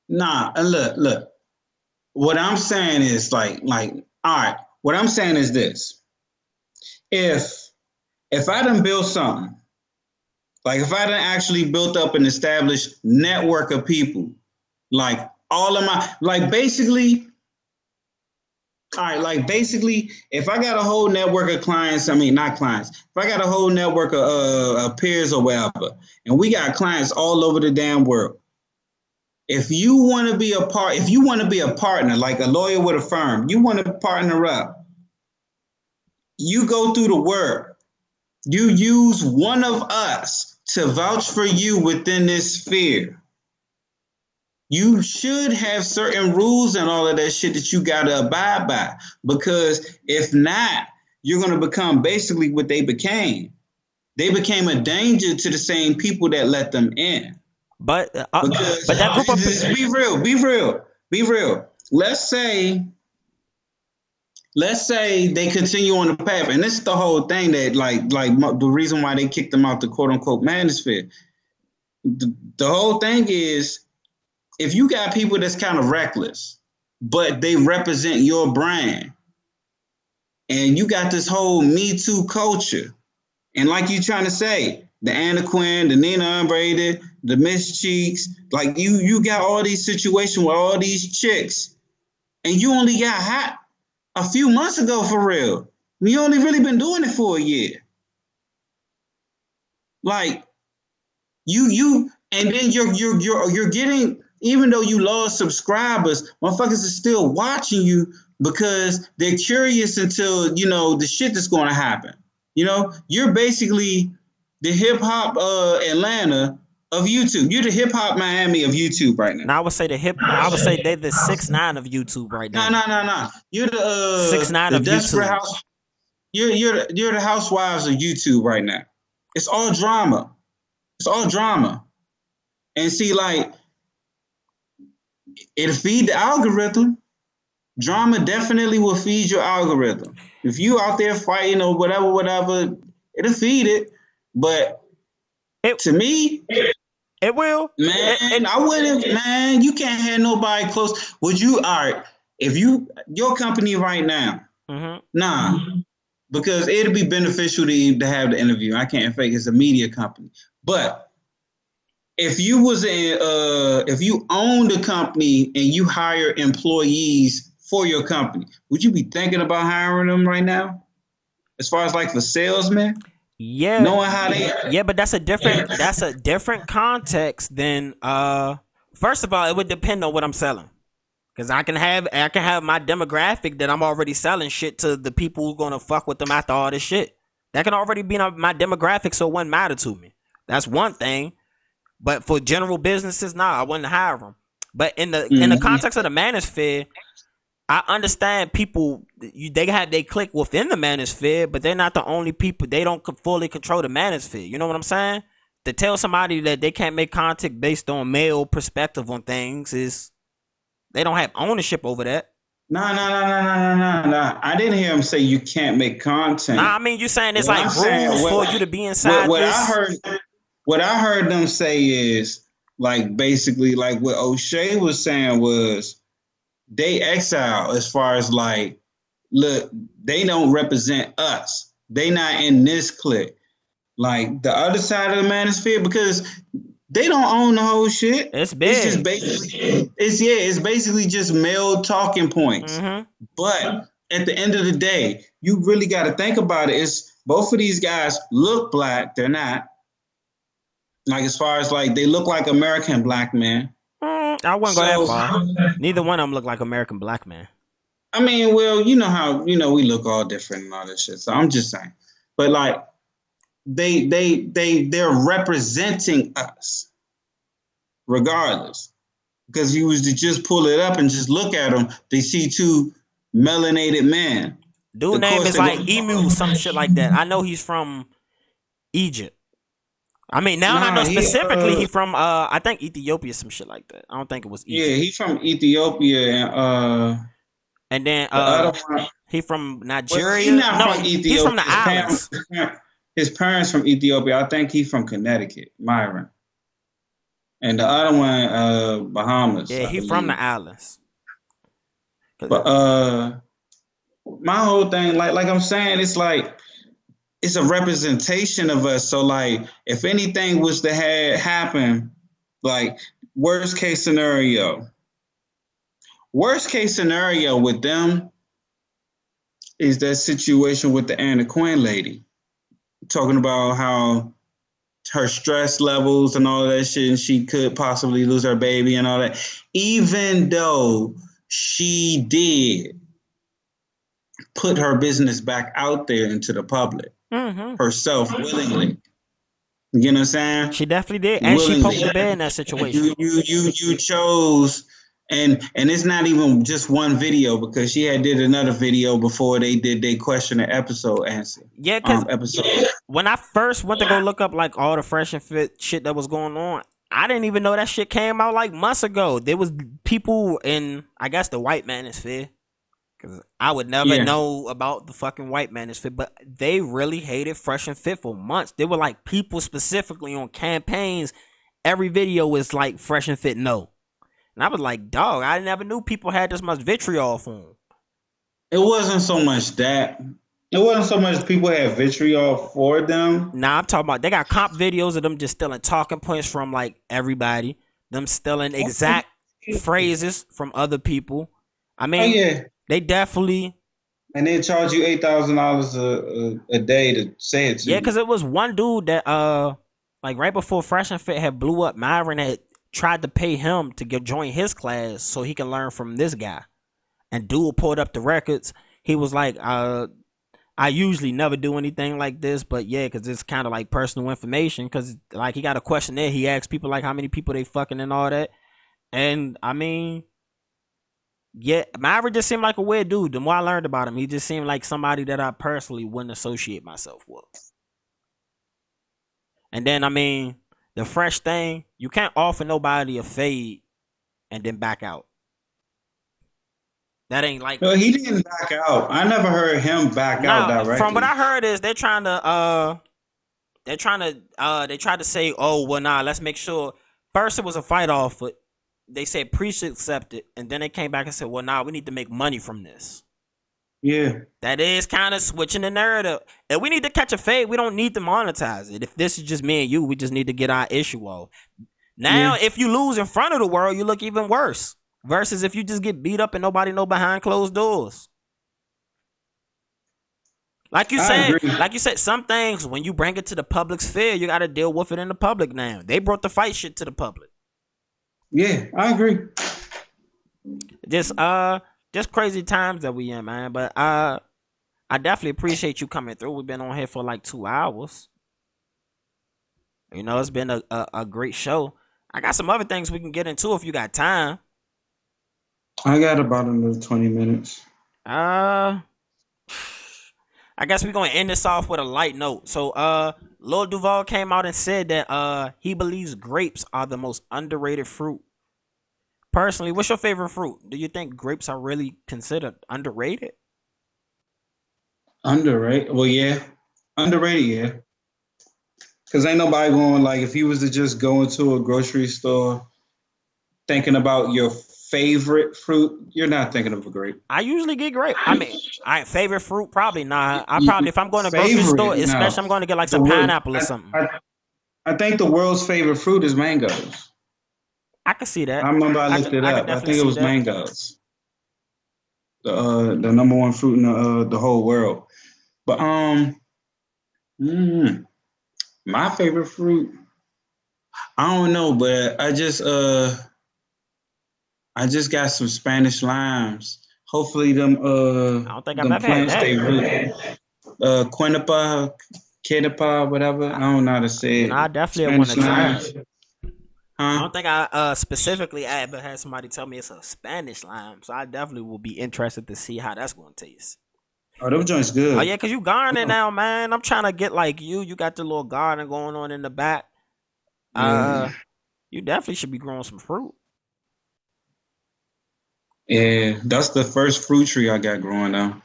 Nah. Look. What I'm saying is like, all right. What I'm saying is this: if I done built something, like if I done actually built up an established network of people, like all of my, like basically. All right, like basically, if I got a whole network of clients, I mean, not clients, if I got a whole network of peers or whatever, and we got clients all over the damn world, if you want to be a partner, like a lawyer with a firm, you want to partner up, you go through the work, you use one of us to vouch for you within this sphere. You should have certain rules and all of that shit that you got to abide by, because if not, you're going to become basically what they became. They became a danger to the same people that let them in. But that group of people, be real. Let's say they continue on the path, and this is the whole thing that like the reason why they kicked them out the quote unquote manosphere. The whole thing is, if you got people that's kind of reckless, but they represent your brand, and you got this whole Me Too culture, and like you trying to say, the Anna Quinn, the Nina Unbraided, the Miss Cheeks, like you got all these situations with all these chicks, and you only got hot a few months ago for real. You only really been doing it for a year. Like and then you're getting. Even though you lost subscribers, motherfuckers are still watching you because they're curious until, the shit that's going to happen. You're basically the hip hop Atlanta of YouTube. You're the hip hop Miami of YouTube right now. Now I would say I would say they're the 6ix9ine of YouTube right now. No. You're the 6ix9ine of desperate YouTube. house. You're the housewives of YouTube right now. It's all drama. It's all drama. And see, like, it'll feed the algorithm. Drama definitely will feed your algorithm. If you out there fighting or whatever, it'll feed it. But to me, it will. Man, I wouldn't, man, you can't have nobody close. Would you, all right, if your company right now, nah, because it'll be beneficial to have the interview. I can't fake it's a media company. But if you owned a company and you hire employees for your company, would you be thinking about hiring them right now? As far as like for salesmen? Yeah. Knowing how they Yeah, but that's a different context than first of all, it would depend on what I'm selling. Cause I can have my demographic that I'm already selling shit to the people who gonna fuck with them after all this shit. That can already be my demographic, so it wouldn't matter to me. That's one thing. But for general businesses, nah, I wouldn't hire them. But in the context of the manosphere, I understand people, they have they click within the manosphere, but they're not the only people. They don't fully control the manosphere. You know what I'm saying? To tell somebody that they can't make content based on male perspective on things is they don't have ownership over that. No. I didn't hear him say you can't make content. Nah, I mean, you saying it's like rules for you to be inside this. What I heard them say is like basically like what O'Shea was saying was they exile as far as like, look, they don't represent us. They not in this clique. Like the other side of the manosphere, because they don't own the whole shit. It's big. It's just basically, it's basically just male talking points. But at the end of the day, you really got to think about it. It's both of these guys look black. They're not. Like as far as like they look like American black men. I wouldn't go that far. Neither one of them look like American black men. I mean, well, you know how we look all different and all this shit. So I'm just saying. But like they're representing us regardless. Because if you was to just pull it up and just look at them, they see two melanated men. Dude name is like Emu, some shit like that. I know he's from Egypt. I mean, now I know specifically he from I think Ethiopia, some shit like that. I don't think it was Egypt. Yeah, he's from Ethiopia and then he from Nigeria. Well, from Ethiopia. He's from the islands. His parents from Ethiopia. I think he's from Connecticut, Myron. And the other one, Bahamas. Yeah, he's from the islands. But my whole thing, like I'm saying, it's like it's a representation of us. So like, if anything was to happen, like worst case scenario with them is that situation with the Anna Quinn lady, talking about how her stress levels and all that shit, and she could possibly lose her baby and all that, even though she did put her business back out there into the public. Herself willingly. You know what I'm saying? She definitely did. And willingly. She poked the bear in that situation. You chose, and it's not even just one video, because she had did another video before they did their question and episode answer. Yeah, because when I first went to go look up like all the fresh and fit shit that was going on, I didn't even know that shit came out like months ago. There was people in, I guess, the white manosphere. Because I would never know about the fucking white manosphere, but they really hated Fresh and Fit for months. There were like people specifically on campaigns. Every video was like Fresh and Fit no. And I was like, dog, I never knew people had this much vitriol for them. It wasn't so much that. It wasn't so much people had vitriol for them. Nah, I'm talking about they got comp videos of them just stealing talking points from like everybody. Them stealing exact phrases from other people. I mean, they definitely. And they charge you $8,000 a day to say it to you. Yeah, because it was one dude that like right before Fresh and Fit had blew up, Myron had tried to pay him to join his class so he can learn from this guy. And dude pulled up the records. He was like, I usually never do anything like this, but yeah, because it's kind of like personal information. Because like he got a questionnaire, he asks people like how many people they fucking and all that. And I mean, yeah, Maverick just seemed like a weird dude. The more I learned about him, he just seemed like somebody that I personally wouldn't associate myself with. And then I mean, the fresh thing, you can't offer nobody a fade and then back out. That ain't like. No, he didn't back out. I never heard him back out directly. From what I heard is they tried to say, oh well, nah, let's make sure. First it was a fight offer. They said Priest accepted, and then they came back and said, well, nah, we need to make money from this. Yeah. That is kind of switching the narrative. And we need to catch a fade. We don't need to monetize it. If this is just me and you, we just need to get our issue off. Now, if you lose in front of the world, you look even worse. Versus if you just get beat up and nobody know behind closed doors. Like you said, some things, when you bring it to the public sphere, you got to deal with it in the public now. They brought the fight shit to the public. Yeah, I agree. Just crazy times that we in, man. But I definitely appreciate you coming through. We've been on here for like 2 hours. You know, it's been a great show. I got some other things we can get into if you got time. I got about another 20 minutes. I guess we're gonna end this off with a light note. So Lil Duval came out and said that he believes grapes are the most underrated fruit. Personally, what's your favorite fruit? Do you think grapes are really considered underrated? Underrated? Well, yeah. Underrated, yeah. Because ain't nobody going, like, if you was to just go into a grocery store thinking about your favorite fruit, you're not thinking of a grape. I usually get grape. I mean, favorite fruit, probably not. I probably, if I'm going to grocery store, especially I'm going to get like some pineapple or something. I think the world's favorite fruit is mangoes. I can see that. I remember I looked it up. I think it was mangoes. The number one fruit in the whole world. But my favorite fruit, I don't know, but I just got some Spanish limes. Hopefully them I don't think I've ever had that. Quinapa, whatever. I don't know how to say it. I definitely want to try it. I don't think I specifically ever had somebody tell me it's a Spanish lime, so I definitely will be interested to see how that's going to taste. Oh, them joints good. Oh yeah, cause you gardening now, man. I'm trying to get like you. You got the little garden going on in the back. You definitely should be growing some fruit. Yeah, that's the first fruit tree I got growing now.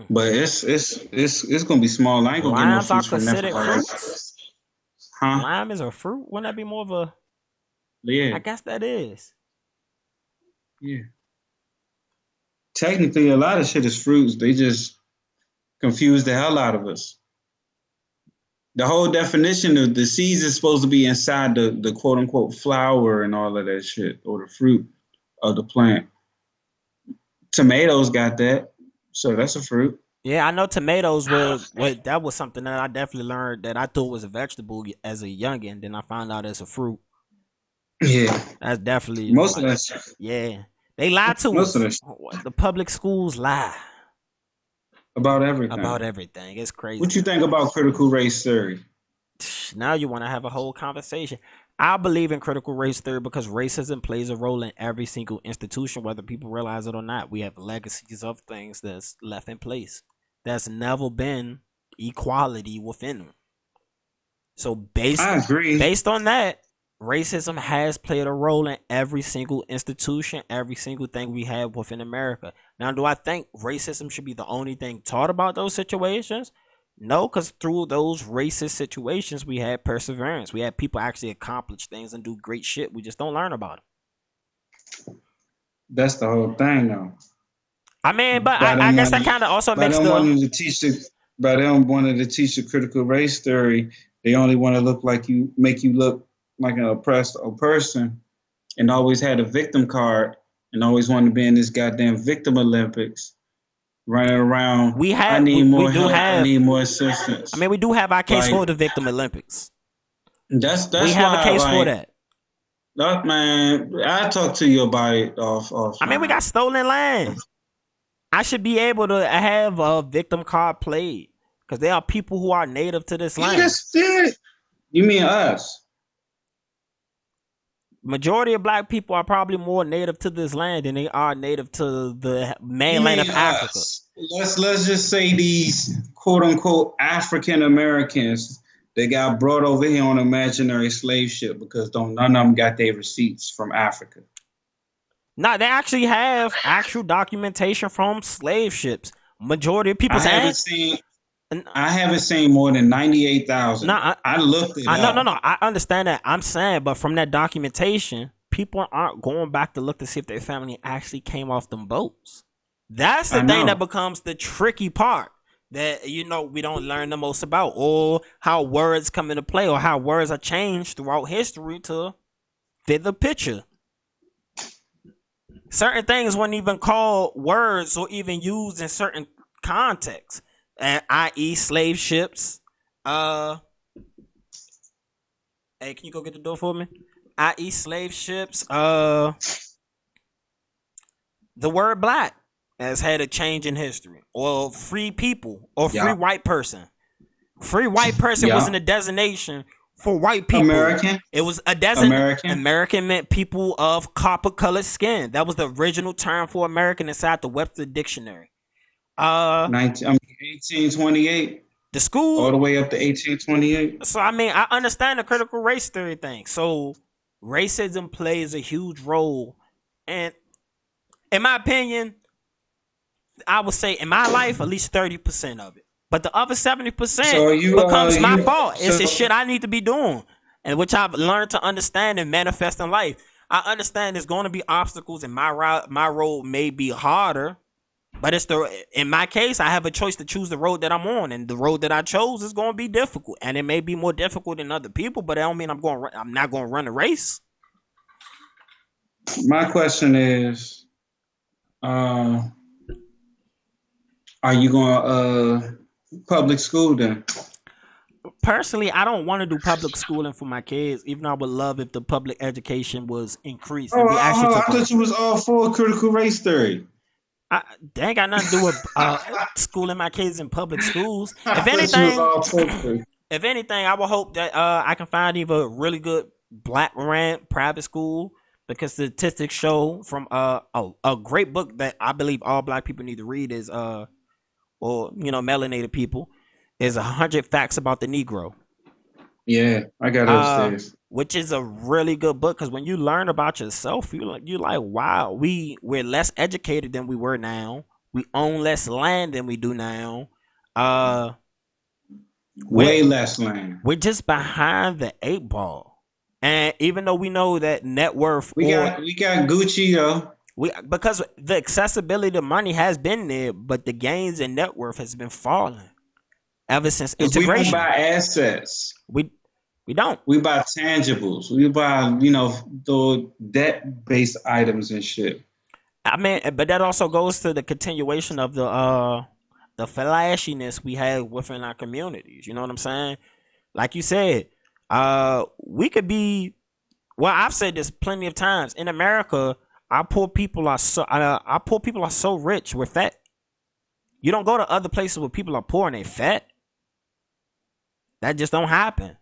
But it's gonna be small. I ain't gonna get no fruits from that. Huh? Lime is a fruit. Wouldn't that be more of a? Yeah, I guess that is. Yeah. Technically, a lot of shit is fruits. They just confuse the hell out of us. The whole definition of the seeds is supposed to be inside the quote unquote flower and all of that shit, or the fruit of the plant. Tomatoes got that, so that's a fruit. Yeah, I know tomatoes that was something that I definitely learned that I thought was a vegetable as a youngin'. Then I found out it's a fruit. Yeah, that's definitely most of that shit. Yeah, they lie to us. The public schools lie about everything. It's crazy. What you think about critical race theory? Now you want to have a whole conversation. I believe in critical race theory because racism plays a role in every single institution, whether people realize it or not. We have legacies of things that's left in place. There's never been equality within them. So based on that, racism has played a role in every single institution, every single thing we have within America. Now, do I think racism should be the only thing taught about those situations? No, because through those racist situations, we had perseverance. We had people actually accomplish things and do great shit. We just don't learn about it. That's the whole thing, though. I mean, but I guess that kind of also makes them wanting to teach the critical race theory. They only want to make you look like an oppressed person, and always had a victim card, and always wanted to be in this goddamn victim Olympics. Running around. I need more help. I need more assistance. I mean, we do have our case for the Victim Olympics. That's we have a case for that. Look, man, I talk to you about it off. I mean, we got stolen land. I should be able to have a victim card played because there are people who are native to this You land. just did. You mean us? Majority of black people are probably more native to this land than they are native to the You mainland mean of Africa. us? Let's just say these quote unquote African Americans that got brought over here on imaginary slave ship because none of them got their receipts from Africa. Nah, they actually have actual documentation from slave ships. Majority of people I haven't seen more than 98,000. Nah, I looked it up. No. I understand that. I'm saying, but from that documentation, people aren't going back to look to see if their family actually came off them boats. That's the thing that becomes the tricky part that, you know, we don't learn the most about, or how words come into play, or how words are changed throughout history to fit the picture. Certain things weren't even called words or even used in certain contexts, i.e. slave ships. Hey, can you go get the door for me? I.e. slave ships. The word black has had a change in history. Or free people. Or free white person. Free white person wasn't a designation for white people. American. It was a designation. American meant people of copper-colored skin. That was the original term for American inside the Webster Dictionary. 1828. The school all the way up to 1828. So I mean, I understand the critical race theory thing. So racism plays a huge role, and in my opinion, I would say in my life at least 30% of it. But the other 70% becomes my fault. It's the shit I need to be doing, and which I've learned to understand and manifest in life. I understand there's going to be obstacles, and my road may be harder. But in my case, I have a choice to choose the road that I'm on, and the road that I chose is going to be difficult, and it may be more difficult than other people. But that don't mean I'm not going to run a race. My question is, are you going public school then? Personally, I don't want to do public schooling for my kids, even though I would love if the public education was increased. I thought you was all for critical race theory. They ain't got nothing to do with schooling my kids in public schools. If anything, I would hope that I can find either a really good black-ran private school, because statistics show from a great book that I believe all black people need to read is melanated people, is 100 Facts About the Negro. Yeah, I got upstairs. Which is a really good book, because when you learn about yourself, you're like, wow, we're less educated than we were now. We own less land than we do now. Way less land. We're just behind the 8 ball. And even though we know that net worth, we got Gucci though. Because the accessibility to money has been there, but the gains in net worth has been falling ever since integration. We don't buy assets. We don't. We buy tangibles. We buy, the debt-based items and shit. I mean, but that also goes to the continuation of the flashiness we have within our communities. You know what I'm saying? Like you said, we could be. Well, I've said this plenty of times. In America, our poor people are so rich. We're fat. You don't go to other places where people are poor and they fat. That just don't happen.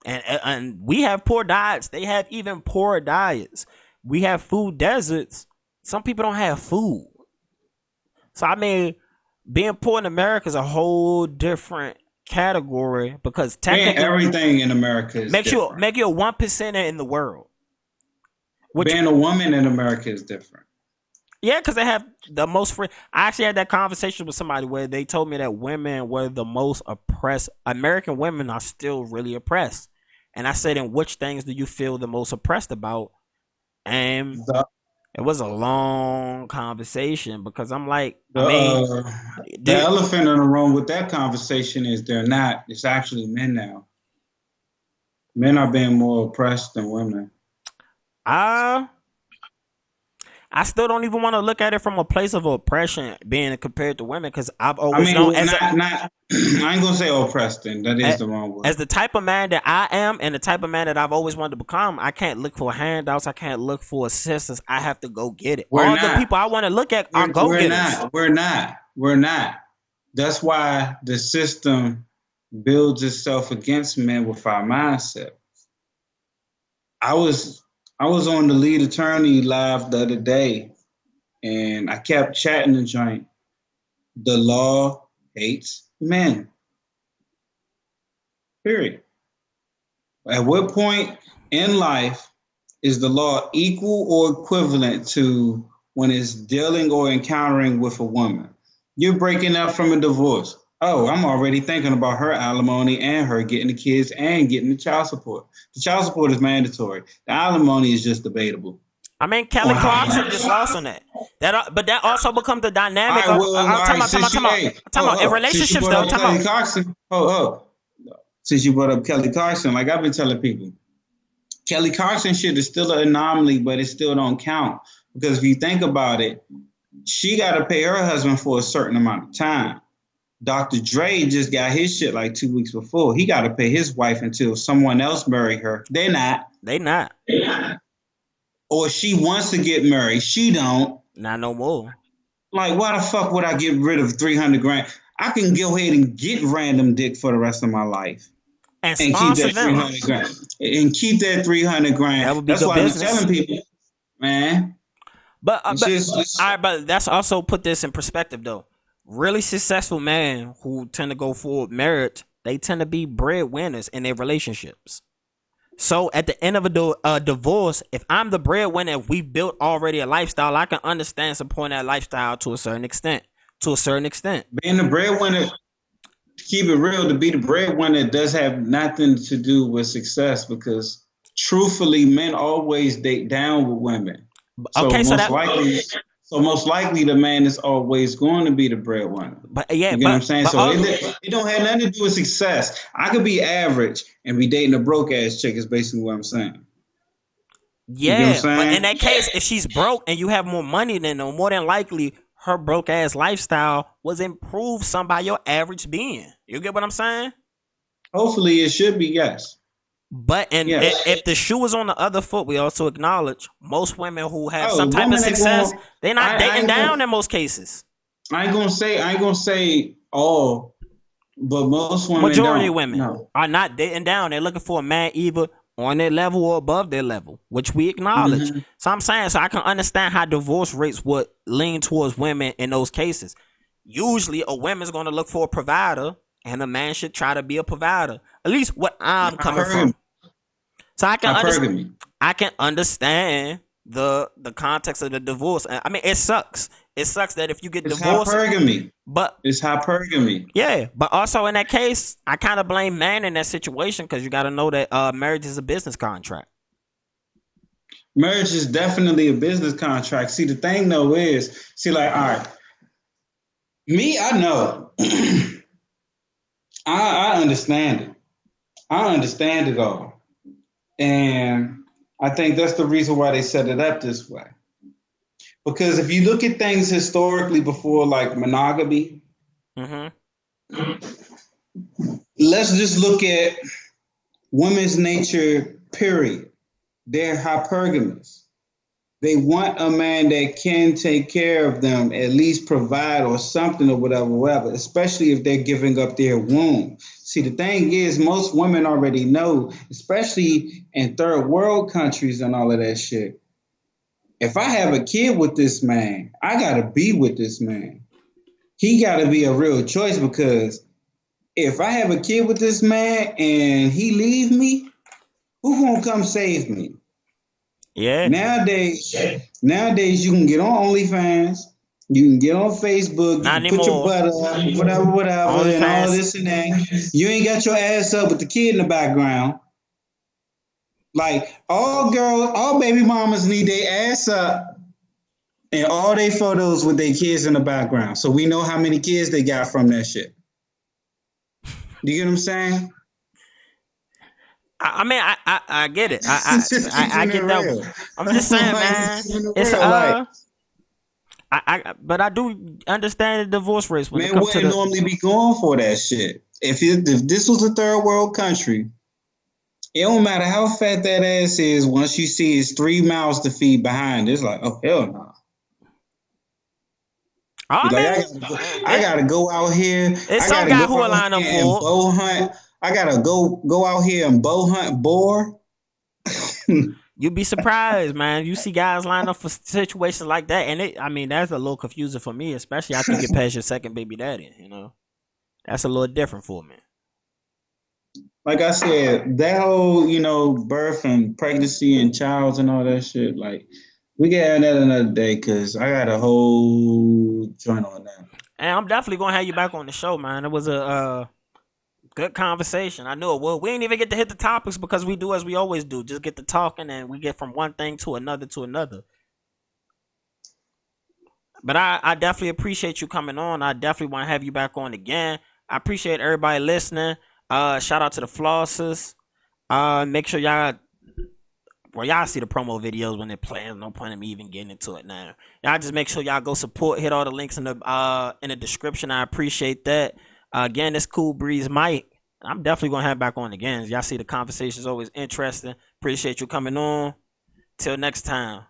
And we have poor diets. They have even poorer diets. We have food deserts. Some people don't have food. So I mean, being poor in America is a whole different category, because technically everything in America is make you a 1%er in the world. Being a woman in America is different. Yeah, because they have the most free. I actually had that conversation with somebody where they told me that women were the most oppressed. American women are still really oppressed. And I said, in which things do you feel the most oppressed about? And it was a long conversation, because I'm like, the elephant in the room with that conversation is they're not. It's actually men now. Men are being more oppressed than women. I I still don't even want to look at it from a place of oppression being compared to women, because I've I always mean, known as not. I ain't gonna say oppressed. Then that is the wrong word. as the type of man that I am and the type of man that I've always wanted to become. I can't look for handouts. I can't look for assistance. I have to go get it. We're All not. the people I want to look at are go getters. We're not. That's why the system builds itself against men with our mindset. I was on the lead attorney live the other day, and I kept chatting the joint. The law hates men. Period. At what point in life is the law equal or equivalent to when it's dealing or encountering with a woman? You're breaking up from a divorce. Oh, I'm already thinking about her alimony and her getting the kids and getting the child support. The child support is mandatory. The alimony is just debatable. I mean, Kelly Clarkson just lost on that. But that also becomes the dynamic of in relationships though. Kelly Clarkson. Since you brought up Kelly Clarkson, like I've been telling people, Kelly Clarkson shit is still an anomaly, but it still don't count. Because if you think about it, she got to pay her husband for a certain amount of time. Dr. Dre just got his shit like 2 weeks before. He got to pay his wife until someone else marry her. They not. Or she wants to get married. She don't. Not no more. Like, why the fuck would I get rid of 300 grand? I can go ahead and get random dick for the rest of my life. And keep that 300 grand. And keep that 300 grand. That would be That's why business. I'm telling people, man. But that's also put this in perspective though. Really successful men who tend to go forward marriage, they tend to be breadwinners in their relationships. So at the end of a divorce, if I'm the breadwinner, if we built already a lifestyle, I can understand supporting that lifestyle to a certain extent. Being the breadwinner, to keep it real, to be the breadwinner does have nothing to do with success, because truthfully, men always date down with women. So most likely the man is always going to be the breadwinner. But yeah, you get what I'm saying? So it don't have nothing to do with success. I could be average and be dating a broke ass chick is basically what I'm saying. Yeah, but in that case, if she's broke and you have more money than her, more than likely her broke ass lifestyle was improved some by your average being. You get what I'm saying? Hopefully it should be, yes. But if the shoe is on the other foot, we also acknowledge most women who have some type of success, they're not dating down in most cases. I ain't gonna say all, but most women, majority of women are not dating down. They're looking for a man either on their level or above their level, which we acknowledge. Mm-hmm. So I'm saying, so I can understand how divorce rates would lean towards women in those cases. Usually a woman's going to look for a provider, and a man should try to be a provider. At least what I'm coming from. So I can understand the context of the divorce. I mean, it sucks. It sucks that if you get divorced, hypergamy. But it's hypergamy. Yeah, but also in that case, I kind of blame man in that situation, because you got to know that marriage is a business contract. Marriage is definitely a business contract. See, the thing though is, all right, me, I know, I understand it. I understand it all. And I think that's the reason why they set it up this way. Because if you look at things historically before, like monogamy, let's just look at women's nature, period. They're hypergamous. They want a man that can take care of them, at least provide or something or whatever, especially if they're giving up their womb. See, the thing is, most women already know, especially in third world countries and all of that shit, if I have a kid with this man, I got to be with this man. He got to be a real choice, because if I have a kid with this man and he leave me, who gonna come save me? Yeah. Nowadays you can get on OnlyFans, you can get on Facebook, you can put your butt up, whatever, and all this and that. You ain't got your ass up with the kid in the background. Like, all baby mamas need their ass up and all their photos with their kids in the background. So we know how many kids they got from that shit. Do you get what I'm saying? I mean, I get it. I get that. I'm just saying, man. It's But I do understand the divorce rates when it Men comes to wouldn't the. normally be going for that shit. If this was a third world country, it don't matter how fat that ass is. Once you see it's 3 mouths to feed behind, it's like, oh hell no. I Like I mean, gotta go out here. it's I some gotta guy go who will out line up here and for it. bow hunt. I gotta go out here and bow hunt boar. You'd be surprised, man. You see guys line up for situations like that, and I mean, that's a little confusing for me, especially after you get past your second baby daddy. You know, that's a little different for me. Like I said, that whole, birth and pregnancy and childs and all that shit, like, we get on that another day because I got a whole joint on that. And I'm definitely gonna have you back on the show, man. It was a good conversation. I knew it would. We ain't even get to hit the topics because we do as we always do, just get to talking and we get from one thing to another to another. But I definitely appreciate you coming on. I definitely want to have you back on again. I appreciate everybody listening. Shout out to the flossers. Make sure y'all see the promo videos when they're playing. No point in me even getting into it now. Y'all just make sure y'all go support. Hit all the links in the description. I appreciate that. Again, it's CoolBreezeMike. I'm definitely gonna have back on again. Y'all see the conversation is always interesting. Appreciate you coming on. Till next time.